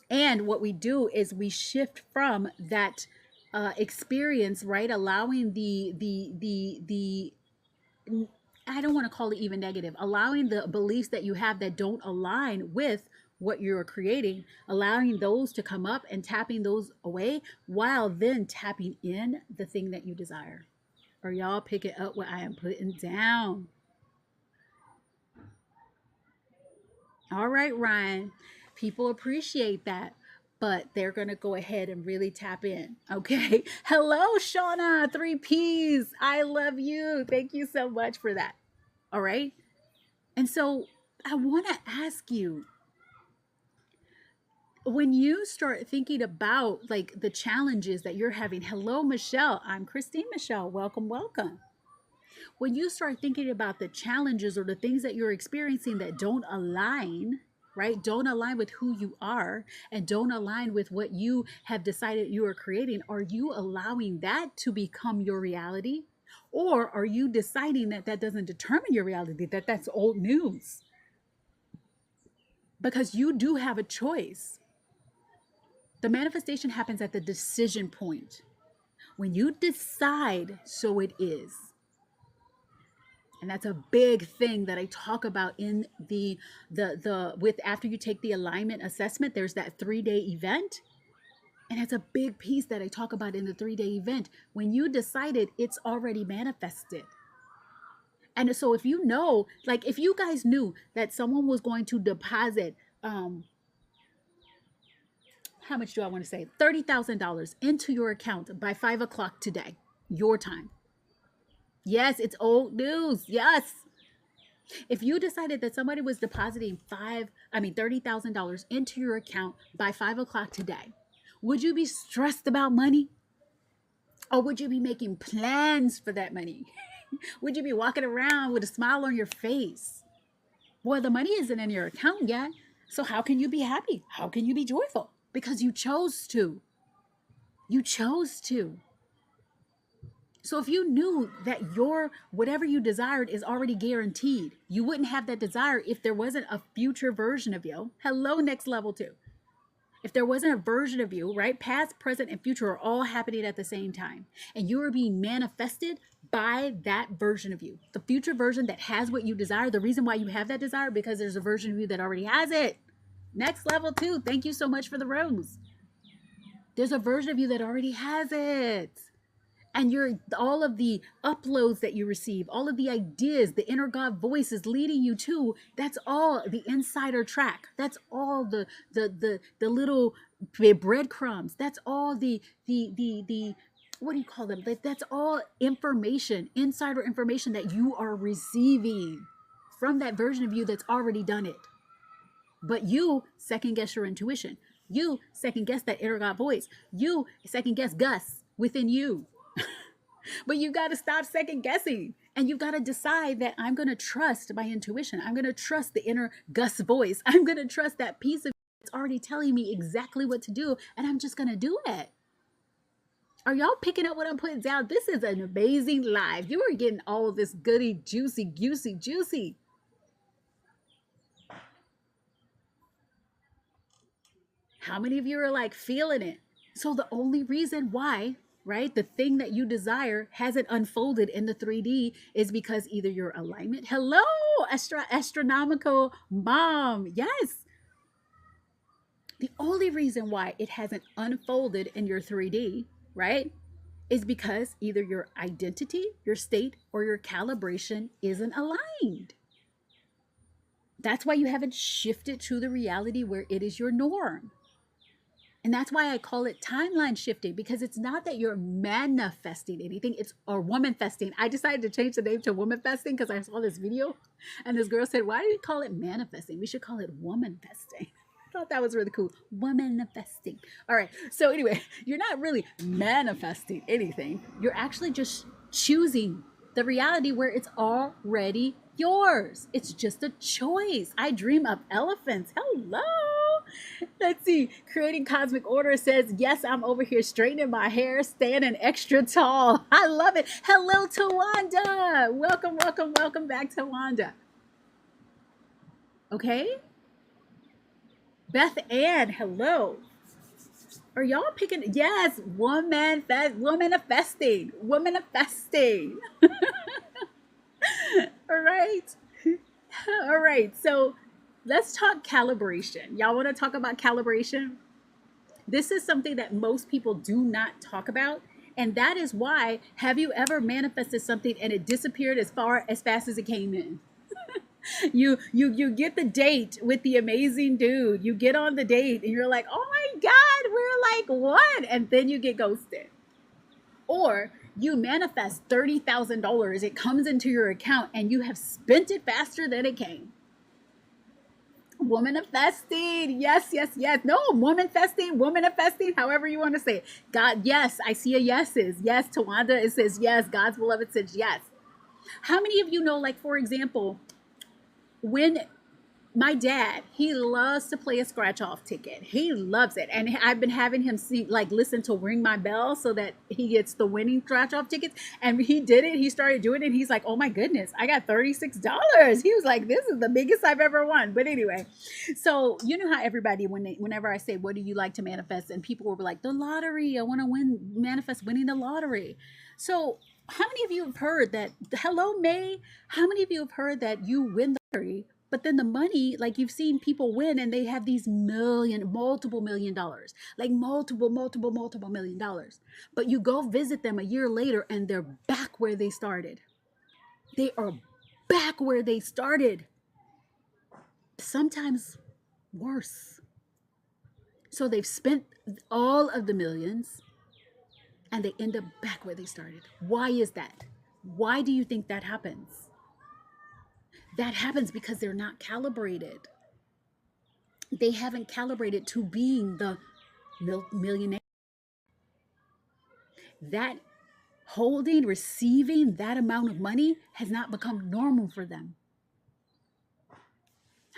And what we do is we shift from that experience, right? Allowing the I don't want to call it even negative, allowing the beliefs that you have that don't align with what you're creating, allowing those to come up and tapping those away while then tapping in the thing that you desire. Are y'all picking up what I am putting down? All right, Ryan. People appreciate that, but they're going to go ahead and really tap in. Okay. Hello, Shauna, 3 Ps. I love you. Thank you so much for that. All right. And so I want to ask you, when you start thinking about like the challenges that you're having, hello, Michelle. I'm Christine Michelle. Welcome, welcome. When you start thinking about the challenges or the things that you're experiencing that don't align, right? Don't align with who you are and don't align with what you have decided you are creating. Are you allowing that to become your reality? Or are you deciding that that doesn't determine your reality, that that's old news? Because you do have a choice. The manifestation happens at the decision point. When you decide, so it is. And that's a big thing that I talk about in the with after you take the alignment assessment, there's that 3-day event. And it's a big piece that I talk about in the 3-day event. When you decided, it's already manifested. And so if you know, like if you guys knew that someone was going to deposit, how much do I want to say? $30,000 into your account by 5 o'clock today, your time. Yes, it's old news. Yes. If you decided that somebody was depositing $30,000 into your account by 5 o'clock today, Would you be stressed about money? Or would you be making plans for that money? Would you be walking around with a smile on your face? Boy, the money isn't in your account yet. So how can you be happy? How can you be joyful? Because you chose to. You chose to. So if you knew that your whatever you desired is already guaranteed, you wouldn't have that desire if there wasn't a future version of you. Hello, next level two. If there wasn't a version of you, right? Past, present, and future are all happening at the same time. And you are being manifested by that version of you. The future version that has what you desire. The reason why you have that desire, because there's a version of you that already has it. Next level two. Thank you so much for the rose. There's a version of you that already has it. And all of the uploads that you receive, all of the ideas, the inner God voice is leading you to, that's all the insider track. That's all the little breadcrumbs. That's all the what do you call them? That's all information, insider information that you are receiving from that version of you that's already done it. But you second guess your intuition. You second guess that inner God voice. You second guess Gus within you. But you got to stop second guessing, and you've got to decide that I'm going to trust my intuition. I'm going to trust the inner Gus voice. I'm going to trust that piece of it's already telling me exactly what to do, and I'm just going to do it. Are y'all picking up what I'm putting down? This is an amazing live. You are getting all of this goody, juicy, juicy, juicy. How many of you are like feeling it? So the only reason why, right, the thing that you desire hasn't unfolded in the 3D is because either your alignment, hello, astronomical mom, yes. The only reason why it hasn't unfolded in your 3D, right, is because either your identity, your state, or your calibration isn't aligned. That's why you haven't shifted to the reality where it is your norm. And that's why I call it timeline shifting, because it's not that you're manifesting anything, it's or woman-festing. I decided to change the name to woman-festing because I saw this video and this girl said, why do we call it manifesting? We should call it woman-festing. I thought that was really cool. Woman-festing. All right. So anyway, you're not really manifesting anything. You're actually just choosing the reality where it's already yours. It's just a choice. I dream of elephants. Hello. Let's see. Creating Cosmic Order says, yes, I'm over here straightening my hair, standing extra tall. I love it. Hello, Tawanda. Welcome, welcome, welcome back, Tawanda. Okay. Beth Ann, hello. Are y'all picking? Yes, womanifesting. Womanifesting. All right. All right. So let's talk calibration. Y'all want to talk about calibration? This is something that most people do not talk about. And that is why, have you ever manifested something and it disappeared as fast as it came in? You get the date with the amazing dude. You get on the date and you're like, oh my God, we're like what? And then you get ghosted. Or you manifest $30,000. It comes into your account and you have spent it faster than it came. Womanifesting. Yes, yes, yes. No, womanifesting, however you want to say it. God, yes, I see a yeses. Yes, Tawanda, it says yes. God's beloved says yes. How many of you know, like, for example, when my dad, he loves to play a scratch off ticket. He loves it. And I've been having him listen to Ring My Bell so that he gets the winning scratch off tickets. And he did it. He started doing it. And he's like, oh my goodness, I got $36. He was like, this is the biggest I've ever won. But anyway, so you know how everybody, whenever I say, what do you like to manifest? And people will be like, the lottery. I want to manifest winning the lottery. So how many of you have heard that? Hello, May. How many of you have heard that you win the lottery? But then the money, like you've seen people win and they have these multiple $1 million, like multiple $1 million. But you go visit them a year later and they're back where they started. They are back where they started. Sometimes worse. So they've spent all of the millions and they end up back where they started. Why is that? Why do you think that happens? That happens because they're not calibrated. They haven't calibrated to being the millionaire. That holding, receiving that amount of money has not become normal for them.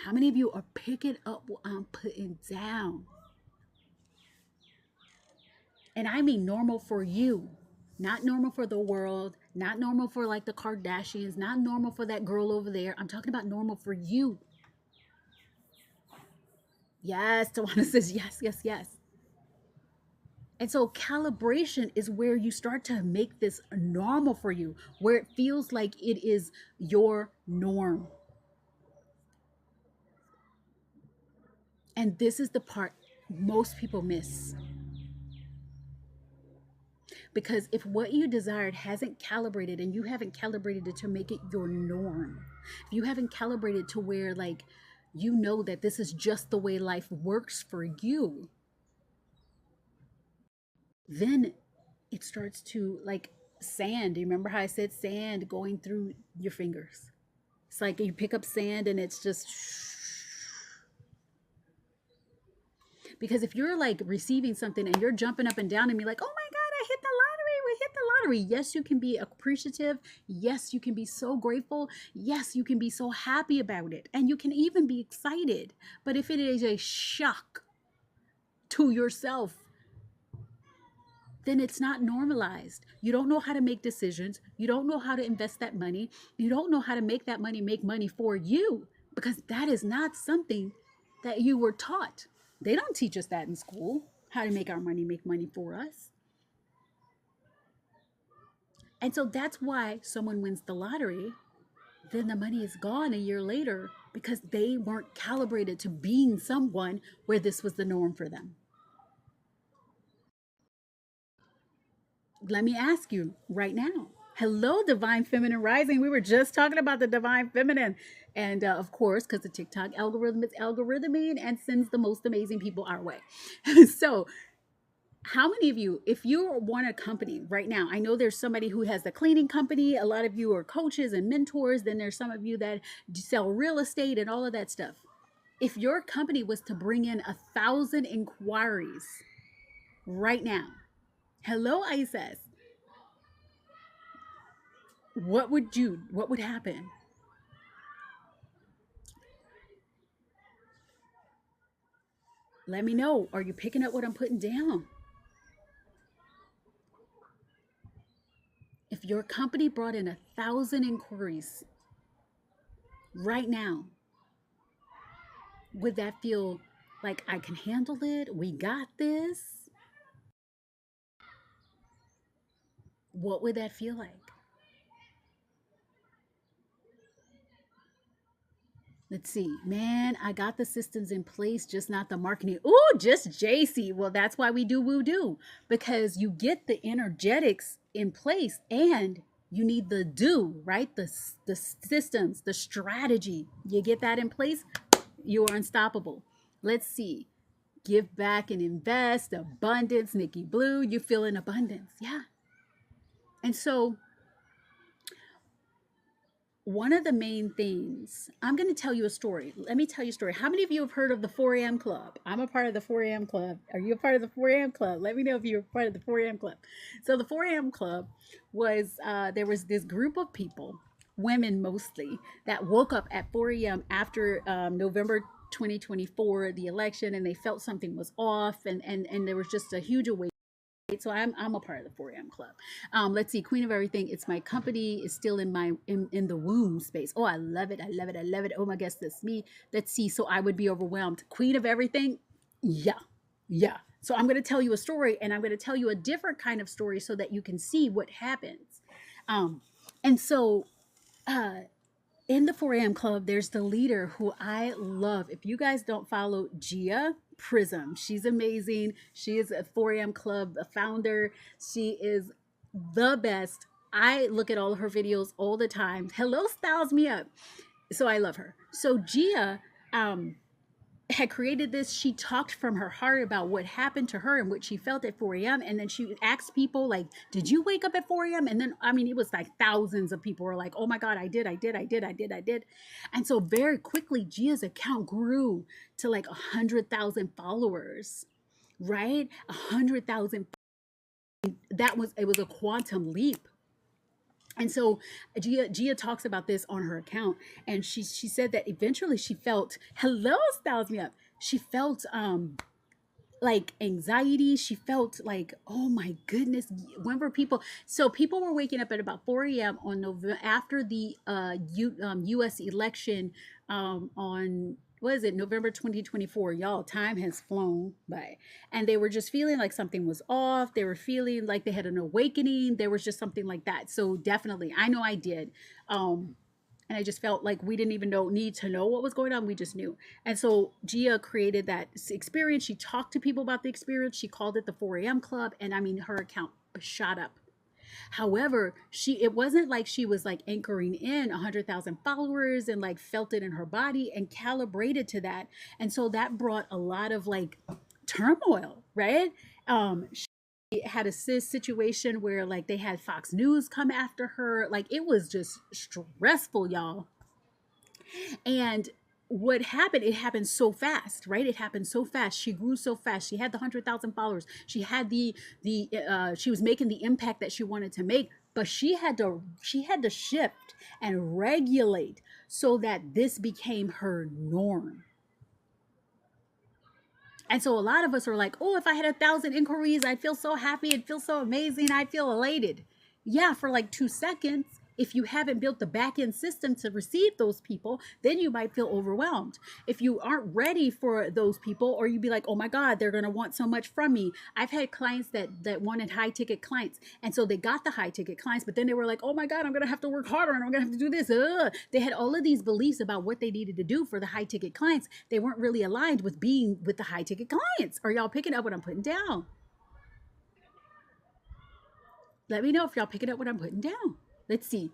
How many of you are picking up what I'm putting down? And I mean normal for you, not normal for the world, not normal for like the Kardashians, not normal for that girl over there. I'm talking about normal for you. Yes, Tawana says yes, yes, yes. And so calibration is where you start to make this normal for you, where it feels like it is your norm. And this is the part most people miss. Because if what you desired hasn't calibrated and you haven't calibrated it to make it your norm, if you haven't calibrated to where like you know that this is just the way life works for you, then it starts to like sand. You remember how I said sand going through your fingers? It's like you pick up sand and it's just because if you're like receiving something and you're jumping up and down and be like, oh my God, I hit the lottery, we hit the lottery. Yes, you can be appreciative. Yes, you can be so grateful. Yes, you can be so happy about it. And you can even be excited. But if it is a shock to yourself, then it's not normalized. You don't know how to make decisions. You don't know how to invest that money. You don't know how to make that money make money for you because that is not something that you were taught. They don't teach us that in school, how to make our money make money for us. And so that's why someone wins the lottery, then the money is gone a year later because they weren't calibrated to being someone where this was the norm for them. Let me ask you right now. Hello, Divine Feminine Rising. We were just talking about the Divine Feminine. And of course, because the TikTok algorithm is algorithming and sends the most amazing people our way. So, how many of you, if you want a company right now, I know there's somebody who has a cleaning company. A lot of you are coaches and mentors. Then there's some of you that sell real estate and all of that stuff. If your company was to bring in 1,000 inquiries right now, hello, Isis. What would happen? Let me know. Are you picking up what I'm putting down? If your company brought in 1,000 inquiries right now, would that feel like I can handle it? We got this? What would that feel like? Let's see. Man, I got the systems in place, just not the marketing. Ooh, just JC. Well, that's why we do woo do, because you get the energetics in place and you need the do, right? The systems, the strategy. You get that in place, you are unstoppable. Let's see. Give back and invest, abundance, Nikki Blue. You feel in abundance. Yeah. And so one of the main things, I'm going to tell you a story. Let me tell you a story. How many of you have heard of the 4 a.m. Club? I'm a part of the 4 a.m. Club. Are you a part of the 4 a.m. Club? Let me know if you're a part of the 4 a.m. Club. So the 4 a.m. Club was, there was this group of people, women mostly, that woke up at 4 a.m. after November 2024, the election, and they felt something was off, and there was just a huge awakening. So I'm a part of the 4 a.m. Club. Let's see, Queen of Everything. It's my company. Is still in my in the womb space. Oh, I love it. I love it. I love it. Oh my gosh, that's me. Let's see. So I would be overwhelmed. Queen of Everything. Yeah, yeah. So I'm going to tell you a story, and I'm going to tell you a different kind of story so that you can see what happens. And so in the 4 a.m. Club, there's the leader who I love. If you guys don't follow Gia Prism, she's amazing. She is a 4 a.m. Club founder. She is the best. I look at all of her videos all the time. Hello, Styles Me Up. So I love her. So Gia had created this. She talked from her heart about what happened to her and what she felt at 4 a.m. And then she asked people like, did you wake up at 4 a.m.? And then, I mean, it was like thousands of people were like, oh my God, I did. And so very quickly, Gia's account grew to like 100,000 followers. right? 100,000. It was a quantum leap. And so Gia talks about this on her account, and she said that eventually she felt, hello, styles me up. She felt like anxiety. She felt like, oh my goodness, when were people? So people were waking up at about 4 a.m. on November after the U.S. election on what is it, November 2024. Y'all, time has flown by, and they were just feeling like something was off. They were feeling like they had an awakening. There was just something like that. So definitely, I know I did. And I just felt like we didn't even need to know what was going on. We just knew. And so Gia created that experience. She talked to people about the experience. She called it the 4 a.m. Club. And I mean, her account shot up. However, it wasn't like she was like anchoring in 100,000 followers and like felt it in her body and calibrated to that. And so that brought a lot of like turmoil, right? She had a situation where like they had Fox News come after her. Like it was just stressful, y'all. And what happened, it happened so fast, right? It happened so fast. She grew so fast. She had the 100,000 followers. She had she was making the impact that she wanted to make, but she had to shift and regulate so that this became her norm. And so a lot of us are like, oh, if I had 1,000 inquiries, I'd feel so happy. I'd feel so amazing. I'd feel elated. Yeah, for like 2 seconds. If you haven't built the back end system to receive those people, then you might feel overwhelmed. If you aren't ready for those people, or you'd be like, oh my God, they're going to want so much from me. I've had clients that wanted high ticket clients. And so they got the high ticket clients, but then they were like, oh my God, I'm going to have to work harder and I'm going to have to do this. They had all of these beliefs about what they needed to do for the high ticket clients. They weren't really aligned with being with the high ticket clients. Are y'all picking up what I'm putting down? Let me know if y'all picking up what I'm putting down. Let's see.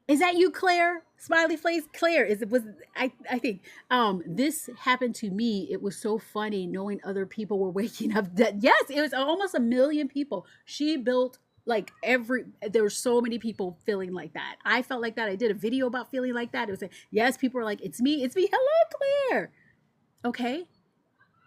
Is that you, Claire? Smiley face, Claire. I think this happened to me. It was so funny knowing other people were waking up. That yes, it was almost 1 million people. She built like there were so many people feeling like that. I felt like that. I did a video about feeling like that. It was like, yes, people were like, it's me, it's me. Hello, Claire. Okay.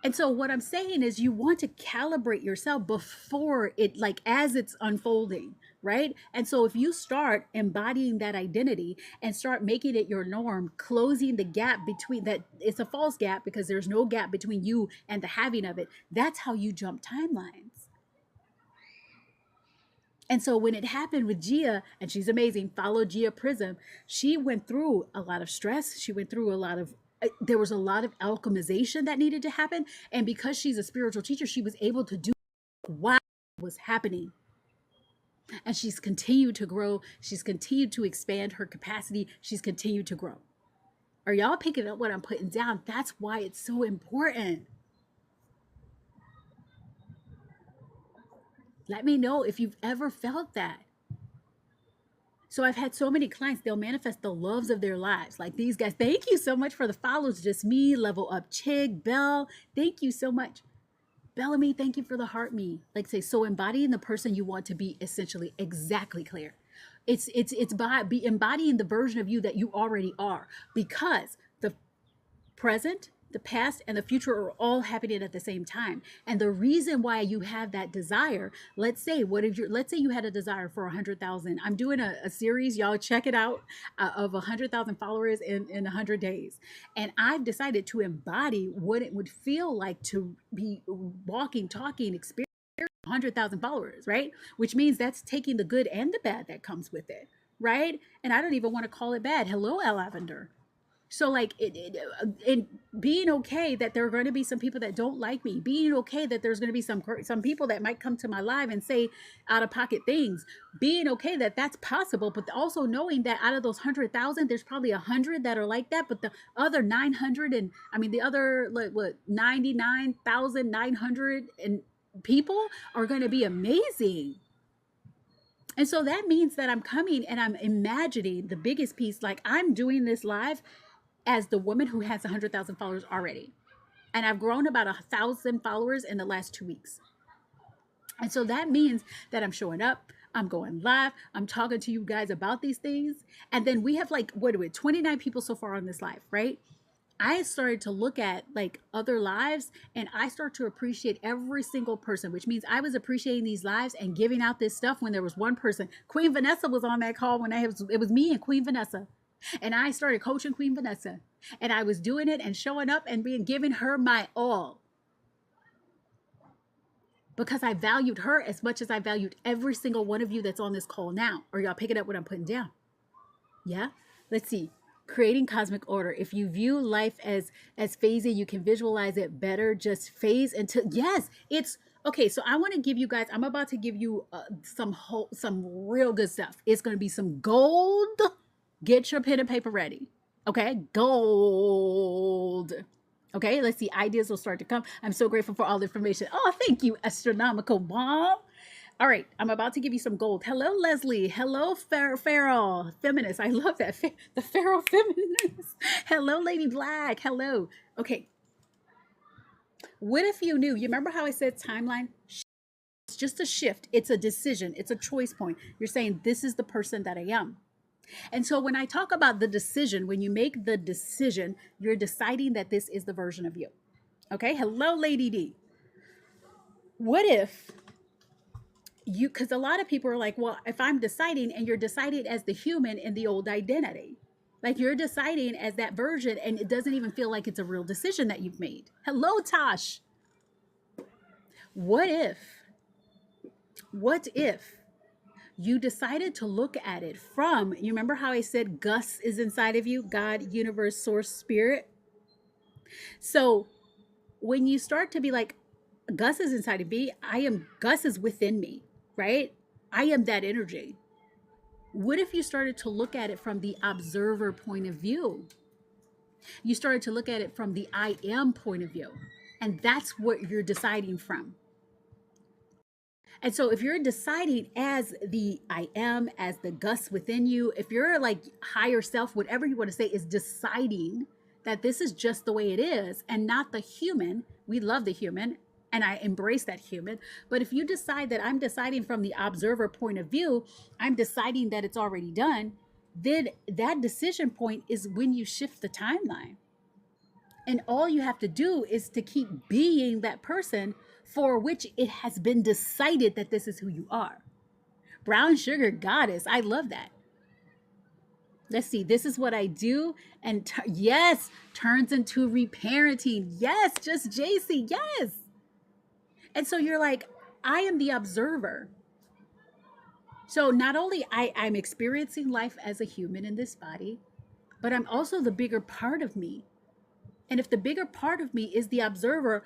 And so what I'm saying is you want to calibrate yourself before it, like as it's unfolding, right? And so if you start embodying that identity and start making it your norm, closing the gap between that, it's a false gap because there's no gap between you and the having of it. That's how you jump timelines. And so when it happened with Gia, and she's amazing, follow Gia Prism, she went through a lot of stress. She went through a lot of, there was a lot of alchemization that needed to happen. And because she's a spiritual teacher, she was able to do what was happening. And she's continued to grow. She's continued to expand her capacity. She's continued to grow. Are y'all picking up what I'm putting down? That's why it's so important. Let me know if you've ever felt that. So I've had so many clients, they'll manifest the loves of their lives. Like these guys, thank you so much for the follows. Just me, Level Up Chig, Belle, thank you so much. Bellamy, thank you for the heart me. Like say, so embodying the person you want to be, essentially, exactly, Claire. It's by embodying the version of you that you already are, because the present, the past, and the future are all happening at the same time. And the reason why you have that desire, let's say you had a desire for 100,000. I'm doing a series, y'all check it out, of 100,000 followers in 100 days. And I've decided to embody what it would feel like to be walking, talking, experiencing 100,000 followers, right? Which means that's taking the good and the bad that comes with it, right? And I don't even want to call it bad. Hello, L Lavender. So like it being okay that there are going to be some people that don't like me, being okay that there's going to be some people that might come to my live and say out of pocket things, being okay that that's possible, but also knowing that out of those 100,000, there's probably 100 that are like that, but the other 900 and the other like what 99,900 and people are going to be amazing. And so that means that I'm coming and I'm imagining the biggest piece, like I'm doing this live as the woman who has 100,000 followers already. And I've grown about 1,000 followers in the last 2 weeks. And so that means that I'm showing up, I'm going live, I'm talking to you guys about these things. And then we have like, 29 people so far on this live, right? I started to look at like other lives, and I start to appreciate every single person, which means I was appreciating these lives and giving out this stuff when there was one person. Queen Vanessa was on that call when it was me and Queen Vanessa. And I started coaching Queen Vanessa. And I was doing it and showing up and being giving her my all. Because I valued her as much as I valued every single one of you that's on this call now. Are y'all picking up what I'm putting down? Yeah? Let's see. Creating cosmic order. If you view life as phasing, you can visualize it better. Just phase until, yes, it's okay. So I want to give you guys, I'm about to give you some real good stuff. It's going to be some gold. Get your pen and paper ready. Okay. Gold. Okay. Let's see. Ideas will start to come. I'm so grateful for all the information. Oh, thank you, astronomical mom. All right, I'm about to give you some gold. Hello, Leslie. Hello, Feral Feminist. I love that. The Feral Feminist. Hello, Lady Black. Hello. Okay. What if you knew? You remember how I said timeline? It's just a shift. It's a decision. It's a choice point. You're saying, this is the person that I am. And so when I talk about the decision, when you make the decision, you're deciding that this is the version of you. Okay. Hello, Lady D. What if because a lot of people are like, well, if I'm deciding, and you're deciding as the human in the old identity, like you're deciding as that version, and it doesn't even feel like it's a real decision that you've made. Hello, Tosh. What if you decided to look at it from, you remember how I said Gus is inside of you, God, universe, source, spirit? So when you start to be like, Gus is inside of me, Gus is within me. Right? I am that energy. What if you started to look at it from the observer point of view? You started to look at it from the I am point of view. And that's what you're deciding from. And so if you're deciding as the I am, as the Gus within you, if you're like higher self, whatever you want to say, is deciding that this is just the way it is and not the human. We love the human. And I embrace that human. But if you decide that I'm deciding from the observer point of view, I'm deciding that it's already done, then that decision point is when you shift the timeline. And all you have to do is to keep being that person for which it has been decided that this is who you are. Brown sugar goddess. I love that. Let's see. This is what I do. And yes, turns into reparenting. Yes, just JC. Yes. And so you're like, I am the observer. So not only I'm experiencing life as a human in this body, but I'm also the bigger part of me. And if the bigger part of me is the observer,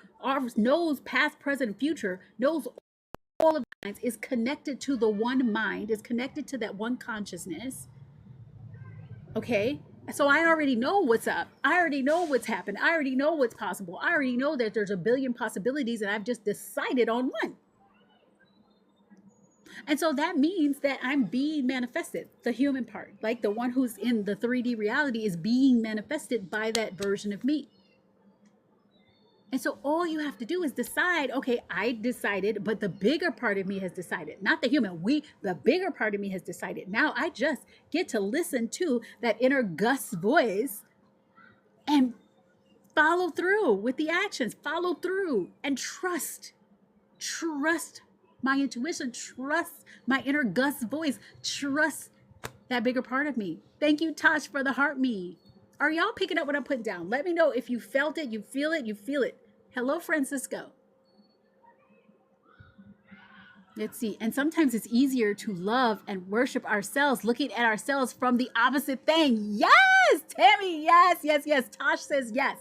knows past, present, and future, knows all of the minds, is connected to the one mind, is connected to that one consciousness. Okay? So I already know what's up. I already know what's happened. I already know what's possible. I already know that there's a billion possibilities, and I've just decided on one. And so that means that I'm being manifested, the human part, like the one who's in the 3D reality is being manifested by that version of me. And so all you have to do is decide, okay, I decided, but the bigger part of me has decided, not the human. The bigger part of me has decided. Now I just get to listen to that inner Gus voice and follow through with the actions, follow through and trust my intuition, trust my inner Gus voice, trust that bigger part of me. Thank you, Tosh, for the heart me. Are y'all picking up what I'm putting down? Let me know if you felt it, you feel it, you feel it. Hello, Francisco. Let's see. And sometimes it's easier to love and worship ourselves, looking at ourselves from the opposite thing. Yes, Tammy. Yes, yes, yes. Tosh says yes.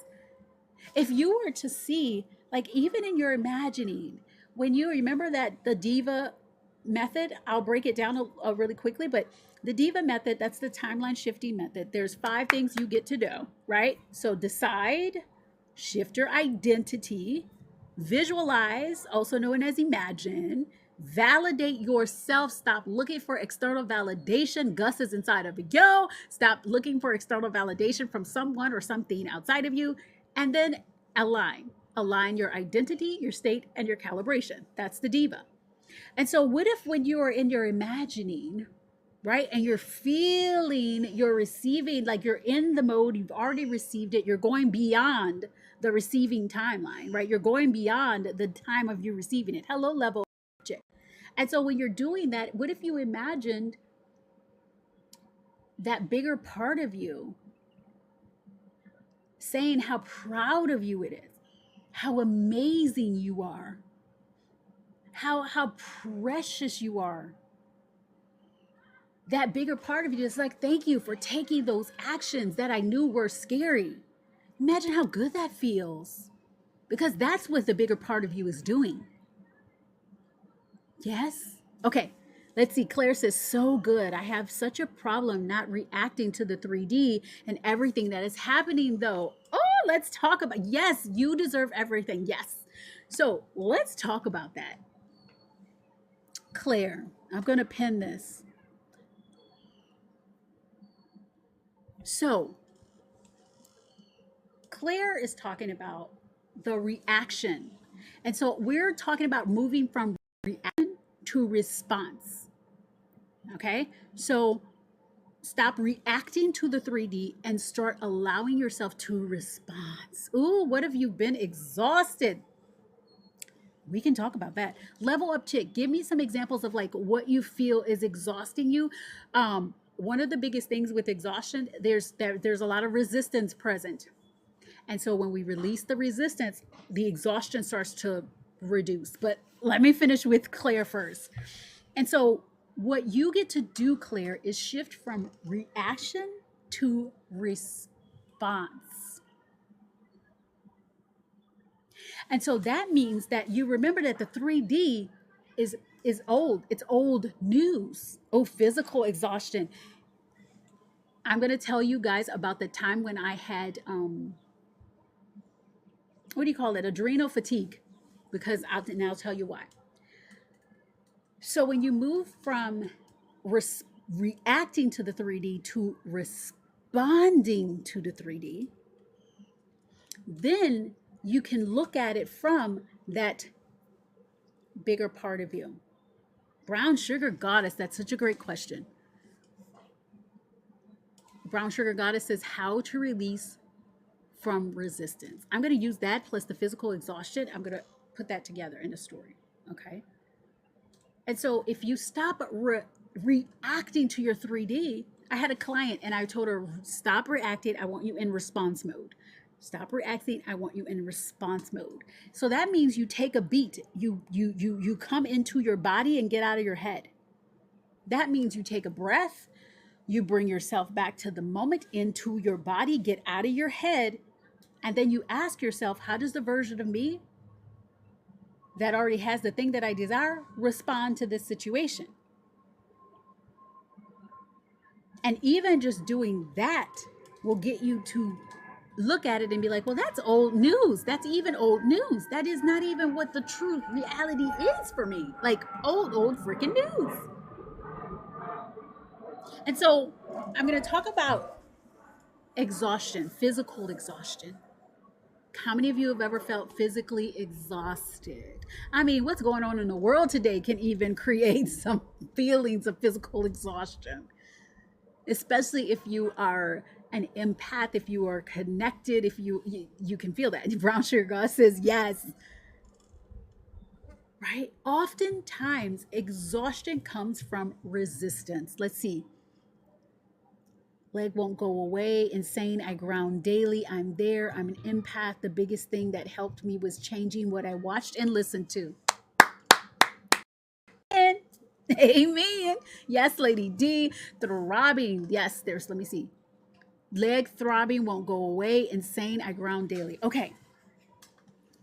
If you were to see, like even in your imagining, when you remember that the DIVVA method, I'll break it down really quickly, but the DIVVA method, that's the timeline shifting method. There's 5 things you get to do, right? So decide, shift your identity, visualize, also known as imagine, validate yourself. Stop looking for external validation. Gus is inside of you. Stop looking for external validation from someone or something outside of you. And then align your identity, your state, and your calibration. That's the DIVVA. And so what if when you are in your imagining, right? And you're feeling, you're receiving, like you're in the mode, you've already received it, you're going beyond the receiving timeline, right? You're going beyond the time of you receiving it. Hello, level object. And so when you're doing that, what if you imagined that bigger part of you saying how proud of you it is, how amazing you are, how precious you are. That bigger part of you is like, thank you for taking those actions that I knew were scary. Imagine how good that feels, because that's what the bigger part of you is doing. Yes? Okay, let's see. Claire says, so good. I have such a problem not reacting to the 3D and everything that is happening, though. Oh, let's talk about, yes, you deserve everything. Yes. So let's talk about that. Claire, I'm going to pin this. So Claire is talking about the reaction. And so we're talking about moving from reaction to response. Okay? So stop reacting to the 3D and start allowing yourself to respond. Ooh, what have you been exhausted? We can talk about that. Level up chick, give me some examples of like what you feel is exhausting you. One of the biggest things with exhaustion, there's a lot of resistance present. And so when we release the resistance, the exhaustion starts to reduce. But let me finish with Claire first. And so what you get to do, Claire, is shift from reaction to response. And so that means that you remember that the 3D is old. It's old news. Oh, physical exhaustion. I'm going to tell you guys about the time when I had what do you call it? Adrenal fatigue, because I'll tell you why. So when you move from reacting to the 3D to responding to the 3D, then you can look at it from that bigger part of you. Brown Sugar Goddess, that's such a great question. Brown Sugar Goddess says how to release from resistance. I'm going to use that plus the physical exhaustion. I'm going to put that together in a story. Okay. And so if you stop reacting to your 3D, I had a client and I told her, stop reacting. I want you in response mode. Stop reacting. I want you in response mode. So that means you take a beat. You come into your body and get out of your head. That means you take a breath. You bring yourself back to the moment, into your body, get out of your head. And then you ask yourself, how does the version of me that already has the thing that I desire respond to this situation? And even just doing that will get you to look at it and be like, well, that's old news. That's even old news. That is not even what the true reality is for me. Like old freaking news. And so I'm going to talk about exhaustion, physical exhaustion. How many of you have ever felt physically exhausted? I mean, what's going on in the world today can even create some feelings of physical exhaustion, especially if you are an empath, if you are connected, if you can feel that. Brown Sugar God says yes. Right? Oftentimes, exhaustion comes from resistance. Let's see. Leg won't go away. Insane. I ground daily. I'm there. I'm an empath. The biggest thing that helped me was changing what I watched and listened to. And amen. Yes, Lady D. Throbbing. Yes, there's, let me see. Leg throbbing won't go away. Insane. I ground daily. Okay.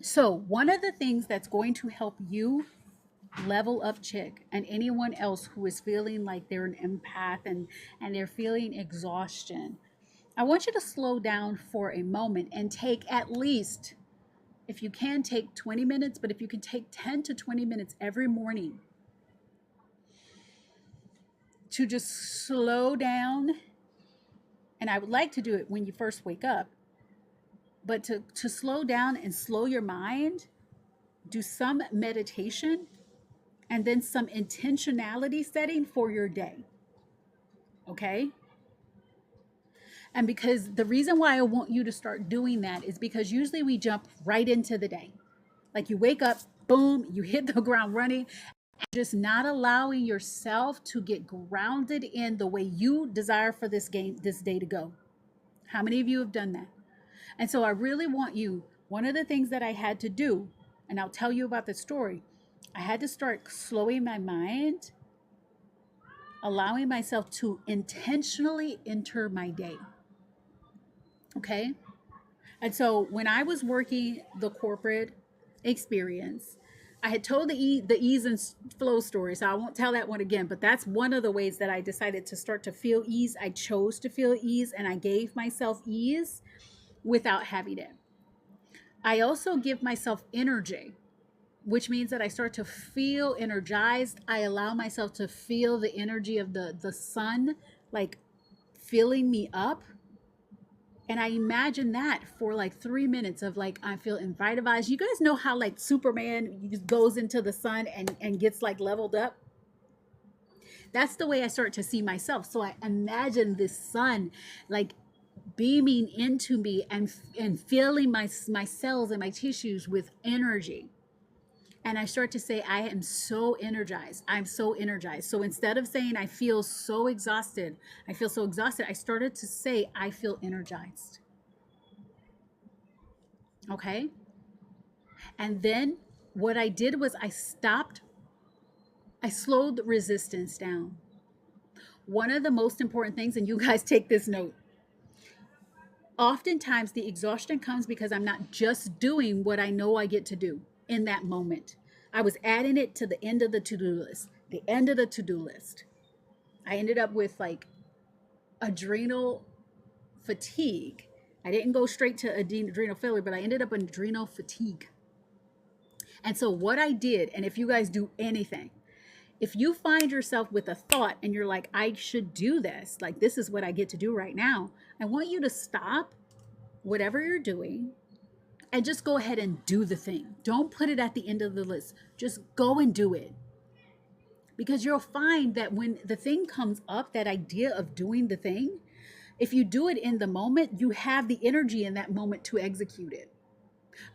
So one of the things that's going to help you level up chick and anyone else who is feeling like they're an empath and they're feeling exhaustion, I want you to slow down for a moment and take at least, if you can, take 20 minutes, but if you can take 10 to 20 minutes every morning to just slow down. And I would like to do it when you first wake up, but to slow down and slow your mind, do some meditation, and then some intentionality setting for your day. Okay. And because the reason why I want you to start doing that is because usually we jump right into the day. Like you wake up, boom, you hit the ground running, just not allowing yourself to get grounded in the way you desire for this day to go. How many of you have done that? And so I really want you, one of the things that I had to do, and I'll tell you about the story, I had to start slowing my mind, allowing myself to intentionally enter my day. Okay. And so when I was working the corporate experience, I had told the ease and flow story, so I won't tell that one again, but that's one of the ways that I decided to start to feel ease. I chose to feel ease and I gave myself ease without having it. I also give myself energy, which means that I start to feel energized. I allow myself to feel the energy of the sun, like filling me up. And I imagine that for like 3 minutes of like, I feel revitalized. You guys know how like Superman just goes into the sun and gets like leveled up? That's the way I start to see myself. So I imagine this sun like beaming into me and filling my cells and my tissues with energy. And I start to say, I am so energized. I'm so energized. So instead of saying, I feel so exhausted, I started to say, I feel energized. Okay. And then what I did was I slowed the resistance down. One of the most important things, and you guys take this note, oftentimes the exhaustion comes because I'm not just doing what I know I get to do in that moment. I was adding it to the end of the to-do list, the end of the to-do list. I ended up with like adrenal fatigue. I didn't go straight to adrenal failure, but I ended up in adrenal fatigue. And so what I did, and if you guys do anything, if you find yourself with a thought and you're like, I should do this, like this is what I get to do right now, I want you to stop whatever you're doing and just go ahead and do the thing. Don't put it at the end of the list. Just go and do it. Because you'll find that when the thing comes up, that idea of doing the thing, if you do it in the moment, you have the energy in that moment to execute it.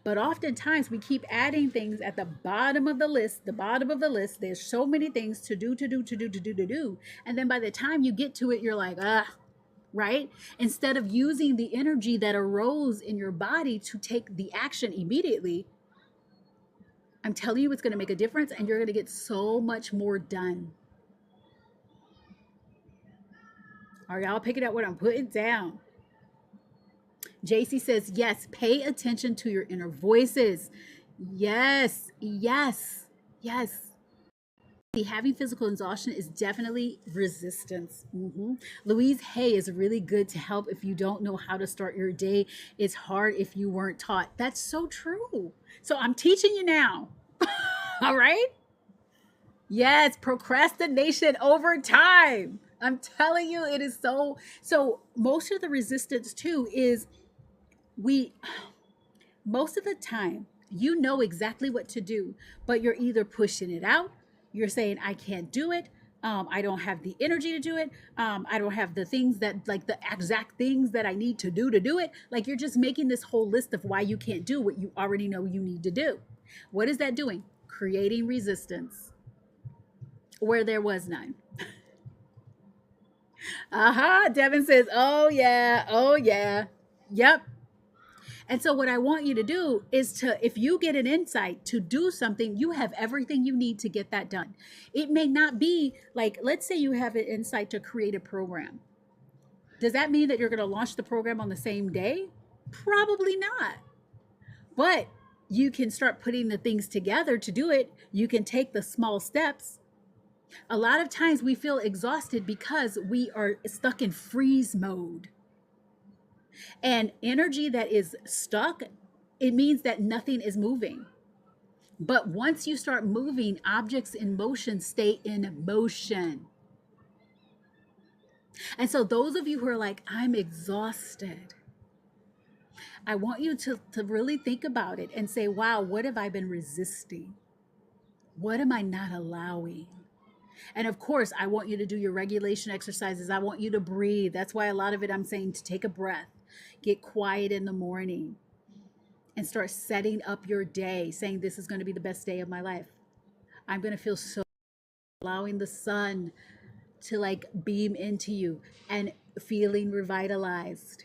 But oftentimes we keep adding things at the bottom of the list, There's so many things to do. And then by the time you get to it, you're like, right? Instead of using the energy that arose in your body to take the action immediately, I'm telling you, it's going to make a difference and you're going to get so much more done. Are y'all picking up what I'm putting down? JC says, yes, pay attention to your inner voices. Yes. Having physical exhaustion is definitely resistance. Louise Hay is really good to help if you don't know how to start your day. It's hard if you weren't taught. That's so true. So I'm teaching you now. All right? Yes, procrastination over time. I'm telling you, it is so most of the resistance too is most of the time, you know exactly what to do, but you're either pushing it out, you're saying, I can't do it. I don't have the energy to do it. I don't have the things that, like the exact things that I need to do it. Like you're just making this whole list of why you can't do what you already know you need to do. What is that doing? Creating resistance where there was none. Devin says, oh yeah. Yep. And so what I want you to do is if you get an insight to do something, you have everything you need to get that done. It may not be like, let's say you have an insight to create a program. Does that mean that you're going to launch the program on the same day? Probably not. But you can start putting the things together to do it. You can take the small steps. A lot of times we feel exhausted because we are stuck in freeze mode. And energy that is stuck, it means that nothing is moving. But once you start moving, objects in motion stay in motion. And so those of you who are like, I'm exhausted, I want you to really think about it and say, wow, what have I been resisting? What am I not allowing? And of course, I want you to do your regulation exercises. I want you to breathe. That's why a lot of it I'm saying to take a breath, get quiet in the morning, and start setting up your day, saying, this is going to be the best day of my life. I'm going to feel so, allowing the sun to like beam into you and feeling revitalized,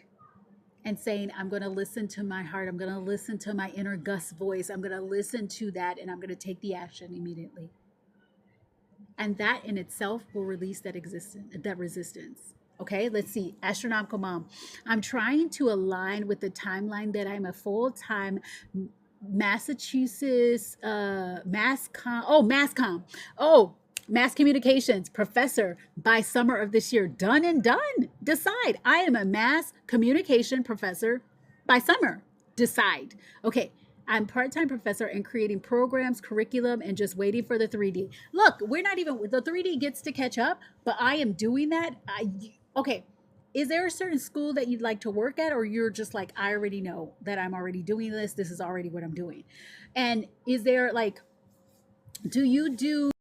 and saying, I'm going to listen to my heart. I'm going to listen to my inner Gus voice. I'm going to listen to that, and I'm going to take the action immediately. And that in itself will release that resistance. Okay, let's see. Astronomical mom. I'm trying to align with the timeline that I'm a full-time Massachusetts mass communications professor by summer of this year. Done and done. Decide. I am a mass communication professor by summer. Decide. Okay. I'm part-time professor and creating programs, curriculum, and just waiting for the 3D. Look, we're not even, the 3D gets to catch up, but I am doing that. Okay. Is there a certain school that you'd like to work at, or you're just like, I already know that I'm already doing this. This is already what I'm doing. And is there like, do you do,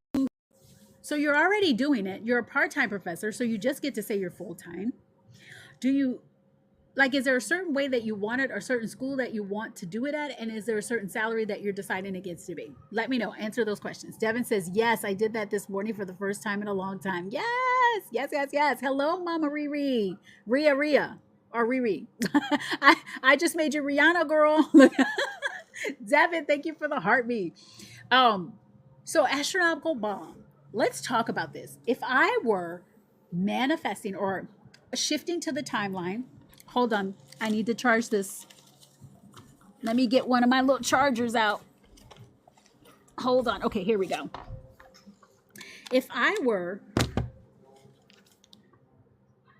so you're already doing it. You're a part-time professor, so you just get to say you're full-time. Do you, like, is there a certain way that you want it, or a certain school that you want to do it at? And is there a certain salary that you're deciding it gets to be? Let me know. Answer those questions. Devin says, yes, I did that this morning for the first time in a long time. Yes, yes, yes, yes. Hello, Mama Riri. Ria, or Riri. I just made you Rihanna, girl. Devin, thank you for the heartbeat. So astronomical bomb. Let's talk about this. If I were manifesting or shifting to the timeline, hold on, I need to charge this. Let me get one of my little chargers out. Hold on. Okay, here we go. If I were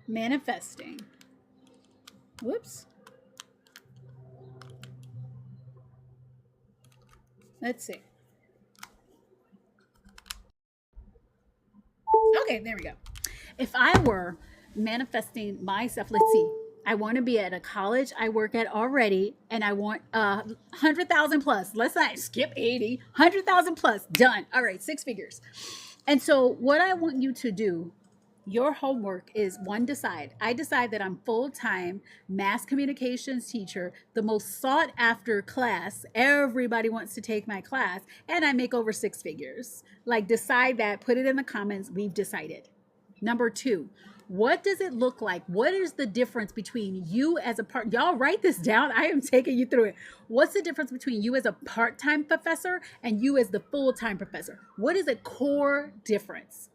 manifesting, whoops. Let's see. Okay, there we go. If I were manifesting myself, let's see. I want to be at a college I work at already, and I want 100,000 plus. Let's not skip 80, 100,000 plus. Done. All right, 6 figures. And so what I want you to do, your homework is one, decide. I decide that I'm full-time mass communications teacher, the most sought after class. Everybody wants to take my class, and I make over 6 figures. Like, decide that, put it in the comments. We've decided. Number 2, what does it look like? What is the difference between you as a y'all write this down. I am taking you through it. What's the difference between you as a part-time professor and you as the full-time professor? What is a core difference?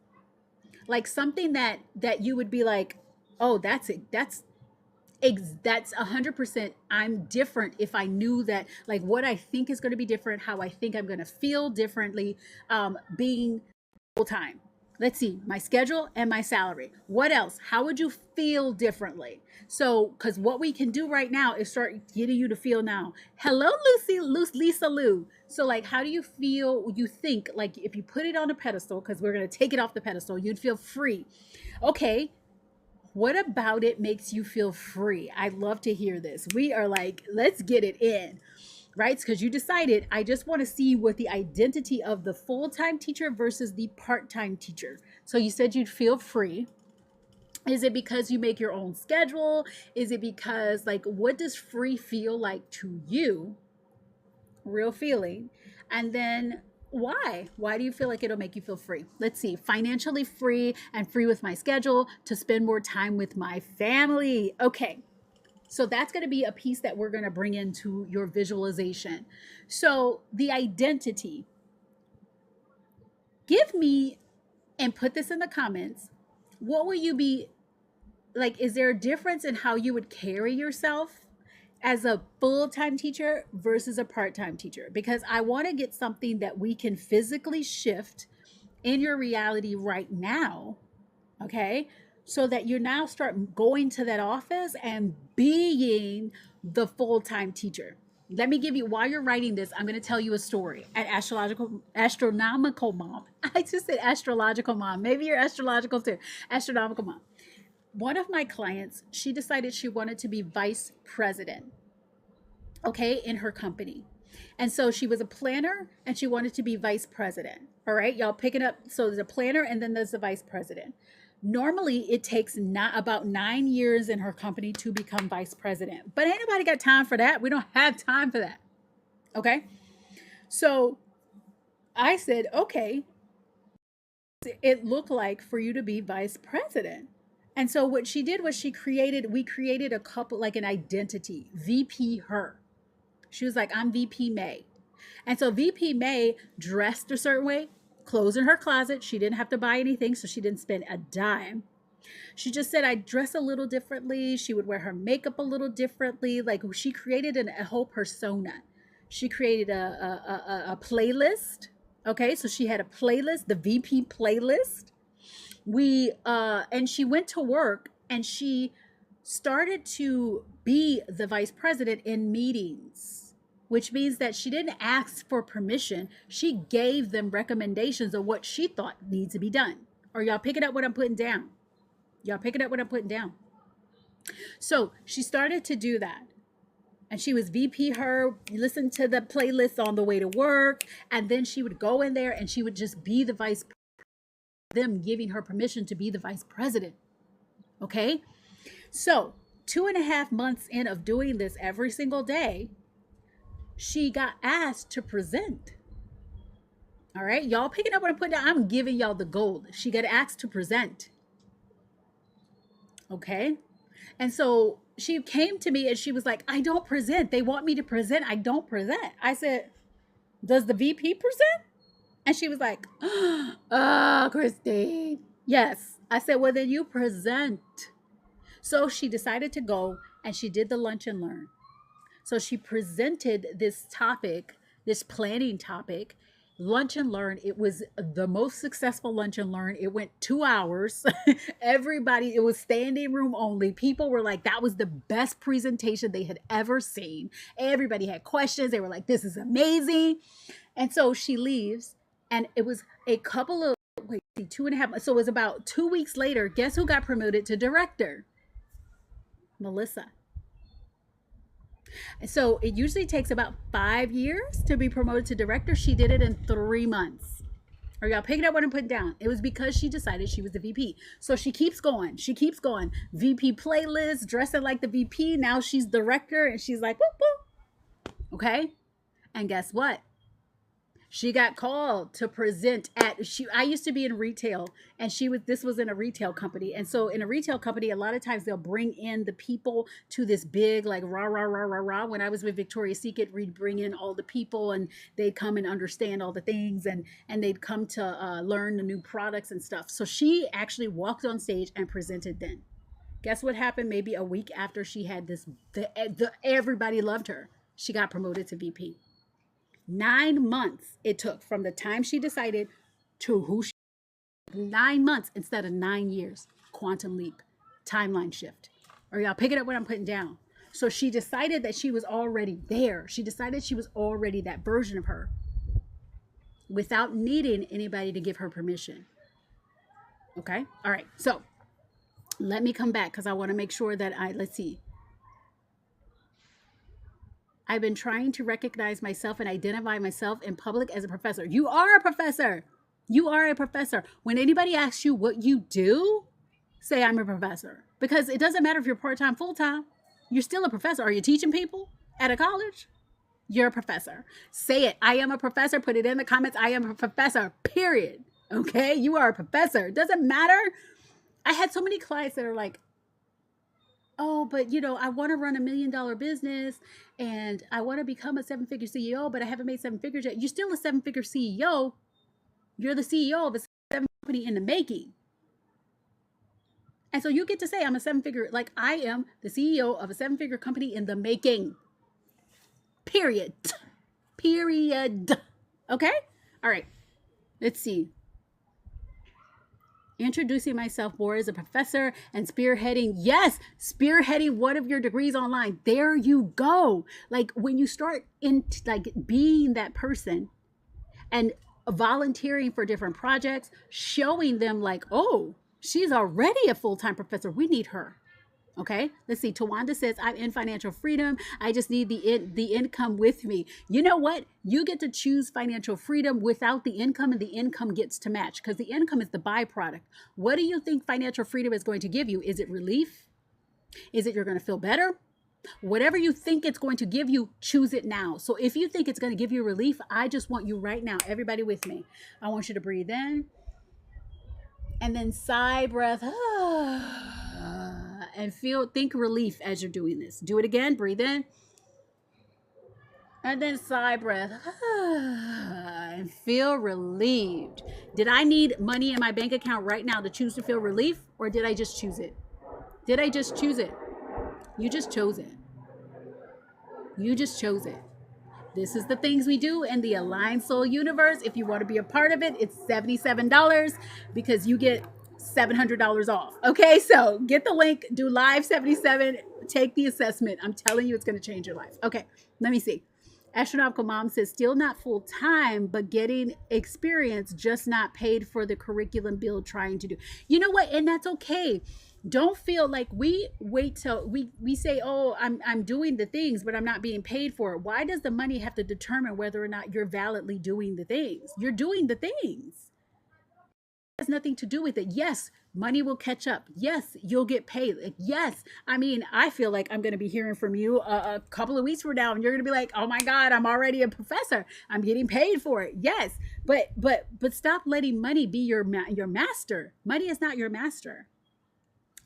Like something that you would be like, oh, that's it. That's 100%. I'm different if I knew that, like what I think is going to be different, how I think I'm going to feel differently, being full-time. Let's see, my schedule and my salary. What else? How would you feel differently? So, because what we can do right now is start getting you to feel now. Hello, Lisa Lou. So like, how do you feel? You think like if you put it on a pedestal, because we're going to take it off the pedestal, you'd feel free. Okay. What about it makes you feel free? I'd love to hear this. We are like, let's get it in. Right? Because you decided, I just want to see what the identity of the full-time teacher versus the part-time teacher. So you said you'd feel free. Is it because you make your own schedule? Is it because, like, what does free feel like to you? Real feeling. And then why? Why do you feel like it'll make you feel free? Let's see. Financially free and free with my schedule to spend more time with my family. Okay. So that's going to be a piece that we're going to bring into your visualization. So the identity, give me, and put this in the comments, what will you be like? Is there a difference in how you would carry yourself as a full-time teacher versus a part-time teacher? Because I want to get something that we can physically shift in your reality right now. Okay. So that you now start going to that office and being the full-time teacher. Let me give you, while you're writing this, I'm going to tell you a story at Astronomical Mom. I just said astrological mom. Maybe you're astrological too. Astronomical Mom. One of my clients, she decided she wanted to be vice president, okay, in her company. And so she was a planner and she wanted to be vice president. All right, y'all picking up. So there's a planner and then there's the vice president. Normally, it takes not about 9 years in her company to become vice president. But ain't nobody got time for that. We don't have time for that. Okay. So I said, okay, it looked like for you to be vice president. And so what she did was we created a couple, like an identity, VP her. She was like, I'm VP May. And so VP May dressed a certain way, clothes in her closet. She didn't have to buy anything, so she didn't spend a dime. She just said, I dress a little differently. She would wear her makeup a little differently. Like she created a whole persona. She created a playlist. Okay, so she had a playlist, the VP playlist. And she went to work and she started to be the vice president in meetings, which means that she didn't ask for permission. She gave them recommendations of what she thought needs to be done. Are y'all picking up what I'm putting down? Y'all picking up what I'm putting down? So she started to do that. And she was VP her, listen to the playlist on the way to work. And then she would go in there and she would just be the vice president, them giving her permission to be the vice president. Okay. So 2.5 months in of doing this every single day, she got asked to present. All right. Y'all picking up what I'm putting down? I'm giving y'all the gold. She got asked to present. Okay. And so she came to me and she was like, I don't present. They want me to present. I don't present. I said, does the VP present? And she was like, oh, Christine. Yes. I said, well, then you present. So she decided to go and she did the lunch and learn. So she presented this topic, this planning topic, lunch and learn. It was the most successful lunch and learn. It went 2 hours. Everybody, it was standing room only. People were like, that was the best presentation they had ever seen. Everybody had questions. They were like, this is amazing. And so she leaves and it was a couple of, 2.5 months. So it was about 2 weeks later. Guess who got promoted to director? Melissa. And so it usually takes about 5 years to be promoted to director. She did it in 3 months. Are y'all picking up what I'm putting down? It was because she decided she was the VP. So she keeps going. She keeps going. VP playlist, dressing like the VP. Now she's director and she's like, whoop, whoop. Okay. And guess what? She got called to present I used to be in retail and this was in a retail company. And so in a retail company, a lot of times they'll bring in the people to this big, like rah, rah, rah, rah, rah. When I was with Victoria's Secret, we'd bring in all the people and they'd come and understand all the things and they'd come to learn the new products and stuff. So she actually walked on stage and presented then. Guess what happened? Maybe a week after she had this, everybody loved her. She got promoted to VP. 9 months it took from the time she decided to who she 9 months instead of 9 years. Quantum leap, timeline shift. Are y'all picking up what I'm putting down? So she decided that she was already there. She decided she was already that version of her without needing anybody to give her permission. Okay. All right. So let me come back because I want to make sure that let's see. I've been trying to recognize myself and identify myself in public as a professor. You are a professor. You are a professor. When anybody asks you what you do, say I'm a professor. Because it doesn't matter if you're part-time, full-time. You're still a professor. Are you teaching people at a college? You're a professor. Say it. I am a professor. Put it in the comments. I am a professor. Period. Okay? You are a professor. It doesn't matter. I had so many clients that are like, oh, but I want to run $1 million business and I want to become a 7-figure CEO, but I haven't made 7 figures yet. You're still a 7-figure CEO. You're the CEO of a 7 company in the making. And so you get to say I'm a 7-figure, like I am the CEO of a 7-figure company in the making. Period. Period. Okay? All right. Let's see. Introducing myself more as a professor and spearheading. Yes, spearheading one of your degrees online. There you go. Like when you start being that person and volunteering for different projects, showing them like, oh, she's already a full-time professor. We need her. Okay, let's see. Tawanda says, I'm in financial freedom. I just need the income with me. You know what? You get to choose financial freedom without the income, and the income gets to match because the income is the byproduct. What do you think financial freedom is going to give you? Is it relief? Is it you're going to feel better? Whatever you think it's going to give you, choose it now. So if you think it's going to give you relief, I just want you right now, everybody with me. I want you to breathe in and then sigh, breath, and think relief as you're doing this. Do it again. Breathe in and then sigh, breath, and feel relieved. Did I need money in my bank account right now to choose to feel relief, or did I just choose it? Did I just choose it? You just chose it. You just chose it. This is the things we do in the Aligned Soul universe. If you want to be a part of it, it's $77 because you get $700 off. Okay, so get the link, do live 77, take the assessment. I'm telling you, it's going to change your life. Okay, let me see. Astronomical Mom says, still not full time, but getting experience, just not paid for the curriculum build trying to do. You know what? And that's okay. Don't feel like we wait till we say, oh, I'm doing the things, but I'm not being paid for it. Why does the money have to determine whether or not you're validly doing the things? You're doing the things. It has nothing to do with it. Yes, money will catch up. Yes, you'll get paid. Yes, I mean, I feel like I'm going to be hearing from you a couple of weeks from now, and you're going to be like, oh my God, I'm already a professor. I'm getting paid for it. Yes, but stop letting money be your master. Money is not your master.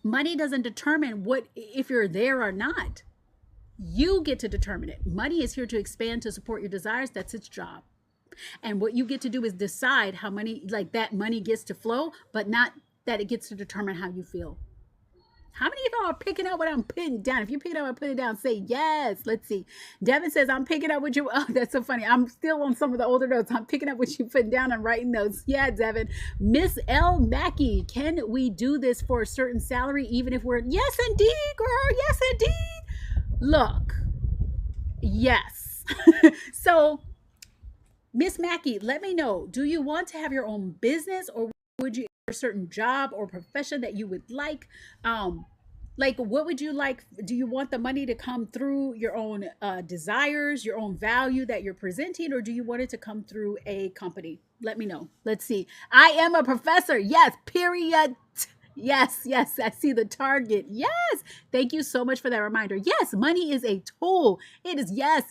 Money doesn't determine if you're there or not. You get to determine it. Money is here to expand, to support your desires. That's its job. And what you get to do is decide how that money gets to flow, but not that it gets to determine how you feel. How many of y'all are picking up what I'm putting down? If you pick it up and put it down, say yes. Let's see. Devin says, I'm picking up what you... Oh, that's so funny. I'm still on some of the older notes. I'm picking up what you put down and writing notes. Yeah, Devin. Miss L. Mackey, can we do this for a certain salary even if we're... Yes, indeed, girl. Yes, indeed. Look. Yes. So, Miss Mackey, let me know. Do you want to have your own business, or would you a certain job or profession that you would like? What would you like? Do you want the money to come through your own desires, your own value that you're presenting, or do you want it to come through a company? Let me know. Let's see. I am a professor. Yes, period. Yes, I see the target. Yes. Thank you so much for that reminder. Yes, money is a tool. It is. Yes.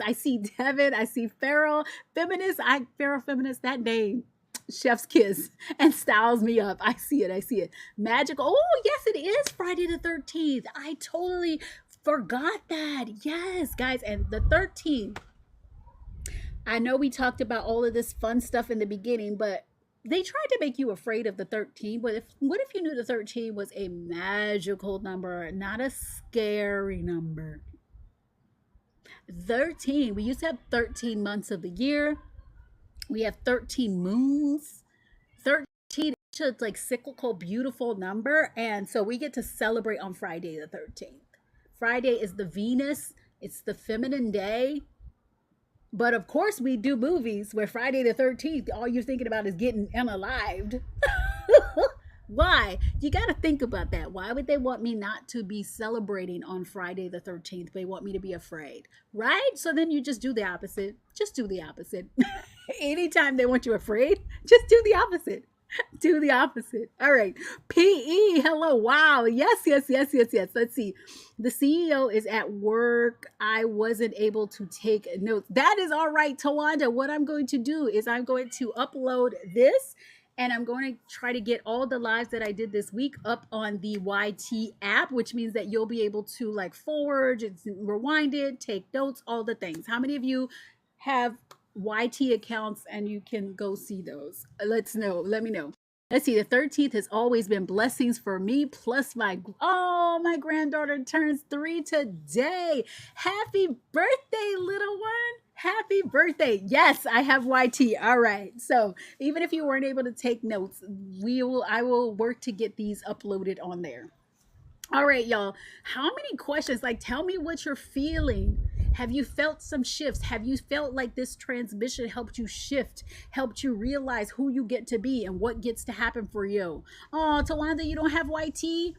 I see Devin. I see Pharaoh Feminist. Pharaoh Feminist, that name. Chef's kiss and styles me up. I see it. Magical. Oh, yes, it is Friday the 13th. I totally forgot that. Yes, guys. And the 13th. I know we talked about all of this fun stuff in the beginning, but they tried to make you afraid of the 13. But what if you knew the 13 was a magical number, not a scary number? 13. We used to have 13 months of the year. We have 13 moons. 13 is like cyclical, beautiful number. And so we get to celebrate on Friday the 13th. Friday is the Venus. It's the feminine day. But of course we do movies where Friday the 13th, all you're thinking about is getting unalived. Why? You got to think about that. Why would they want me not to be celebrating on Friday the 13th? They want me to be afraid, right? So then you just do the opposite. Just do the opposite. Anytime they want you afraid, just do the opposite. Do the opposite. All right. PE. Hello. Wow. Yes. Let's see. The CEO is at work. I wasn't able to take notes. That is all right, Tawanda. What I'm going to do is I'm going to upload this, and I'm going to try to get all the lives that I did this week up on the YT app, which means that you'll be able to forward, rewind it, take notes, all the things. How many of you have YT accounts and you can go see those? Let me know. Let's see. The 13th has always been blessings for me, plus my granddaughter turns 3 today. Happy birthday, little one. Happy birthday. Yes, I have YT. All right. So even if you weren't able to take notes, I will work to get these uploaded on there. All right, y'all. How many questions? Tell me what you're feeling. Have you felt some shifts? Have you felt like this transmission helped you shift, helped you realize who you get to be and what gets to happen for you? Oh, Tawanda, you don't have YT?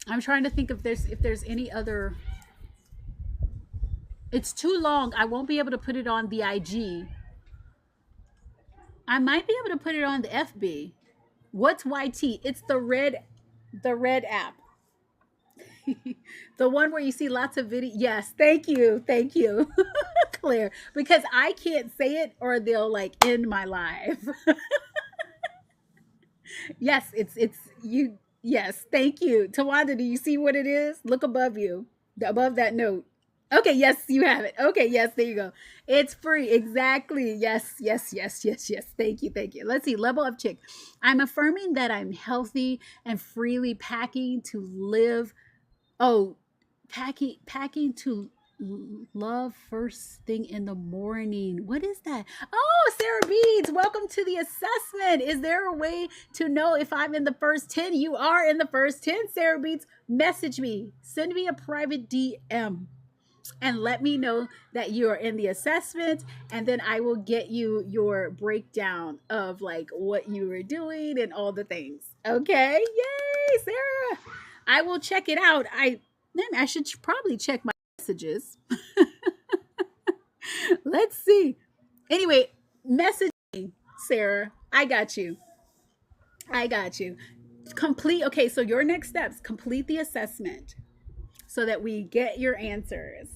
I'm trying to think if there's any other. It's too long. I won't be able to put it on the IG. I might be able to put it on the FB. What's YT? It's the red app. The one where you see lots of video. Yes, thank you, Claire. Because I can't say it, or they'll like end my live. Yes, it's you. Yes, thank you, Tawanda. Do you see what it is? Look above you, above that note. Okay, yes, you have it. Okay, yes, there you go. It's free. Exactly. Yes, yes, yes, yes, yes. Thank you, thank you. Let's see. Level up chick. I'm affirming that I'm healthy and freely packing to live. Oh, packing to love first thing in the morning. What is that? Oh, Sarah Beads, welcome to the assessment. Is there a way to know if I'm in the first 10? You are in the first 10, Sarah Beads. Message me. Send me a private DM and let me know that you are in the assessment, and then I will get you your breakdown of like what you were doing and all the things. Okay? Yay, Sarah. I will check it out. I should probably check my messages. Let's see. Anyway, message me, Sarah. I got you. I got you. Complete. Okay, so your next steps, complete the assessment so that we get your answers.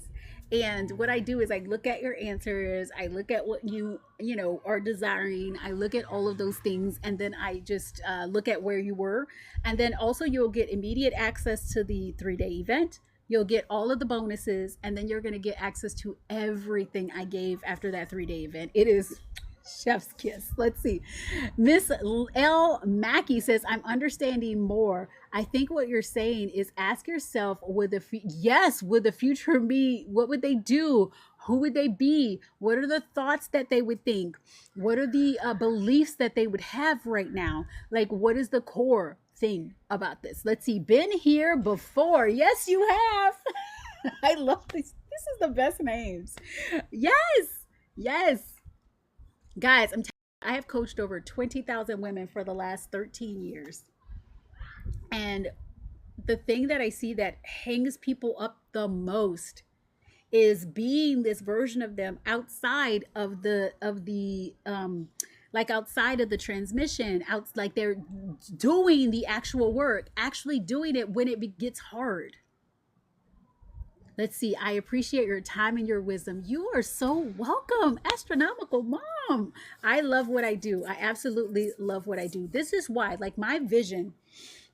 And what I do is I look at your answers, I look at what you know are desiring, I look at all of those things, and then I just look at where you were. And then also you'll get immediate access to the 3-day event. You'll get all of the bonuses, and then you're going to get access to everything I gave after that 3-day event. It is chef's kiss. Let's see. Miss L. Mackey says, I'm understanding more. I think what you're saying is ask yourself, would the future be, what would they do? Who would they be? What are the thoughts that they would think? What are the beliefs that they would have right now? Like, what is the core thing about this? Let's see. Been here before. Yes, you have. I love this. This is the best names. Yes. Yes. Guys, I have coached over 20,000 women for the last 13 years. And the thing that I see that hangs people up the most is being this version of them outside of the like outside of the transmission, out like they're doing the actual work, actually doing it when it gets hard. Let's see. I appreciate your time and your wisdom. You are so welcome, astronomical mom. I love what I do. I absolutely love what I do. This is why, like my vision,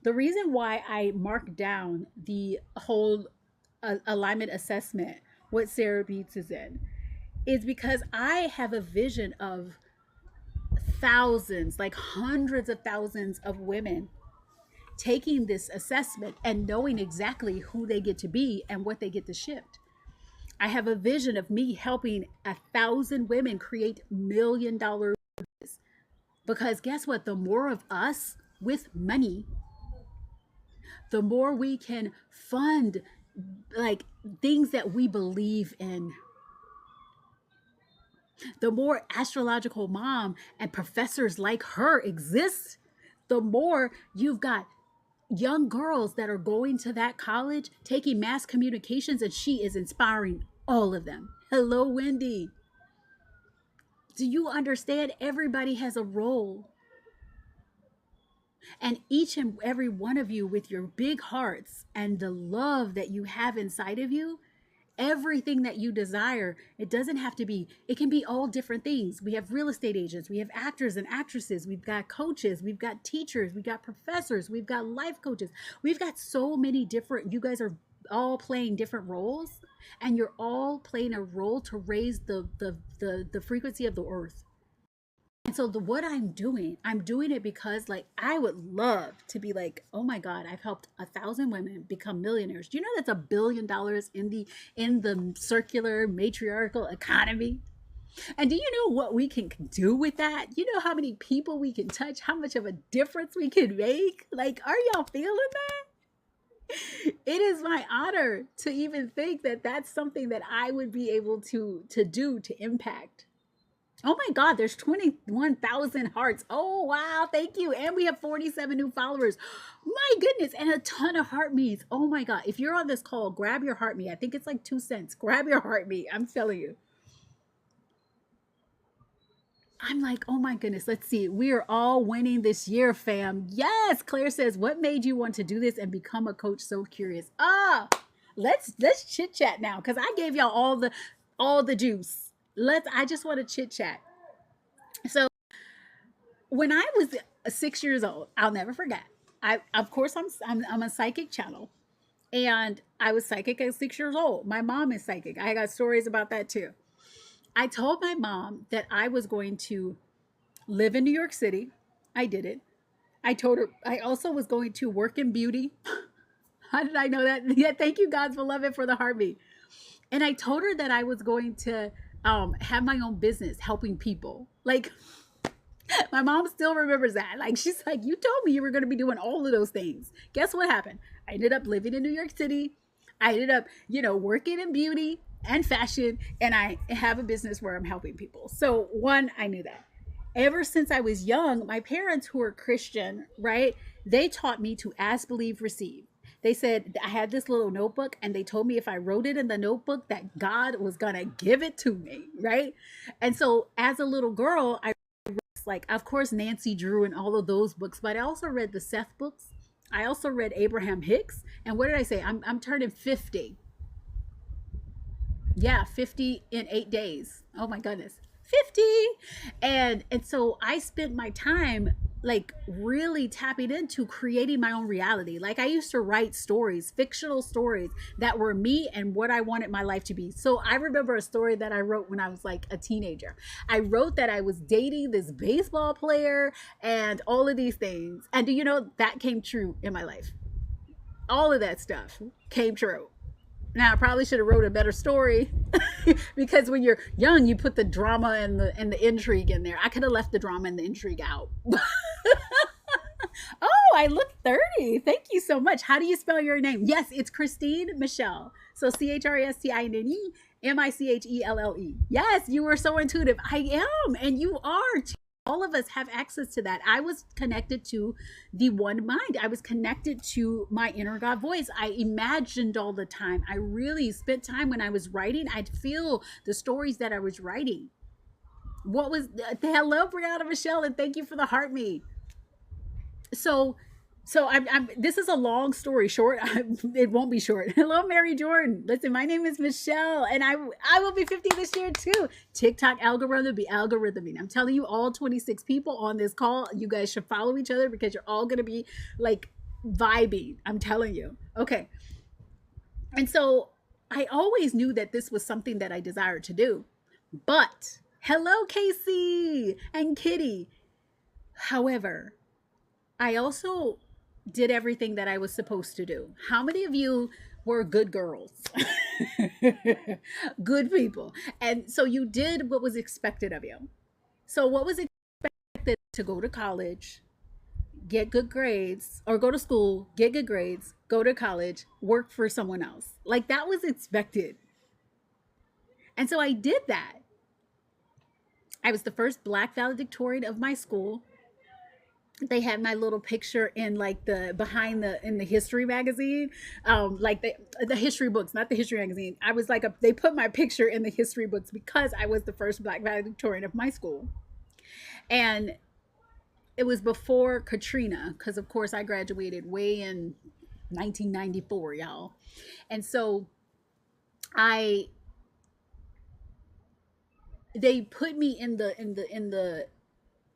the reason why I marked down the whole alignment assessment, what Sarah Beats is in, is because I have a vision of thousands, like hundreds of thousands of women taking this assessment and knowing exactly who they get to be and what they get to shift. I have a vision of me helping 1,000 women create $1 million business. Because guess what? The more of us with money, the more we can fund like things that we believe in. The more astrological mom and professors like her exist, the more you've got young girls that are going to that college taking mass communications, and she is inspiring all of them. Hello, Wendy. Do you understand? Everybody has a role. And each and every one of you, with your big hearts and the love that you have inside of you, everything that you desire, it doesn't have to be, it can be all different things. We have real estate agents, we have actors and actresses, we've got coaches, we've got teachers, we've got professors, we've got life coaches. We've got so many different, you guys are all playing different roles, and you're all playing a role to raise the frequency of the earth. And so what I'm doing it because like I would love to be like, oh my God, I've helped 1,000 women become millionaires. Do you know that's $1 billion in the circular matriarchal economy? And do you know what we can do with that? You know how many people we can touch, how much of a difference we can make? Like, are y'all feeling that? It is my honor to even think that that's something that I would be able to do to impact. Oh my God, there's 21,000 hearts. Oh wow, thank you. And we have 47 new followers. My goodness, and a ton of heart me's. Oh my God, if you're on this call, grab your heart me. I think it's like 2 cents. Grab your heart me. I'm telling you. I'm like, oh my goodness, let's see. We are all winning this year, fam. Yes, Claire says, what made you want to do this and become a coach? So curious. Let's chit chat now because I gave y'all all the juice. I just want to chit chat. So when I was 6 years old, I'll never forget. I of course I'm a psychic channel, and I was psychic at 6 years old. My mom is psychic. I got stories about that too. I told my mom that I was going to live in New York City. I did it. I told her I also was going to work in beauty. How did I know that? Yeah, thank you, God's beloved, for the heartbeat. And I told her that I was going to have my own business helping people. Like, my mom still remembers that. Like, she's like, you told me you were going to be doing all of those things. Guess what happened? I ended up living in New York City. I ended up, working in beauty and fashion, and I have a business where I'm helping people. So, one, I knew that. Ever since I was young, my parents, who are Christian, right, they taught me to ask, believe, receive. They said I had this little notebook, and they told me if I wrote it in the notebook that God was going to give it to me, right? And so as a little girl, I like, of course, Nancy Drew and all of those books, but I also read the Seth books. I also read Abraham Hicks. And what did I say? I'm turning 50. Yeah, 50 in 8 days. Oh my goodness. 50. And so I spent my time like really tapping into creating my own reality. Like, I used to write stories, fictional stories that were me and what I wanted my life to be. So I remember a story that I wrote when I was like a teenager. I wrote that I was dating this baseball player and all of these things. And do you know that came true in my life? All of that stuff came true. Now I probably should have wrote a better story because when you're young, you put the drama and the intrigue in there. I could have left the drama and the intrigue out. Oh, I look 30. Thank you so much. How do you spell your name? Yes, it's Christine Michelle. So ChristInEMichelle. Yes, you were so intuitive. I am, and you are too. All of us have access to that. I was connected to the one mind. I was connected to my inner God voice. I imagined all the time. I really spent time when I was writing. I'd feel the stories that I was writing. What was hello, Brianna Michelle, and thank you for the heart me. So I'm this is a long story short. It won't be short. Hello, Mary Jordan. Listen, my name is Michelle, and I will be 50 this year too. TikTok algorithm be algorithming. I'm telling you, all 26 people on this call, you guys should follow each other because you're all gonna be like vibing. I'm telling you. Okay. And so I always knew that this was something that I desired to do. But hello, Casey and Kitty. However, I also did everything that I was supposed to do. How many of you were good girls? Good people. And so you did what was expected of you. So, what was expected? To go to college, get good grades, or go to school, get good grades, go to college, work for someone else. Like, that was expected. And so I did that. I was the first Black valedictorian of my school. They had my little picture in like the behind the in the history magazine, like the history books, not the history magazine. I was like they put my picture in the history books because I was the first Black valedictorian of my school. And it was before Katrina, because of course I graduated way in 1994, y'all. And so I they put me in the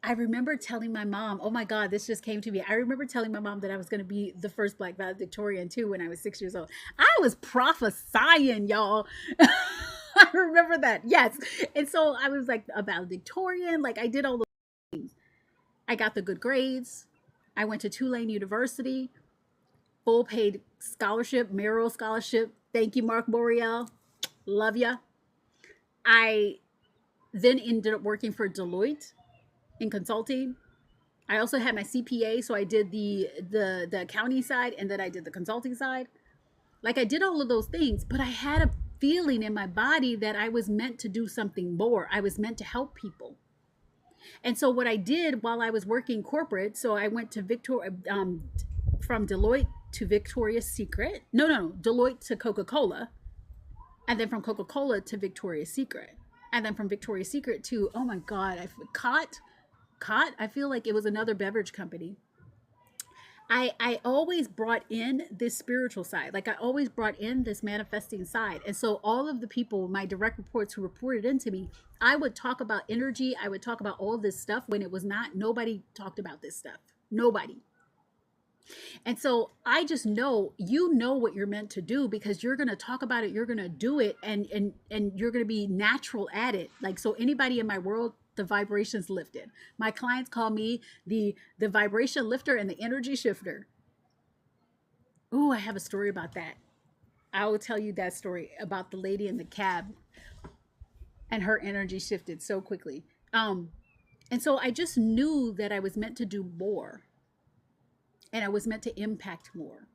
I remember telling my mom, oh my God, this just came to me. I remember telling my mom that I was going to be the first Black valedictorian too when I was 6 years old. I was prophesying, y'all. I remember that. Yes. And so I was like a valedictorian. Like, I did all those things. I got the good grades. I went to Tulane University, full paid scholarship, Merrill scholarship. Thank you, Mark Boreal. Love ya. I then ended up working for Deloitte in consulting. I also had my CPA, so I did the accounting side, and then I did the consulting side. Like, I did all of those things, but I had a feeling in my body that I was meant to do something more. I was meant to help people. And so what I did while I was working corporate, so I went to from Deloitte to Victoria's Secret. No, Deloitte to Coca-Cola. And then from Coca-Cola to Victoria's Secret. And then from Victoria's Secret to, oh my God, Cott, I feel like it was another beverage company. I always brought in this spiritual side. Like I always brought in this manifesting side. And so all of the people, my direct reports who reported into me, I would talk about energy. I would talk about all this stuff when it was not, nobody talked about this stuff. Nobody. And so I just know, you know what you're meant to do because you're going to talk about it. You're going to do it and you're going to be natural at it. Like, so anybody in my world, the vibrations lifted. My clients call me the vibration lifter and the energy shifter. Ooh, I have a story about that. I will tell you that story about the lady in the cab and her energy shifted so quickly. And so I just knew that I was meant to do more. And I was meant to impact more.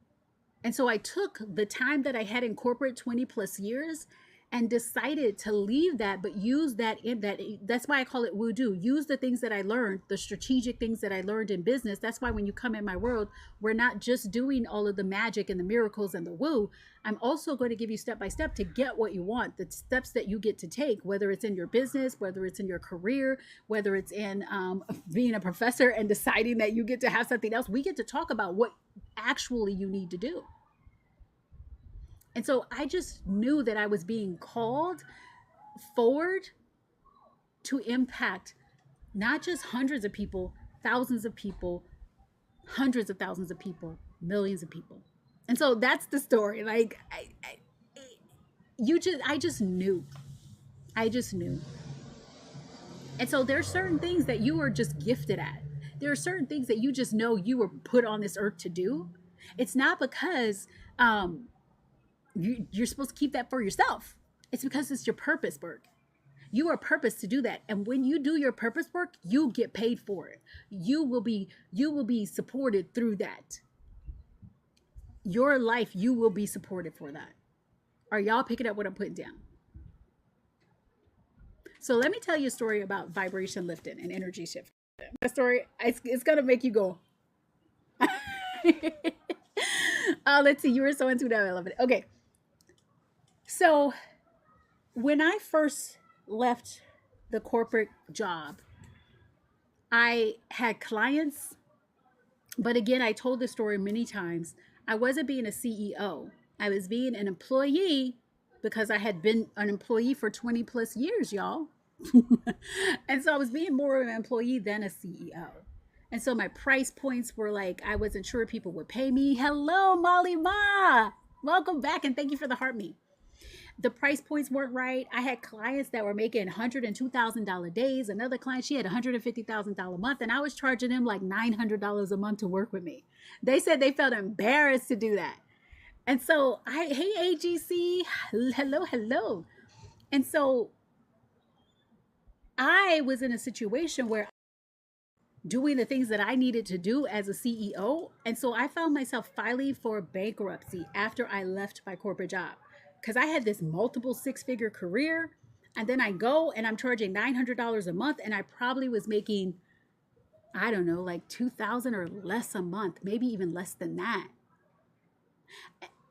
And so I took the time that I had in corporate 20 plus years and decided to leave that, but use that in that. That's why I call it woo-doo. Use the things that I learned, the strategic things that I learned in business. That's why when you come in my world, we're not just doing all of the magic and the miracles and the woo. I'm also going to give you step by step to get what you want, the steps that you get to take, whether it's in your business, whether it's in your career, whether it's in being a professor and deciding that you get to have something else. We get to talk about what actually you need to do. And so I just knew that I was being called forward to impact not just hundreds of people, thousands of people, hundreds of thousands of people, millions of people. And so that's the story. Like I just knew. And so there's certain things that you are just gifted at. There are certain things that you just know you were put on this earth to do. It's not because you're supposed to keep that for yourself. It's because it's your purpose work. You are purposed to do that. And when you do your purpose work, you get paid for it. You will be supported through that. Your life, you will be supported for that. Are y'all picking up what I'm putting down? So let me tell you a story about vibration lifting and energy shifting. That story, it's going to make you go. Let's see. You were so into that. I love it. Okay. So when I first left the corporate job, I had clients, but again, I told this story many times. I wasn't being a CEO. I was being an employee because I had been an employee for 20 plus years, y'all. And so I was being more of an employee than a CEO. And so my price points were like, I wasn't sure people would pay me. Hello, Molly Ma. Welcome back. And thank you for the heart me. The price points weren't right. I had clients that were making $102,000 days. Another client, she had $150,000 a month. And I was charging them like $900 a month to work with me. They said they felt embarrassed to do that. And so hey, AGC, hello. And so I was in a situation where doing the things that I needed to do as a CEO. And so I found myself filing for bankruptcy after I left my corporate job because I had this multiple six-figure career. And then I go and I'm charging $900 a month. And I probably was making, I don't know, like $2,000 or less a month, maybe even less than that.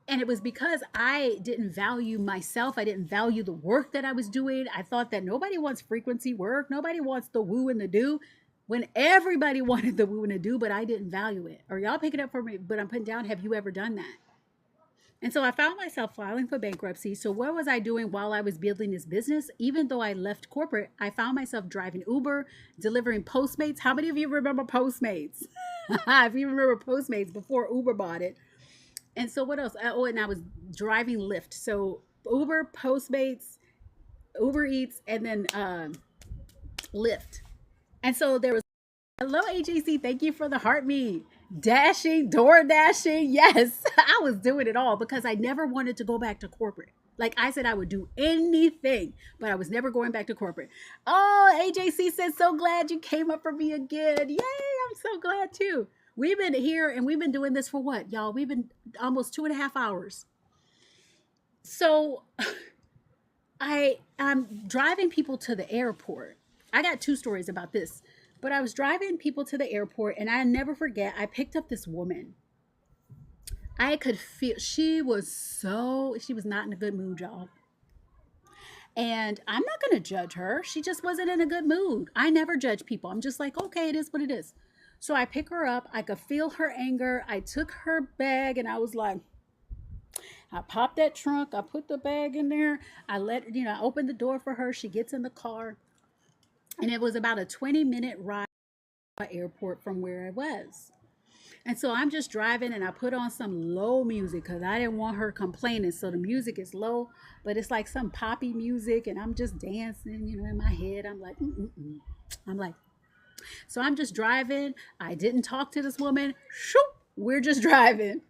And it was because I didn't value myself. I didn't value the work that I was doing. I thought that nobody wants frequency work. Nobody wants the woo and the do, when everybody wanted the woo and the do, but I didn't value it. Are y'all picking up for me? But I'm putting down, have you ever done that? And so I found myself filing for bankruptcy. So what was I doing while I was building this business? Even though I left corporate, I found myself driving Uber, delivering Postmates. How many of you remember Postmates? If you remember Postmates before Uber bought it. And so what else? Oh, and I was driving Lyft. So Uber, Postmates, Uber Eats, and then Lyft. And so there was, hello AJC, thank you for the heart me. Dashing, door dashing. Yes, I was doing it all because I never wanted to go back to corporate. Like I said, I would do anything, but I was never going back to corporate. Oh, AJC says, so glad you came up for me again. Yay, I'm so glad too. We've been here and we've been doing this for what, y'all? We've been almost 2.5 hours. So I'm driving people to the airport. I got two stories about this, but I was driving people to the airport, and I never forget. I picked up this woman. I could feel she was not in a good mood, y'all. And I'm not going to judge her. She just wasn't in a good mood. I never judge people. I'm just like, okay, it is what it is. So I pick her up. I could feel her anger. I took her bag and I was like, I popped that trunk. I put the bag in there. I opened the door for her. She gets in the car. And it was about a 20-minute ride to the airport from where I was. And so I'm just driving and I put on some low music because I didn't want her complaining. So the music is low, but it's like some poppy music and I'm just dancing, in my head. I'm like, mm-mm-mm. I'm like, so I'm just driving. I didn't talk to this woman. Shoop, we're just driving.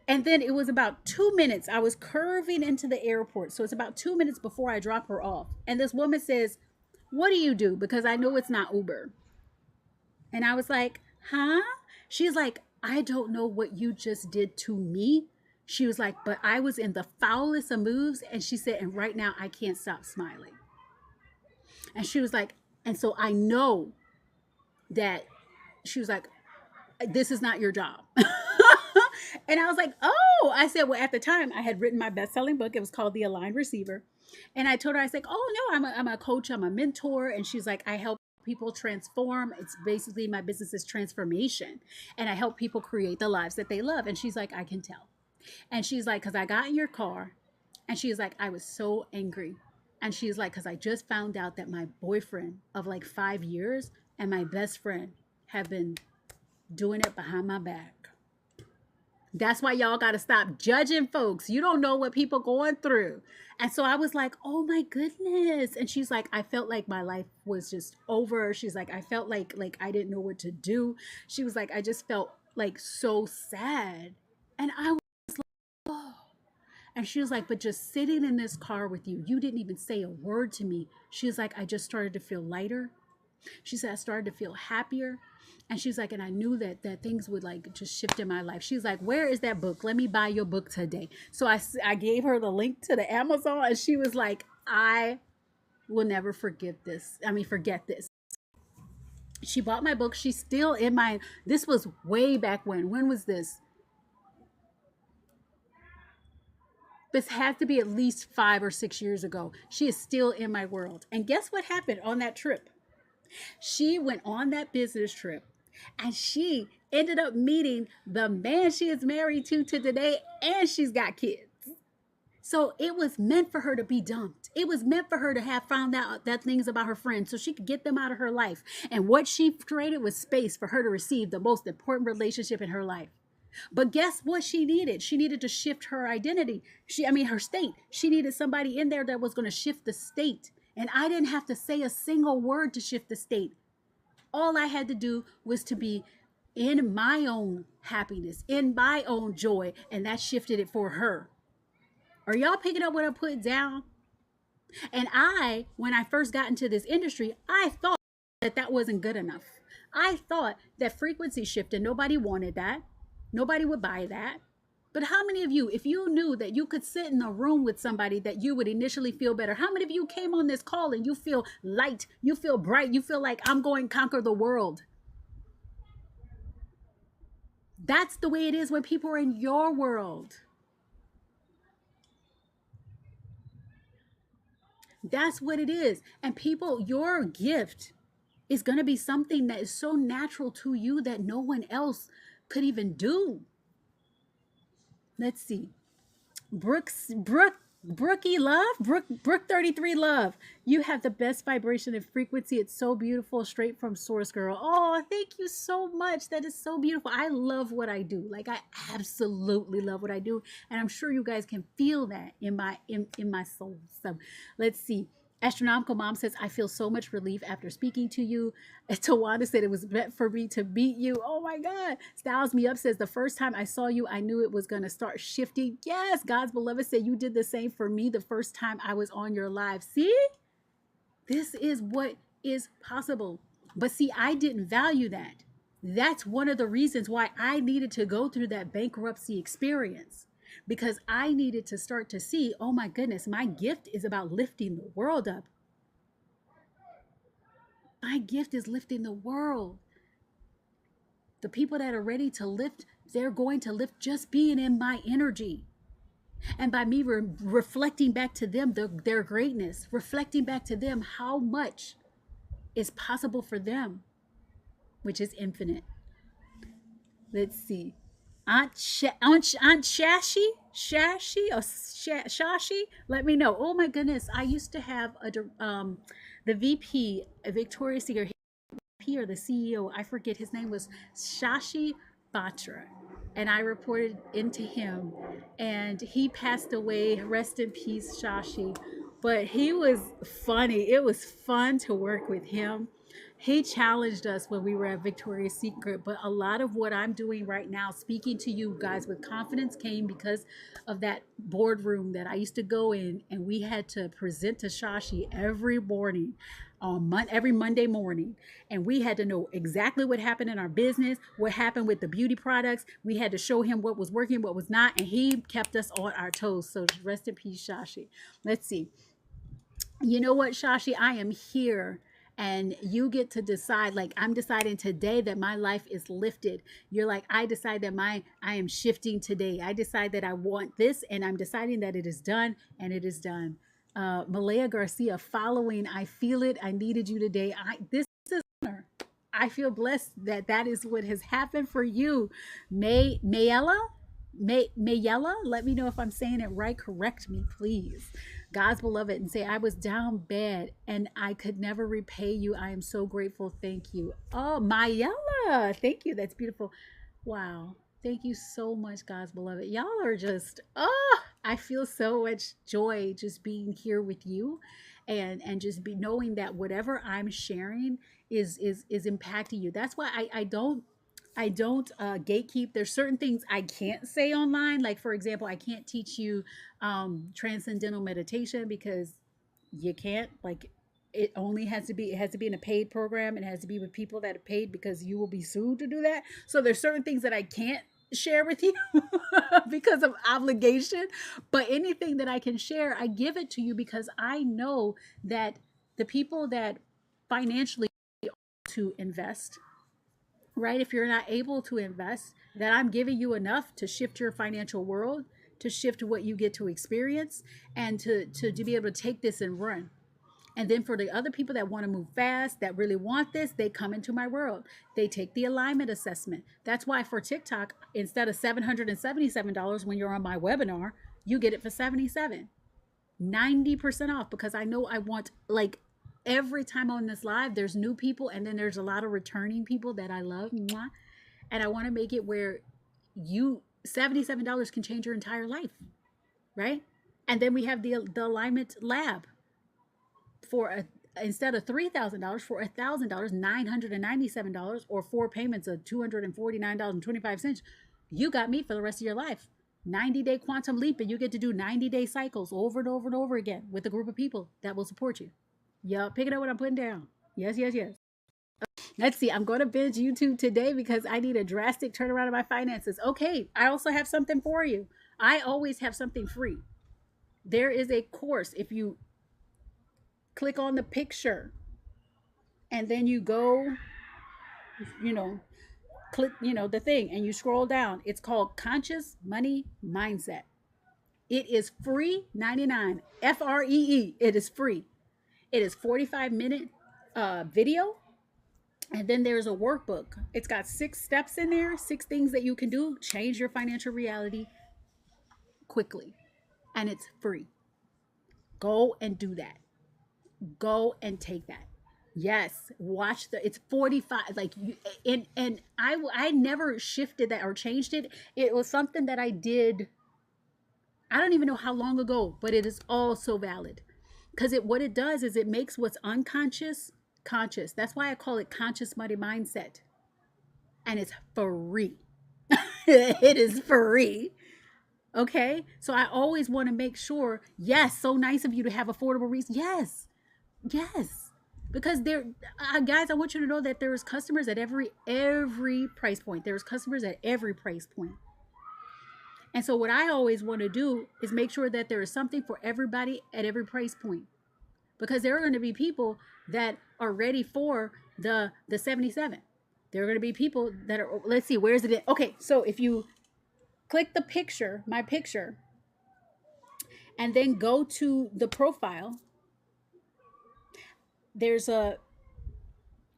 And then it was about 2 minutes. I was curving into the airport. So it's about 2 minutes before I drop her off. And this woman says, what do you do? Because I know it's not Uber. And I was like, huh? She's like, I don't know what you just did to me. She was like, but I was in the foulest of moves. And she said, and right now I can't stop smiling. And she was like, and so I know that she was like, this is not your job. And I was like, oh, I said, well, at the time I had written my best-selling book. It was called The Aligned Receiver. And I told her, I was like, oh no, I'm a coach, I'm a mentor. And she's like, I help people transform. It's basically my business is transformation. And I help people create the lives that they love. And she's like, I can tell. And she's like, because I got in your car and she's like, I was so angry. And she's like, because I just found out that my boyfriend of like 5 years and my best friend have been doing it behind my back. That's why y'all got to stop judging folks. You don't know what people going through. And so I was like, oh my goodness. And she's like, I felt like my life was just over. She's like, I felt like I didn't know what to do. She was like, I just felt like so sad. And I was like, oh. And she was like, but just sitting in this car with you, you didn't even say a word to me. She was like, I just started to feel lighter. She said, I started to feel happier. And she's like, and I knew that things would like just shift in my life. She's like, where is that book? Let me buy your book today. So I gave her the link to the Amazon and she was like, I will never forget this. Forget this. She bought my book. She's still in this was way back when. When was this? This has to be at least 5 or 6 years ago. She is still in my world. And guess what happened on that trip? She went on that business trip and she ended up meeting the man she is married to today, and she's got kids. So it was meant for her to be dumped. It was meant for her to have found out that things about her friends so she could get them out of her life. And what she created was space for her to receive the most important relationship in her life. But guess what she needed? She needed to shift her identity. Her state. She needed somebody in there that was going to shift the state. And I didn't have to say a single word to shift the state. All I had to do was to be in my own happiness, in my own joy, and that shifted it for her. Are y'all picking up what I put down? And when I first got into this industry, I thought that wasn't good enough. I thought that frequency shifted. Nobody wanted that. Nobody would buy that. But how many of you, if you knew that you could sit in a room with somebody that you would initially feel better, how many of you came on this call and you feel light, you feel bright, you feel like I'm going to conquer the world? That's the way it is when people are in your world. That's what it is. And people, your gift is going to be something that is so natural to you that no one else could even do. Let's see. Brookie Love, Brooke 33 Love. You have the best vibration and frequency. It's so beautiful, straight from source, girl. Oh, thank you so much. That is so beautiful. I love what I do. Like, I absolutely love what I do, and I'm sure you guys can feel that in my soul. So, let's see. Astronomical Mom says, I feel so much relief after speaking to you. Tawana said it was meant for me to meet you. Oh my God. Styles Me Up says, the first time I saw you, I knew it was going to start shifting. Yes, God's Beloved said you did the same for me the first time I was on your live. See? This is what is possible. But see, I didn't value that. That's one of the reasons why I needed to go through that bankruptcy experience. because I needed to start to see, oh my goodness, my gift is about lifting the world up. My gift is lifting the world. The people that are ready to lift, they're going to lift just being in my energy. And by me reflecting back to them their greatness, reflecting back to them how much is possible for them, which is infinite. Let's see. Aunt Shashi, or Shashi, let me know. Oh my goodness, I used to have the VP, Victoria's Secret or the CEO, I forget, his name was Shashi Batra. And I reported into him, and he passed away. Rest in peace, Shashi. But he was funny. It was fun to work with him. He challenged us when we were at Victoria's Secret, but a lot of what I'm doing right now, speaking to you guys with confidence, came because of that boardroom that I used to go in, and we had to present to Shashi every morning, every Monday morning, and we had to know exactly what happened in our business, what happened with the beauty products. We had to show him what was working, what was not, and he kept us on our toes. So rest in peace, Shashi. Let's see. You know what, Shashi? I am here, and you get to decide. Like, I'm deciding today that my life is lifted. You're like, I decide that I am shifting today. I decide that I want this, and I'm deciding that it is done, and it is done. Malaya Garcia, following, I feel it. I needed you today. This is honor. I feel blessed that that is what has happened for you. Mayella, let me know if I'm saying it right. Correct me, please. God's beloved, and say, I was down bad and I could never repay you. I am so grateful. Thank you. Oh, Mayella, thank you. That's beautiful. Wow. Thank you so much, God's beloved. Y'all are just, oh, I feel so much joy just being here with you, and just be knowing that whatever I'm sharing is impacting you. That's why I don't gatekeep. There's certain things I can't say online. Like, for example, I can't teach you transcendental meditation, because you can't. Like, it has to be in a paid program. It has to be with people that are paid, because you will be sued to do that. So there's certain things that I can't share with you because of obligation. But anything that I can share, I give it to you, because I know that the people that financially to invest, right? If you're not able to invest, that I'm giving you enough to shift your financial world, to shift what you get to experience, and to be able to take this and run. And then for the other people that want to move fast, that really want this, they come into my world. They take the alignment assessment. That's why for TikTok, instead of $777 when you're on my webinar, you get it for $77, 90% off, because I know I want, like, every time on this live, there's new people, and then there's a lot of returning people that I love. And I want to make it where you $77 can change your entire life, right? And then we have the alignment lab for instead of $3,000, for $1,000, $997, or 4 payments of $249.25. You got me for the rest of your life. 90-day quantum leap, and you get to do 90-day cycles over and over and over again with a group of people that will support you. Y'all picking up what I'm putting down. Yes, yes, yes. Let's see. I'm going to binge YouTube today because I need a drastic turnaround in my finances. Okay. I also have something for you. I always have something free. There is a course. If you click on the picture and then you go, click, the thing, and you scroll down, it's called Conscious Money Mindset. It is free, 99, FREE. It is free. It is 45-minute video. And then there's a workbook. It's got 6 steps in there, 6 things that you can do, change your financial reality quickly. And it's free. Go and do that. Go and take that. Yes, watch it's 45, like, and I never shifted that or changed it. It was something that I did, I don't even know how long ago, but it is all so valid. Because what it does is it makes what's unconscious conscious. That's why I call it Conscious Money Mindset. And it's free. It is free. Okay? So I always want to make sure, yes, so nice of you to have affordable reasons. Yes. Yes. Because guys, I want you to know that there's customers at every price point. There's customers at every price point. And so what I always want to do is make sure that there is something for everybody at every price point, because there are going to be people that are ready for the 77. There are going to be people that are, let's see, where is it? Okay, so if you click the picture, my picture, and then go to the profile, there's a,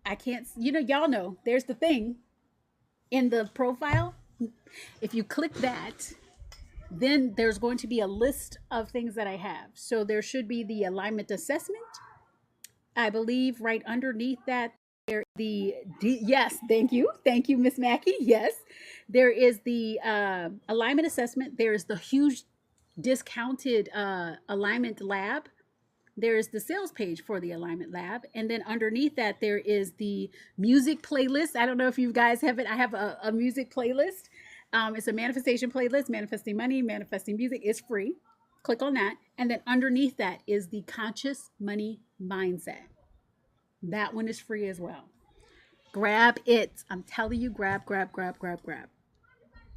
I can't, y'all know, there's the thing in the profile. If you click that, then there's going to be a list of things that I have. So there should be the alignment assessment. I believe right underneath that, yes, thank you, Miss Mackey. Yes, there is the alignment assessment. There is the huge discounted alignment lab. There is the sales page for the alignment lab, and then underneath that there is the music playlist. I don't know if you guys have it. I have a music playlist. It's a manifestation playlist, manifesting money, manifesting music. It's free. Click on that, and then underneath that is the conscious money mindset. That one is free as well. Grab it. I'm telling you, grab.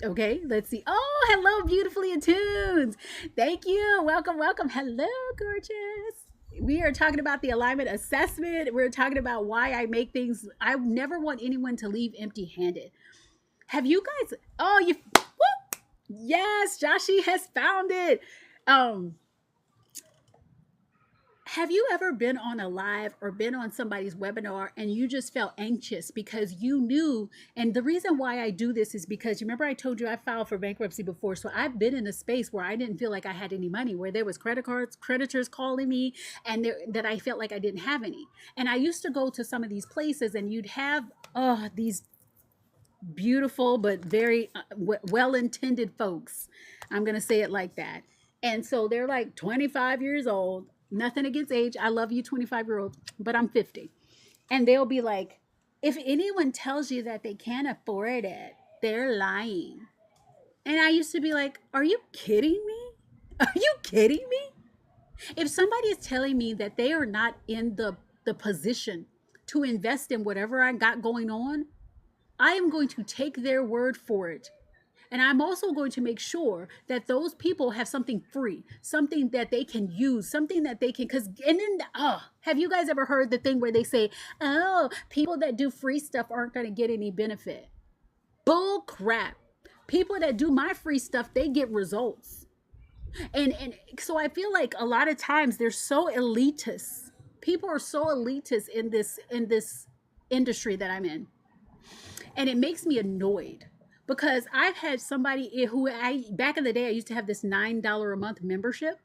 Okay, let's see. Oh, hello, beautifully attuned. Thank you. Welcome. Hello, gorgeous. We are talking about the alignment assessment. We're talking about why I make things. I never want anyone to leave empty handed. Have you guys? Oh, whoop, yes, Joshi has found it. Have you ever been on a live or been on somebody's webinar and you just felt anxious because you knew? And the reason why I do this is because, you remember I told you I filed for bankruptcy before. So I've been in a space where I didn't feel like I had any money, where there was creditors calling me, and that I felt like I didn't have any. And I used to go to some of these places and you'd have these beautiful but very well-intended folks. I'm going to say it like that. And so they're like 25 years old. Nothing against age. I love you, 25-year-olds, but I'm 50. And they'll be like, if anyone tells you that they can't afford it, they're lying. And I used to be like, are you kidding me? Are you kidding me? If somebody is telling me that they are not in the position to invest in whatever I got going on, I am going to take their word for it. And I'm also going to make sure that those people have something free, something that they can use, something that they can, have you guys ever heard the thing where they say, oh, people that do free stuff aren't going to get any benefit? Bull crap. People that do my free stuff, they get results. And so I feel like a lot of times they're so elitist. People are so elitist in this industry that I'm in. And it makes me annoyed. Because I've had somebody who back in the day, I used to have this $9 a month membership.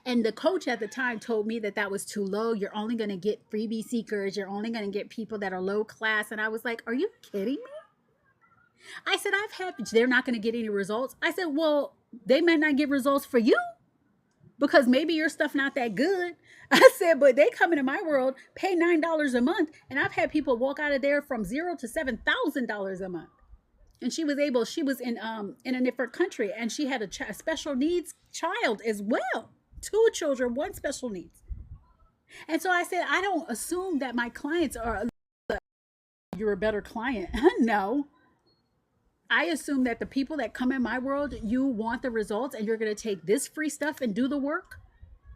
And the coach at the time told me that was too low. You're only going to get freebie seekers. You're only going to get people that are low class. And I was like, are you kidding me? I said, they're not going to get any results. I said, well, they might not get results for you because maybe your stuff not that good. I said, but they come into my world, pay $9 a month. And I've had people walk out of there from $0 to $7,000 a month. And she was in a different country, and she had a special needs child as well. 2 children, 1 special needs. And so I said, I don't assume that my clients are, you're a better client. No. I assume that the people that come in my world, you want the results, and you're going to take this free stuff and do the work.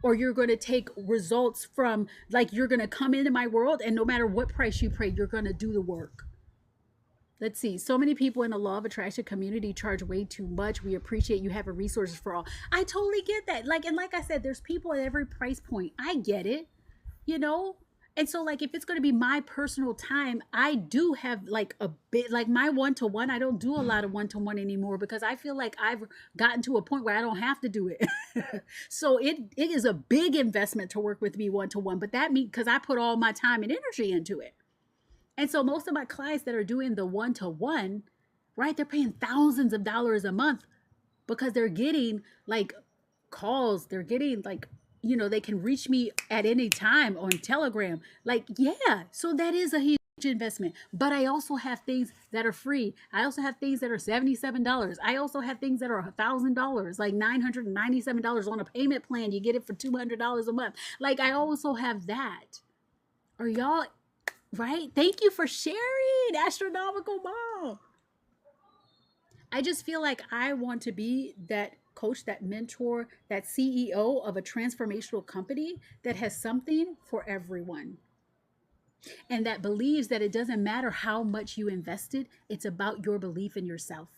Or you're going to take results from, like, you're going to come into my world, and no matter what price you pay, you're going to do the work. Let's see. So many people in the law of attraction community charge way too much. We appreciate you having resources for all. I totally get that. Like I said, there's people at every price point. I get it, And so, like, if it's going to be my personal time, I do have like a bit, like my one-to-one. I don't do a lot of one-to-one anymore because I feel like I've gotten to a point where I don't have to do it. So it is a big investment to work with me one-to-one, but that means because I put all my time and energy into it. And so most of my clients that are doing the one-to-one, right, they're paying thousands of dollars a month because they're getting like calls. They're getting like, they can reach me at any time on Telegram. Like, yeah, so that is a huge investment. But I also have things that are free. I also have things that are $77. I also have things that are $1,000, like $997 on a payment plan. You get it for $200 a month. Like, I also have that. Are y'all... Right? Thank you for sharing, Astronomical Mom. I just feel like I want to be that coach, that mentor, that CEO of a transformational company that has something for everyone and that believes that it doesn't matter how much you invested, it's about your belief in yourself.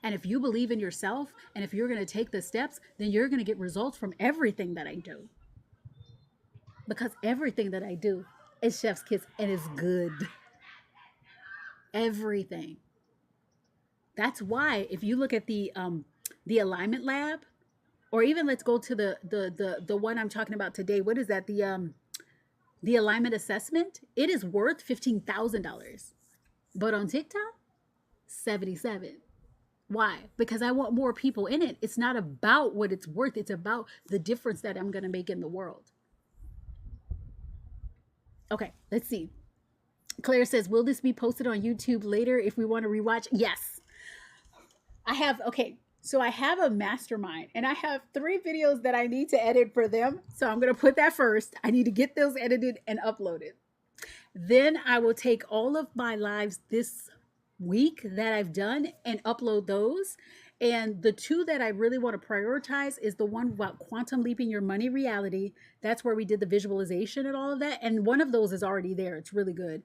And if you believe in yourself and if you're going to take the steps, then you're going to get results from everything that I do. Because everything that I do is chef's kiss and it's good. Everything. That's why if you look at the alignment lab, or even let's go to the one I'm talking about today. What is that? The alignment assessment. It is worth $15,000, but on TikTok, 77. Why? Because I want more people in it. It's not about what it's worth. It's about the difference that I'm going to make in the world. Okay, let's see. Claire says, will this be posted on YouTube later if we want to rewatch? Yes. I have a mastermind and I have 3 videos that I need to edit for them. So I'm going to put that first. I need to get those edited and uploaded. Then I will take all of my lives this week that I've done and upload those. And the 2 that I really want to prioritize is the one about quantum leaping your money reality. That's where we did the visualization and all of that. And one of those is already there. It's really good.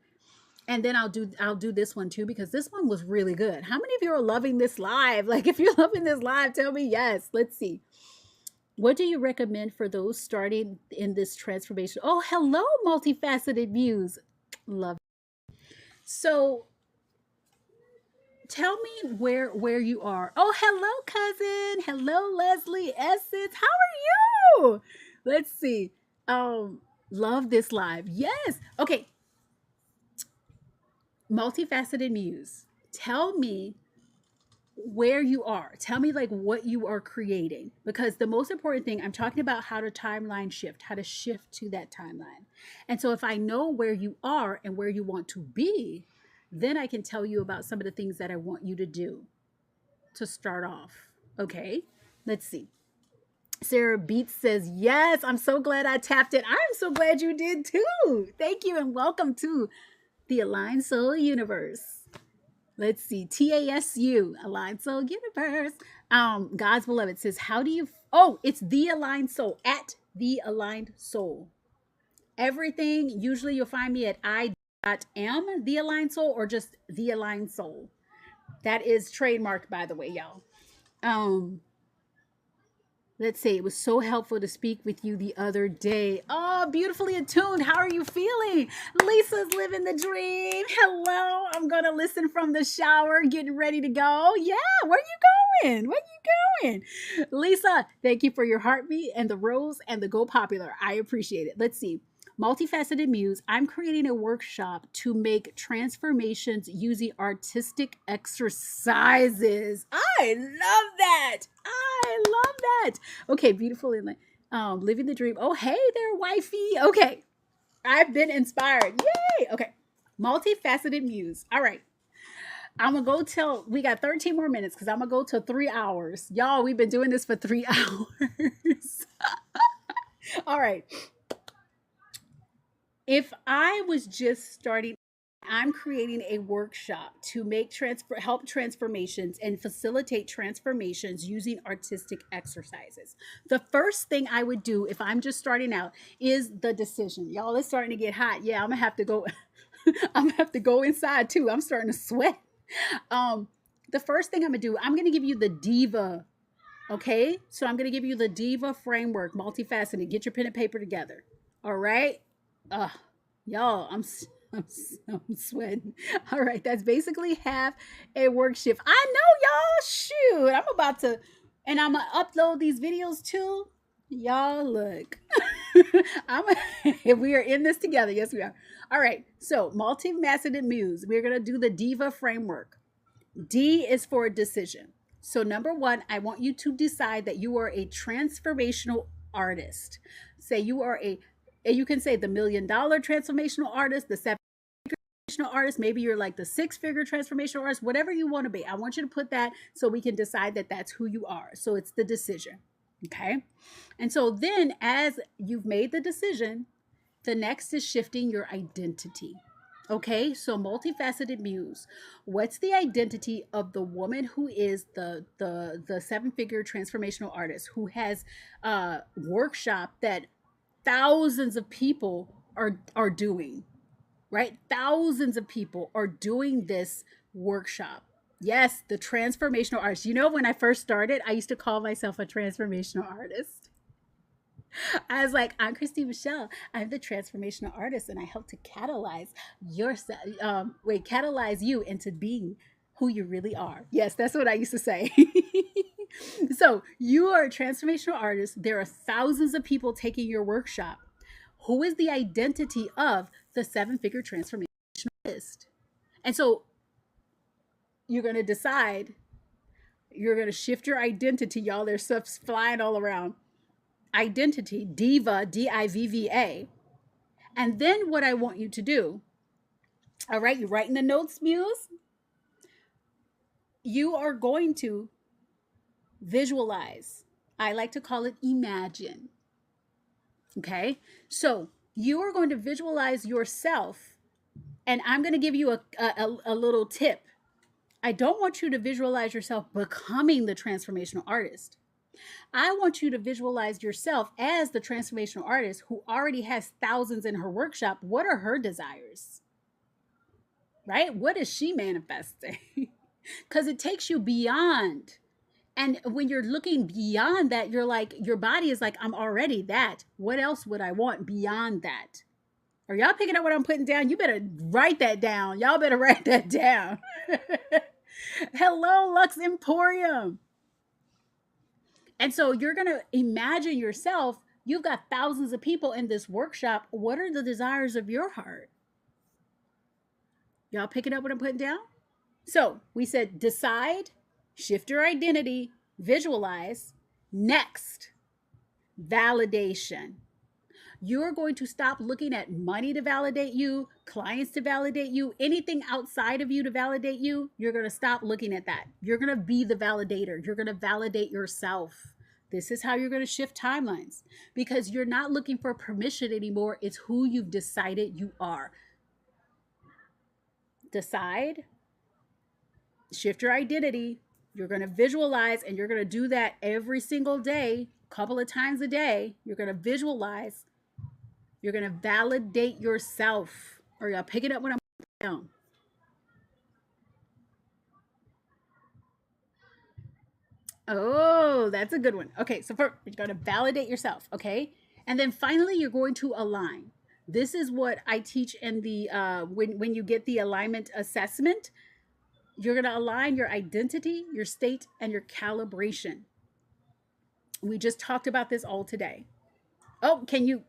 And then I'll do this one too, because this one was really good. How many of you are loving this live? Like, if you're loving this live, tell me yes. Let's see. What do you recommend for those starting in this transformation? Oh, hello, multifaceted muse. Love it. So tell me where you are. Oh, hello, cousin. Hello, Leslie Essence. How are you? Let's see. Love this live. Yes. Okay. Multifaceted muse, tell me where you are. Tell me like what you are creating, because the most important thing, I'm talking about how to timeline shift, how to shift to that timeline. And so if I know where you are and where you want to be, then I can tell you about some of the things that I want you to do to start off. Okay, let's see. Sarah Beats says, yes, I'm so glad I tapped it. I'm so glad you did too. Thank you and welcome to the Aligned Soul Universe. Let's see. TASU, Aligned Soul Universe. God's Beloved says, how do you... Oh, it's The Aligned Soul, at The Aligned Soul. Everything, usually you'll find me at I.am The Aligned Soul, or just The Aligned Soul. That is trademarked, by the way, y'all. Let's see. It was so helpful to speak with you the other day. Oh, beautifully attuned. How are you feeling? Lisa's living the dream. Hello. I'm going to listen from the shower, getting ready to go. Yeah. Where you going? Where you going? Lisa, thank you for your heartbeat and the rose and the go popular. I appreciate it. Let's see. Multifaceted Muse, I'm creating a workshop to make transformations using artistic exercises. I love that. I love that. Okay, beautiful. Living the dream. Oh, hey there, wifey. Okay, I've been inspired. Yay. Okay, Multifaceted Muse. All right. I'm going to go till we got 13 more minutes because I'm going to go till 3 hours. Y'all, we've been doing this for 3 hours. All right. If I was just starting, I'm creating a workshop to help transformations and facilitate transformations using artistic exercises. The first thing I would do if I'm just starting out is the decision. Y'all, it's starting to get hot. Yeah, I'm gonna have to go. I'm gonna have to go inside too. I'm starting to sweat. The first thing I'm gonna do, I'm gonna give you the DIVVA. Okay, so I'm gonna give you the DIVVA framework, multifaceted. Get your pen and paper together. All right. Y'all, I'm sweating. All right, that's basically half a work shift. I know, y'all. Shoot, I'm about to, and I'm gonna upload these videos too. Y'all, look. We are in this together. Yes, we are. All right, so multifaceted muse. We're gonna do the DIVVA framework. D is for decision. So number 1, I want you to decide that you are a transformational artist. Say you are you can say the $1 million transformational artist, the 7-figure transformational artist. Maybe you're like the 6-figure transformational artist, whatever you want to be. I want you to put that so we can decide that that's who you are. So it's the decision. Okay. And so then as you've made the decision, the next is shifting your identity. Okay, so multifaceted muse. What's the identity of the woman who is the seven-figure transformational artist who has a workshop that thousands of people are doing, right? Thousands of people are doing this workshop. Yes, the transformational artist. You know, when I first started, I used to call myself a transformational artist. I was like, I'm Christine Michelle. I'm the transformational artist, and I help to catalyze yourself. Catalyze you into being who you really are. Yes, that's what I used to say. So you are a transformational artist. There are thousands of people taking your workshop. Who is the identity of the seven-figure transformation artist? And so you're going to decide. You're going to shift your identity, y'all. There's stuff flying all around. Identity, DIVVA, DIVVA. And then what I want you to do, all right, you're writing the notes, Muse. You are going to visualize. I like to call it imagine. Okay, so you are going to visualize yourself, and I'm going to give you a little tip. I don't want you to visualize yourself becoming the transformational artist. I want you to visualize yourself as the transformational artist who already has thousands in her workshop. What are her desires? Right? What is she manifesting? Because it takes you beyond. And when you're looking beyond that, you're like, your body is like, I'm already that. What else would I want beyond that? Are y'all picking up what I'm putting down? You better write that down. Y'all better write that down. Hello, Lux Emporium. And so you're going to imagine yourself. You've got thousands of people in this workshop. What are the desires of your heart? Y'all picking up what I'm putting down? So we said decide, shift your identity, visualize. Next, validation. You're going to stop looking at money to validate you, clients to validate you, anything outside of you to validate you. You're going to stop looking at that. You're going to be the validator. You're going to validate yourself. This is how you're going to shift timelines, because you're not looking for permission anymore. It's who you've decided you are. Decide, shift your identity. You're going to visualize, and you're going to do that every single day, a couple of times a day. You're going to visualize. You're going to validate yourself. Or y'all pick it up when I'm down. Oh, that's a good one. Okay, so first, you're going to validate yourself, okay? And then finally, you're going to align. This is what I teach in the, when you get the alignment assessment. You're going to align your identity, your state, and your calibration. We just talked about this all today. Oh,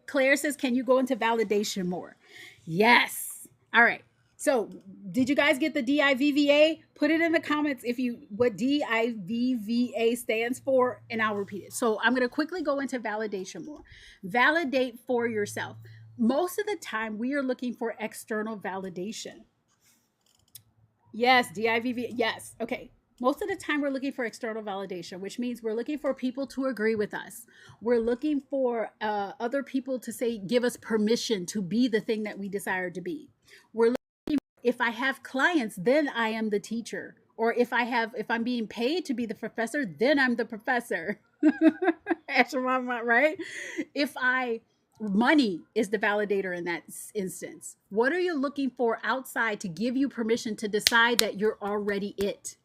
Claire says, can you go into validation more? Yes. All right. So did you guys get the DIVVA? Put it in the comments what DIVVA stands for, and I'll repeat it. So I'm going to quickly go into validation more. Validate for yourself. Most of the time we are looking for external validation. Yes, DIVVA. Yes. Okay. Most of the time we're looking for external validation, which means we're looking for people to agree with us. We're looking for other people to say, give us permission to be the thing that we desire to be. We're looking, if I have clients, then I am the teacher. Or if I'm being paid to be the professor, then I'm the professor. Right? Money is the validator in that instance. What are you looking for outside to give you permission to decide that you're already it?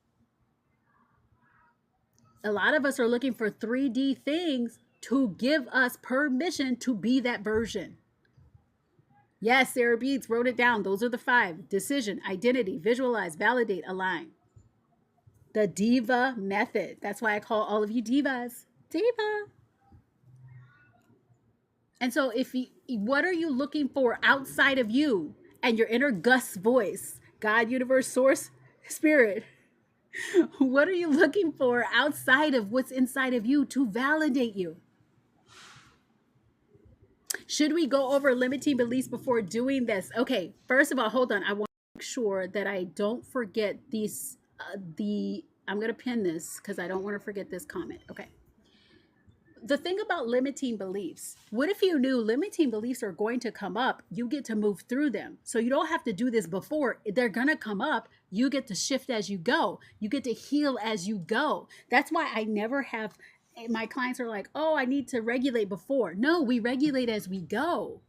A lot of us are looking for 3D things to give us permission to be that version. Yes, Sarah Beats wrote it down. Those are the 5. Decision, identity, visualize, validate, align. The DIVVA method. That's why I call all of you divas. Diva. And so what are you looking for outside of you and your inner Gus voice? God, universe, source, spirit. What are you looking for outside of what's inside of you to validate you? Should we go over limiting beliefs before doing this? Okay, first of all, hold on. I want to make sure that I don't forget these. I'm going to pin this because I don't want to forget this comment. Okay. the thing about limiting beliefs, what if you knew limiting beliefs are going to come up? You get to move through them. So you don't have to do this before. They're going to come up. You get to shift as you go. You get to heal as you go. That's why I never have, my clients are like, oh, I need to regulate before. No, we regulate as we go.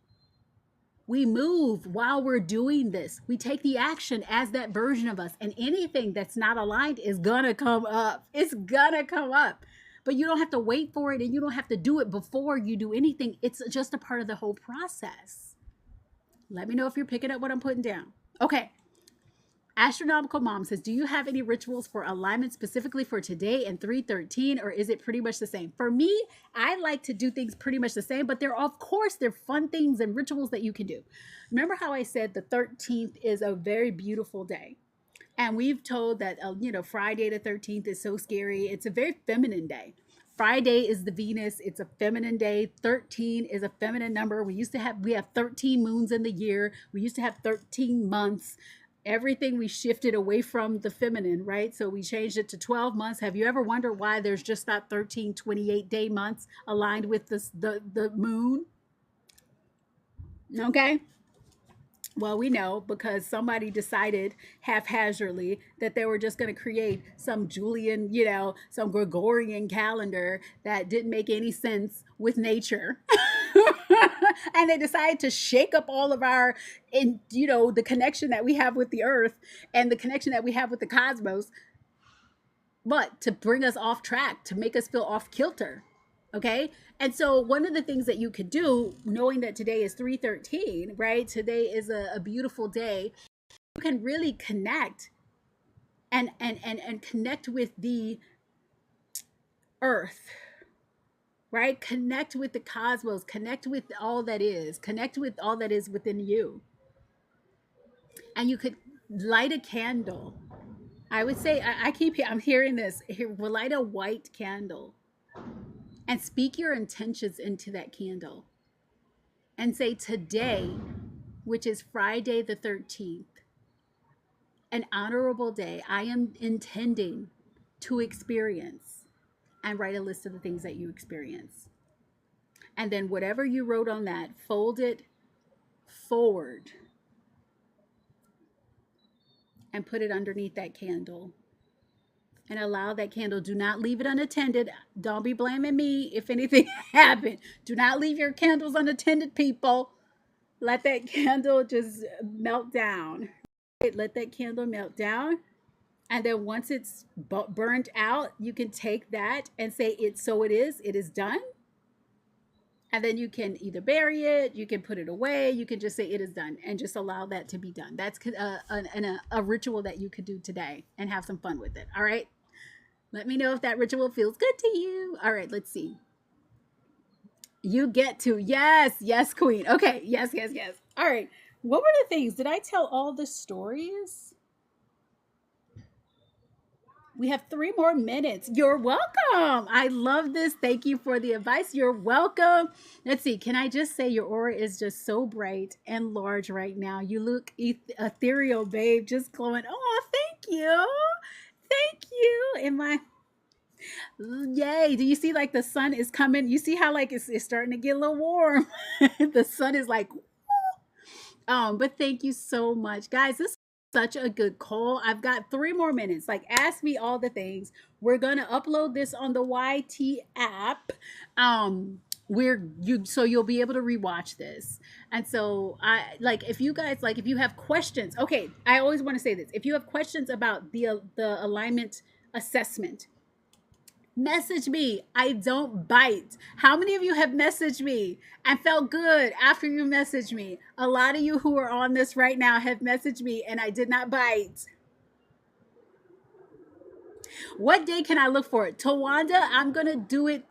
We move while we're doing this. We take the action as that version of us. And anything that's not aligned is going to come up. It's going to come up. But you don't have to wait for it, and you don't have to do it before you do anything. It's just a part of the whole process. Let me know if you're picking up what I'm putting down. Okay. Astronomical Mom says, do you have any rituals for alignment specifically for today and 313, or is it pretty much the same? For me, I like to do things pretty much the same, but they're fun things and rituals that you can do. Remember how I said the 13th is a very beautiful day? And we've told that, Friday the 13th is so scary. It's a very feminine day. Friday is the Venus. It's a feminine day. 13 is a feminine number. We have 13 moons in the year. We used to have 13 months. Everything we shifted away from the feminine, right? So we changed it to 12 months. Have you ever wondered why there's just not 13 28-day months aligned with the moon? Okay. Well, we know because somebody decided haphazardly that they were just going to create some Julian, some Gregorian calendar that didn't make any sense with nature. And they decided to shake up all of our, the connection that we have with the earth and the connection that we have with the cosmos, but to bring us off track, to make us feel off kilter. Okay. And so one of the things that you could do, knowing that today is 313, right? Today is a beautiful day. You can really connect and connect with the earth, right? Connect with the cosmos, connect with all that is within you. And you could light a candle. I would say, I'm hearing this. We'll light a white candle. And speak your intentions into that candle. And say today, which is Friday the 13th, an honorable day I am intending to experience, and write a list of the things that you experience. And then whatever you wrote on that, fold it forward and put it underneath that candle. And allow that candle. Do not leave it unattended. Don't be blaming me if anything happened. Do not leave your candles unattended, people. Let that candle just melt down. Let that candle melt down. And then once it's burnt out, you can take that and say, it is done. And then you can either bury it, you can put it away, you can just say it is done and just allow that to be done. That's a ritual that you could do today and have some fun with it. All right. Let me know if that ritual feels good to you. All right, let's see. You get to, yes, queen. Okay, yes. All right, what were the things? Did I tell all the stories? We have 3 more minutes. You're welcome. I love this. Thank you for the advice. You're welcome. Let's see. Can I just say your aura is just so bright and large right now. You look ethereal, babe. Just glowing. Oh, thank you. Thank you. Yay. Do you see like the sun is coming? You see how like it's starting to get a little warm. The sun is like, but thank you so much. Guys, this is such a good call. I've got 3 more minutes. Like, ask me all the things. We're going to upload this on the YT app. So you'll be able to rewatch this. And so if you have questions, okay, I always want to say this. If you have questions about the alignment assessment, message me. I don't bite. How many of you have messaged me and felt good after you messaged me? A lot of you who are on this right now have messaged me and I did not bite. What day can I look for it? Tawanda, I'm going to do it.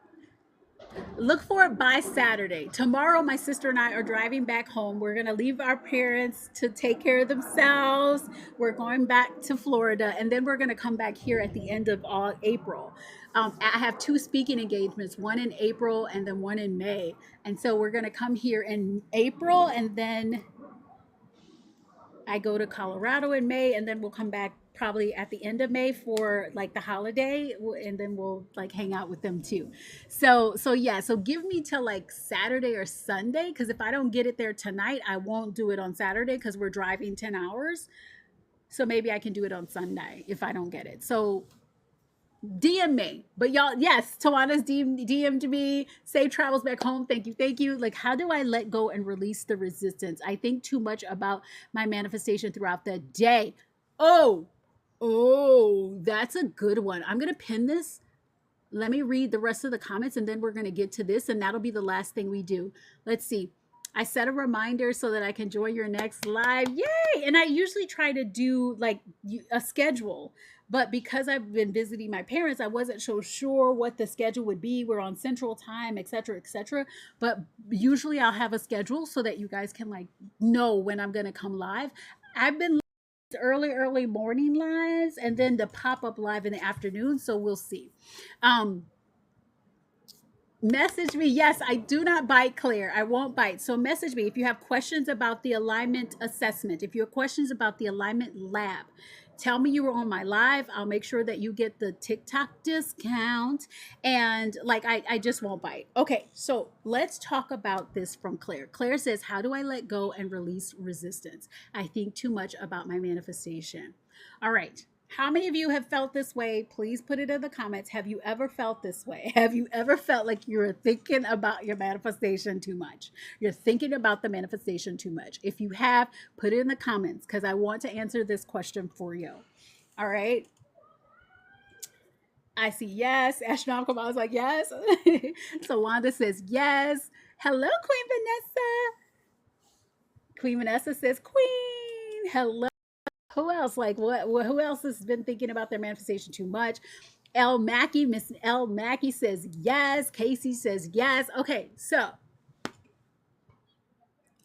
Look for it by Saturday. Tomorrow, my sister and I are driving back home. We're going to leave our parents to take care of themselves. We're going back to Florida, and then we're going to come back here at the end of April. I have 2 speaking engagements, one in April and then one in May. And so we're going to come here in April, and then I go to Colorado in May, and then we'll come back probably at the end of May for like the holiday, and then we'll like hang out with them too. So yeah, so give me till like Saturday or Sunday, because if I don't get it there tonight, I won't do it on Saturday because we're driving 10 hours. So maybe I can do it on Sunday if I don't get it. So DM me. But y'all, yes, Tawana's DM'd me. Safe travels back home. Thank you. Thank you. Like, how do I let go and release the resistance? I think too much about my manifestation throughout the day. Oh, oh, that's a good one. I'm going to pin this. Let me read the rest of the comments and then we're going to get to this, and that'll be the last thing we do. Let's see. I set a reminder so that I can join your next live. Yay! And I usually try to do like a schedule, but because I've been visiting my parents, I wasn't so sure what the schedule would be. We're on Central Time, etc., etc. But usually I'll have a schedule so that you guys can like know when I'm going to come live. I've been early morning lives and then the pop-up live in the afternoon, so we'll see. um Message me. Yes, I do not bite, Claire. I won't bite. So message me if you have questions about the alignment assessment, if you have questions about the alignment lab. Tell me you were on my live. I'll make sure that you get the TikTok discount. And like, I just won't bite. Okay, so let's talk about this from Claire. Claire says, how do I let go and release resistance? I think too much about my manifestation. All right. How many of you have felt this way? Please put it in the comments. Have you ever felt this way? Have you ever felt like you're thinking about your manifestation too much? You're thinking about the manifestation too much. If you have, put it in the comments because I want to answer this question for you. All right. I see yes. Astronomical I was like, yes. So Wanda says yes. Hello, Queen Vanessa. Queen Vanessa says queen. Hello. Who else? Like what? Who else has been thinking about their manifestation too much? Miss L Mackey says yes. Casey says yes. Okay, so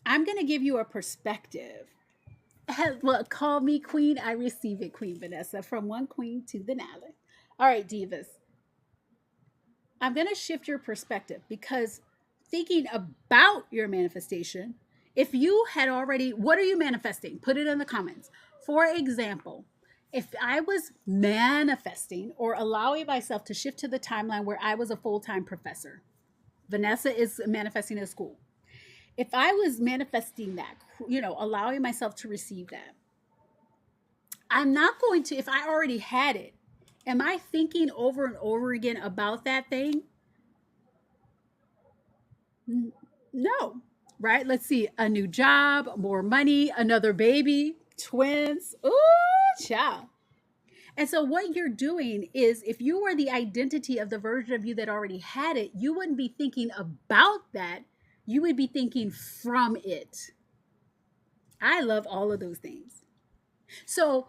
I'm gonna give you a perspective. Well, call me queen. I receive it, Queen Vanessa. From one queen to the next. All right, divas. I'm gonna shift your perspective because thinking about your manifestation, if you had already, what are you manifesting? Put it in the comments. For example, if I was manifesting or allowing myself to shift to the timeline where I was a full-time professor, Vanessa is manifesting a school. If I was manifesting that, allowing myself to receive that, I'm not going to, if I already had it, am I thinking over and over again about that thing? No, right? Let's see. A new job, more money, another baby, twins. Ooh, child. And so what you're doing is if you were the identity of the version of you that already had it, you wouldn't be thinking about that. You would be thinking from it. I love all of those things. So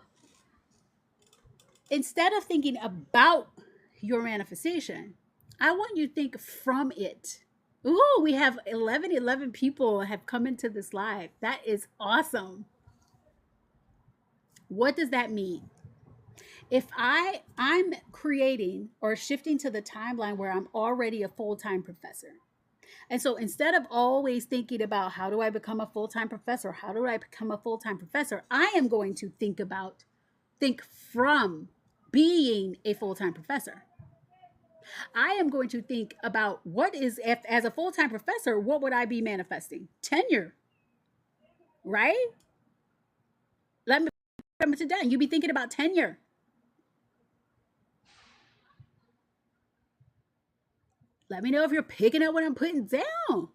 instead of thinking about your manifestation, I want you to think from it. Ooh, we have 11 people have come into this live. That is awesome. What does that mean? If I'm creating or shifting to the timeline where I'm already a full-time professor. And so instead of always thinking about how do I become a full-time professor? How do I become a full-time professor? I am going to think from being a full-time professor. I am going to think about what is, if as a full-time professor, what would I be manifesting? Tenure, right? Let me come to that. You'd be thinking about tenure. Let me know if you're picking up what I'm putting down.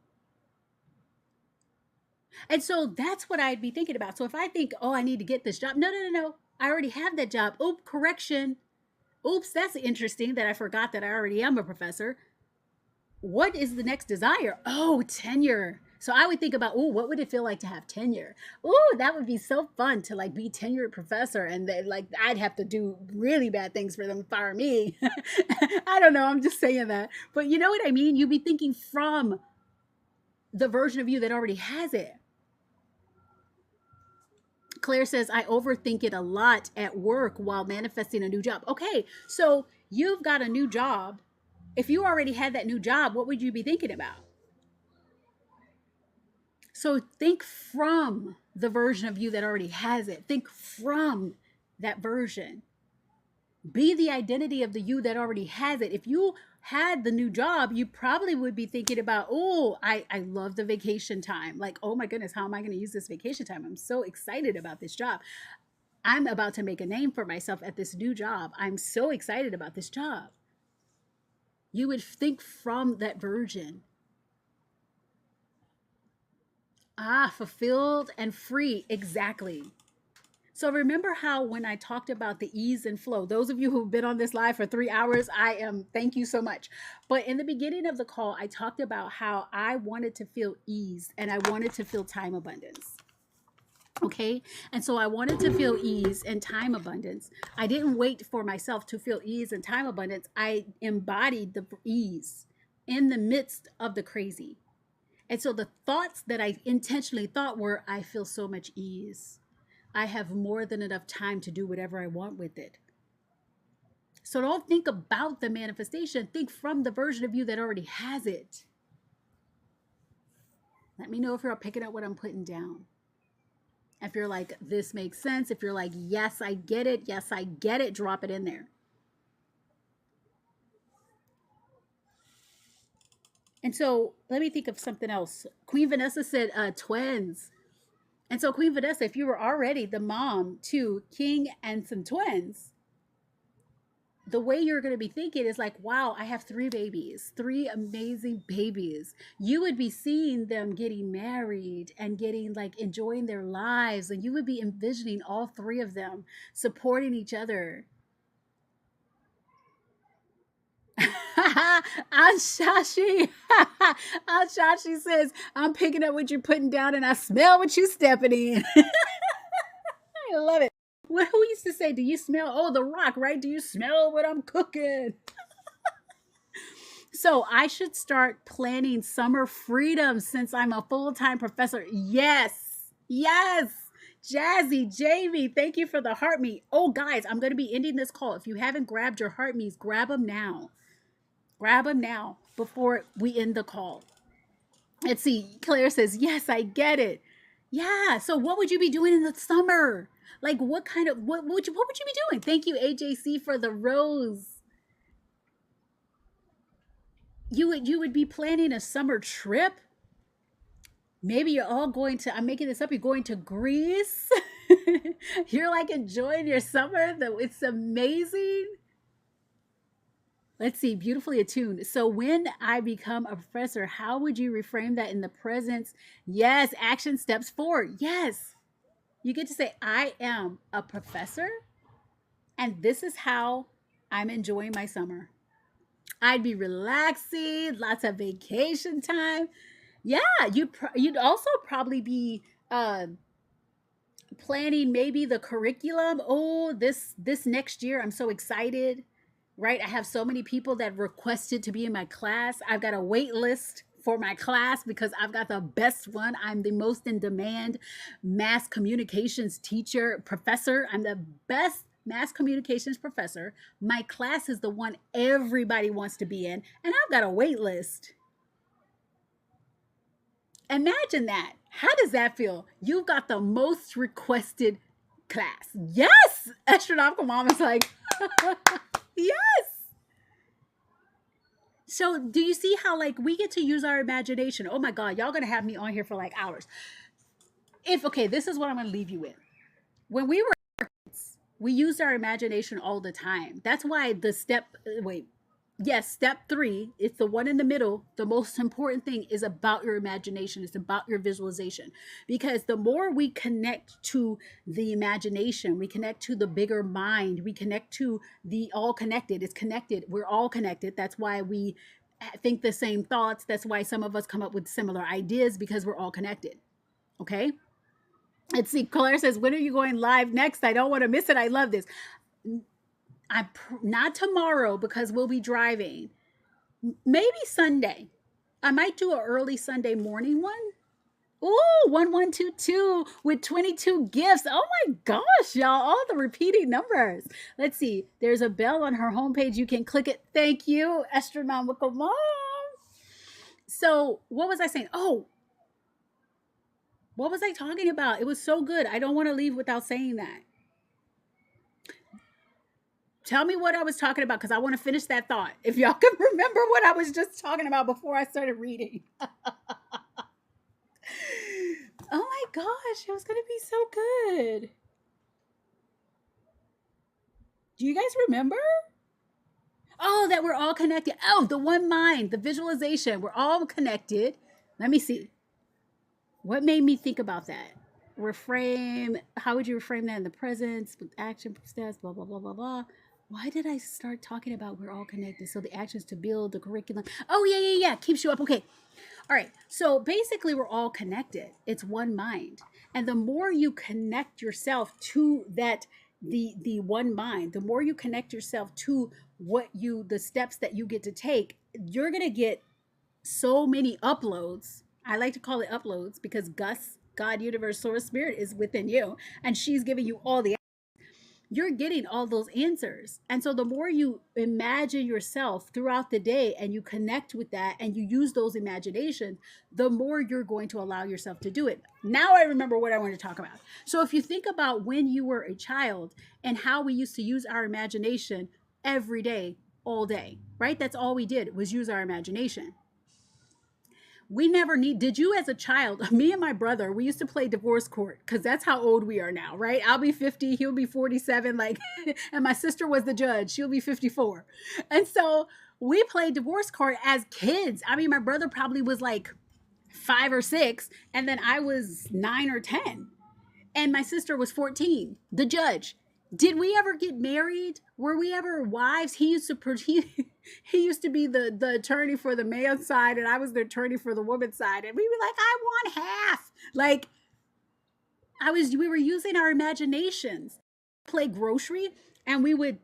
And so that's what I'd be thinking about. So if I think, oh, I need to get this job. No. I already have that job. Oops, correction. Oops, that's interesting that I forgot that I already am a professor. What is the next desire? Oh, tenure. So I would think about, oh, what would it feel like to have tenure? Oh, that would be so fun to like be tenured professor, and then like I'd have to do really bad things for them to fire me. I don't know. I'm just saying that, but you know what I mean. You'd be thinking from the version of you that already has it. Claire says, I overthink it a lot at work while manifesting a new job. Okay, so you've got a new job. If you already had that new job, what would you be thinking about? So think from the version of you that already has it. Think from that version. Be the identity of the you that already has it. If you had the new job, you probably would be thinking about, oh, I love the vacation time. Like, oh my goodness, how am I going to use this vacation time? I'm so excited about this job. I'm about to make a name for myself at this new job. I'm so excited about this job. You would think from that version. Fulfilled and free. Exactly. So remember how when I talked about the ease and flow, those of you who've been on this live for 3 hours, thank you so much. But in the beginning of the call, I talked about how I wanted to feel ease and I wanted to feel time abundance. Okay. And so I wanted to feel ease and time abundance. I didn't wait for myself to feel ease and time abundance. I embodied the ease in the midst of the crazy. And so the thoughts that I intentionally thought were, I feel so much ease. I have more than enough time to do whatever I want with it. So don't think about the manifestation. Think from the version of you that already has it. Let me know if you're picking up what I'm putting down. If you're like, this makes sense. If you're like, yes, I get it. Yes, I get it. Drop it in there. And so let me think of something else. Queen Vanessa said twins. And so Queen Vanessa, if you were already the mom to King and some twins, the way you're going to be thinking is like, wow, I have 3 babies, 3 amazing babies. You would be seeing them getting married and getting like enjoying their lives. And you would be envisioning all 3 of them supporting each other. Shashi. Shashi says, I'm picking up what you're putting down and I smell what you're stepping in. I love it. Well, who used to say, do you smell? Oh, The Rock, right? Do you smell what I'm cooking? So I should start planning summer freedom since I'm a full-time professor. Yes. Yes. Jazzy, Jamie, thank you for the heart meat. Oh, guys, I'm going to be ending this call. If you haven't grabbed your heart meats, grab them now. Grab them now before we end the call. Let's see. Claire says, yes, I get it. Yeah. So what would you be doing in the summer? Like what would you be doing? Thank you, AJC, for the rose. You would be planning a summer trip. Maybe you're all going to, I'm making this up, you're going to Greece. You're like enjoying your summer. It's amazing. Let's see, beautifully attuned. So when I become a professor, how would you reframe that in the presence? Yes, action steps forward. Yes. You get to say, I am a professor, and this is how I'm enjoying my summer. I'd be relaxing, lots of vacation time. Yeah, you'd also probably be planning maybe the curriculum. Oh, this next year, I'm so excited, right? I have so many people that requested to be in my class. I've got a wait list for my class because I've got the best one. I'm the most in demand mass communications teacher, professor. I'm the best mass communications professor. My class is the one everybody wants to be in, and I've got a wait list. Imagine that. How does that feel? You've got the most requested class. Yes! Astronomical mom is like, yes! So do you see how like we get to use our imagination? Oh my God, y'all gonna have me on here for like hours. Okay, this is what I'm gonna leave you with. When we were kids, we used our imagination all the time. That's why step 3, it's the one in the middle. The most important thing is about your imagination. It's about your visualization. Because the more we connect to the imagination, we connect to the bigger mind, we connect to the all connected. It's connected. We're all connected. That's why we think the same thoughts. That's why some of us come up with similar ideas, because we're all connected. Okay? Let's see. Claire says, when are you going live next? I don't want to miss it. I love this. Not tomorrow because we'll be driving. Maybe Sunday. I might do an early Sunday morning one. Ooh, 1122 with 22 gifts. Oh my gosh, y'all. All the repeating numbers. Let's see. There's a bell on her homepage. You can click it. Thank you, Astronomical Mom. So what was I saying? Oh, what was I talking about? It was so good. I don't want to leave without saying that. Tell me what I was talking about because I want to finish that thought. If y'all can remember what I was just talking about before I started reading. Oh my gosh, it was going to be so good. Do you guys remember? Oh, that we're all connected. Oh, the one mind, the visualization. We're all connected. Let me see. What made me think about that? Reframe. How would you reframe that in the present with action steps? Blah blah blah blah blah. Why did I start talking about we're all connected? So the actions to build the curriculum. Oh yeah. Keeps you up. Okay. All right. So basically, we're all connected. It's one mind, and the more you connect yourself to that, the one mind, the more you connect yourself to the steps that you get to take, you're gonna get so many uploads. I like to call it uploads because Gus, God, Universe, Source, Spirit is within you, and she's giving you all the. You're getting all those answers. And so the more you imagine yourself throughout the day and you connect with that and you use those imaginations, the more you're going to allow yourself to do it. Now I remember what I want to talk about. So if you think about when you were a child and how we used to use our imagination every day, all day, right? That's all we did was use our imagination. We never need, did you as a child? Me and my brother, we used to play divorce court because that's how old we are now, right? I'll be 50, he'll be 47, like, and my sister was the judge, she'll be 54. And so we played divorce court as kids. I mean, my brother probably was like 5 or 6, and then I was 9 or 10, and my sister was 14, the judge. Did we ever get married? Were we ever wives? He used to he used to be the attorney for the man's side, and I was the attorney for the woman's side, and we were like, I want half. Like we were using our imaginations. Play grocery, and we would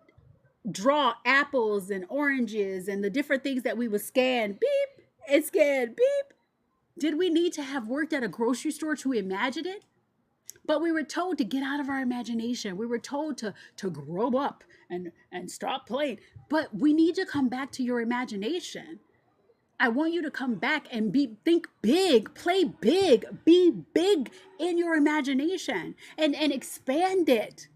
draw apples and oranges and the different things that we would scan. Beep and scan. Beep. Did we need to have worked at a grocery store to imagine it? But we were told to get out of our imagination. We were told to grow up and stop playing. But we need to come back to your imagination. I want you to come back and think big, play big, be big in your imagination and expand it.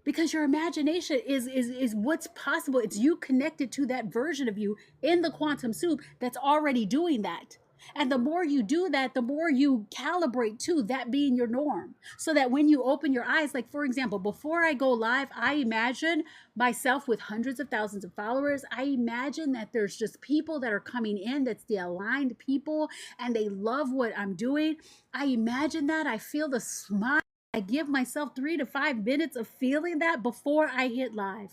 Because your imagination is what's possible. It's you connected to that version of you in the quantum soup that's already doing that. And the more you do that, the more you calibrate to that being your norm. So that when you open your eyes, like for example, before I go live, I imagine myself with hundreds of thousands of followers. I imagine that there's just people that are coming in, that's the aligned people, and they love what I'm doing. I imagine that. I feel the smile. I give myself 3 to 5 minutes of feeling that before I hit live.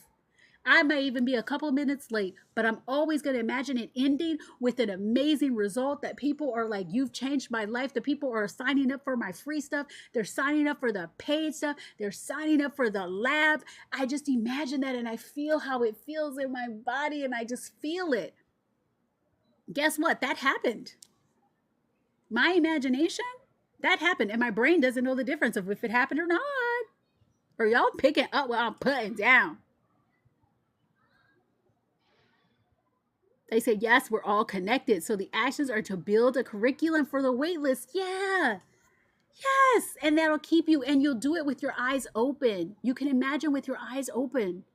I may even be a couple of minutes late, but I'm always going to imagine it ending with an amazing result that people are like, you've changed my life. The people are signing up for my free stuff. They're signing up for the paid stuff. They're signing up for the lab. I just imagine that and I feel how it feels in my body and I just feel it. Guess what? That happened. My imagination, that happened. And my brain doesn't know the difference of if it happened or not. Or y'all picking up what I'm putting down. They say, yes, we're all connected. So the actions are to build a curriculum for the waitlist. Yeah. Yes. And that'll keep you, and you'll do it with your eyes open. You can imagine with your eyes open.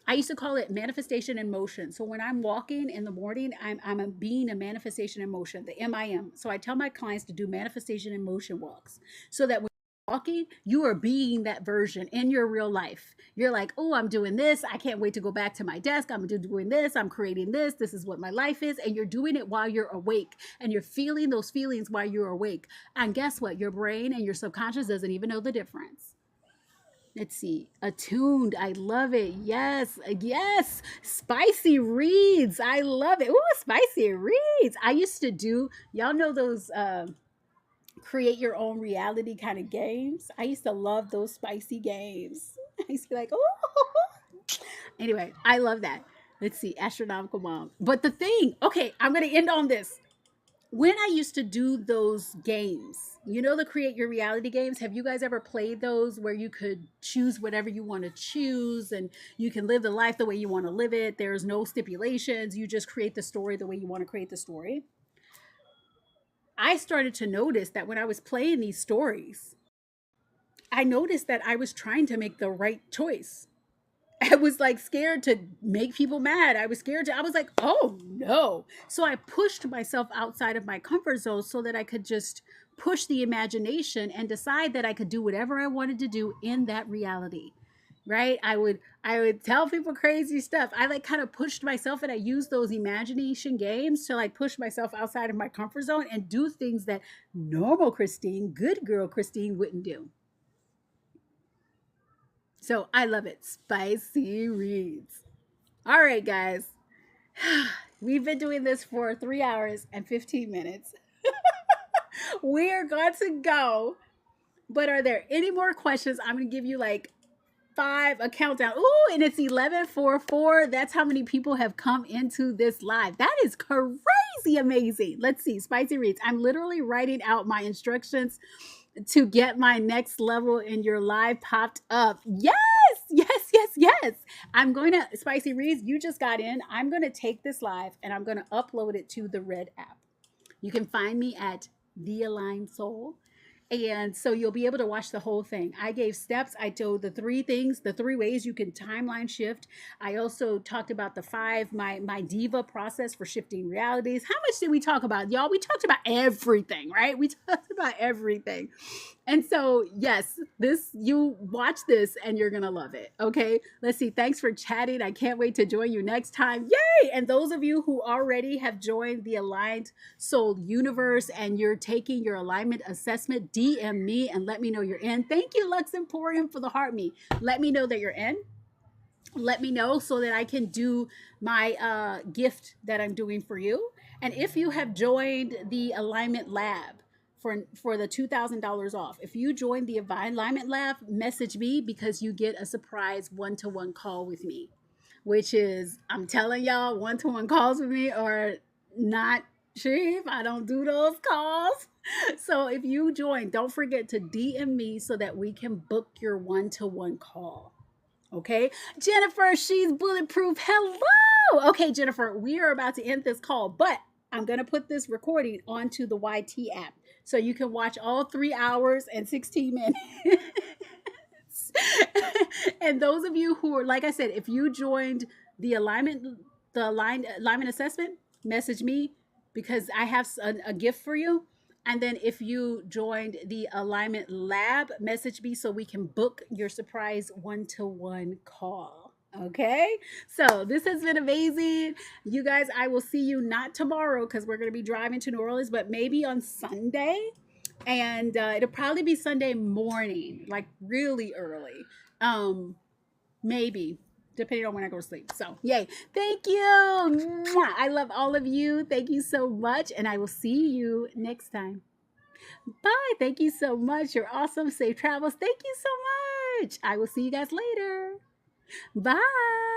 I used to call it manifestation in motion. So when I'm walking in the morning, I'm being a manifestation in motion, the MIM. So I tell my clients to do manifestation in motion walks so that when walking, you are being that version in your real life. You're like, oh, I'm doing this. I can't wait to go back to my desk. I'm doing this. I'm creating this. This is what my life is. And you're doing it while you're awake. And you're feeling those feelings while you're awake. And guess what? Your brain and your subconscious doesn't even know the difference. Let's see. Attuned. I love it. Yes. Yes. Spicy reads. I love it. Ooh, spicy reads. I used to do, y'all know those create your own reality kind of games. I used to love those spicy games. I used to be like, oh. Anyway, I love that. Let's see, astronomical mom. But the thing, okay, I'm going to end on this. When I used to do those games, you know, the create your reality games, have you guys ever played those where you could choose whatever you want to choose and you can live the life the way you want to live it? There's no stipulations. You just create the story the way you want to create the story. I started to notice that when I was playing these stories, I noticed that I was trying to make the right choice. I was like scared to make people mad. I was scared to, I was like, oh no. So I pushed myself outside of my comfort zone so that I could just push the imagination and decide that I could do whatever I wanted to do in that reality. Right? I would tell people crazy stuff. I like kind of pushed myself and I used those imagination games to like push myself outside of my comfort zone and do things that normal Christine, good girl Christine wouldn't do. So I love it. Spicy reads. All right, guys. We've been doing this for 3 hours and 15 minutes. We are going to go. But are there any more questions? I'm going to give you like five, a countdown. Ooh, and it's 11:44. That's how many people have come into this live. That is crazy amazing. Let's see. Spicy reads. I'm literally writing out my instructions to get my next level in your live popped up. Yes, yes, yes, yes. I'm going to, Spicy Reads, you just got in. I'm going to take this live and I'm going to upload it to the Red app. You can find me at The Aligned Soul. And so you'll be able to watch the whole thing. I gave steps. I told the three things, the three ways you can timeline shift. I also talked about the five, my DIVVA process for shifting realities. How much did we talk about, y'all? We talked about everything, right? We talked about everything. And so, yes, you watch this and you're going to love it. Okay. Let's see. Thanks for chatting. I can't wait to join you next time. Yay. And those of you who already have joined the Aligned Soul Universe and you're taking your alignment assessment, DM me and let me know you're in. Thank you, Lux Emporium, for the heart me. Let me know that you're in. Let me know so that I can do my gift that I'm doing for you. And if you have joined the Alignment Lab, for the $2,000 off. If you join the Alignment Lab, message me because you get a surprise one-to-one call with me, which is, I'm telling y'all, one-to-one calls with me are not cheap. I don't do those calls. So if you join, don't forget to DM me so that we can book your one-to-one call. Okay, Jennifer, she's bulletproof. Hello. Okay, Jennifer, we are about to end this call, but I'm going to put this recording onto the YT app so you can watch all 3 hours and 16 minutes. And those of you who are, like I said, if you joined the alignment assessment, message me because I have a gift for you. And then if you joined the Alignment Lab, message me so we can book your surprise one-to-one call. Okay, so this has been amazing. You guys, I will see you not tomorrow because we're going to be driving to New Orleans, but maybe on Sunday. And it'll probably be Sunday morning, like really early. Maybe, depending on when I go to sleep. So, yay. Thank you. Mwah. I love all of you. Thank you so much. And I will see you next time. Bye. Thank you so much. You're awesome. Safe travels. Thank you so much. I will see you guys later. Bye.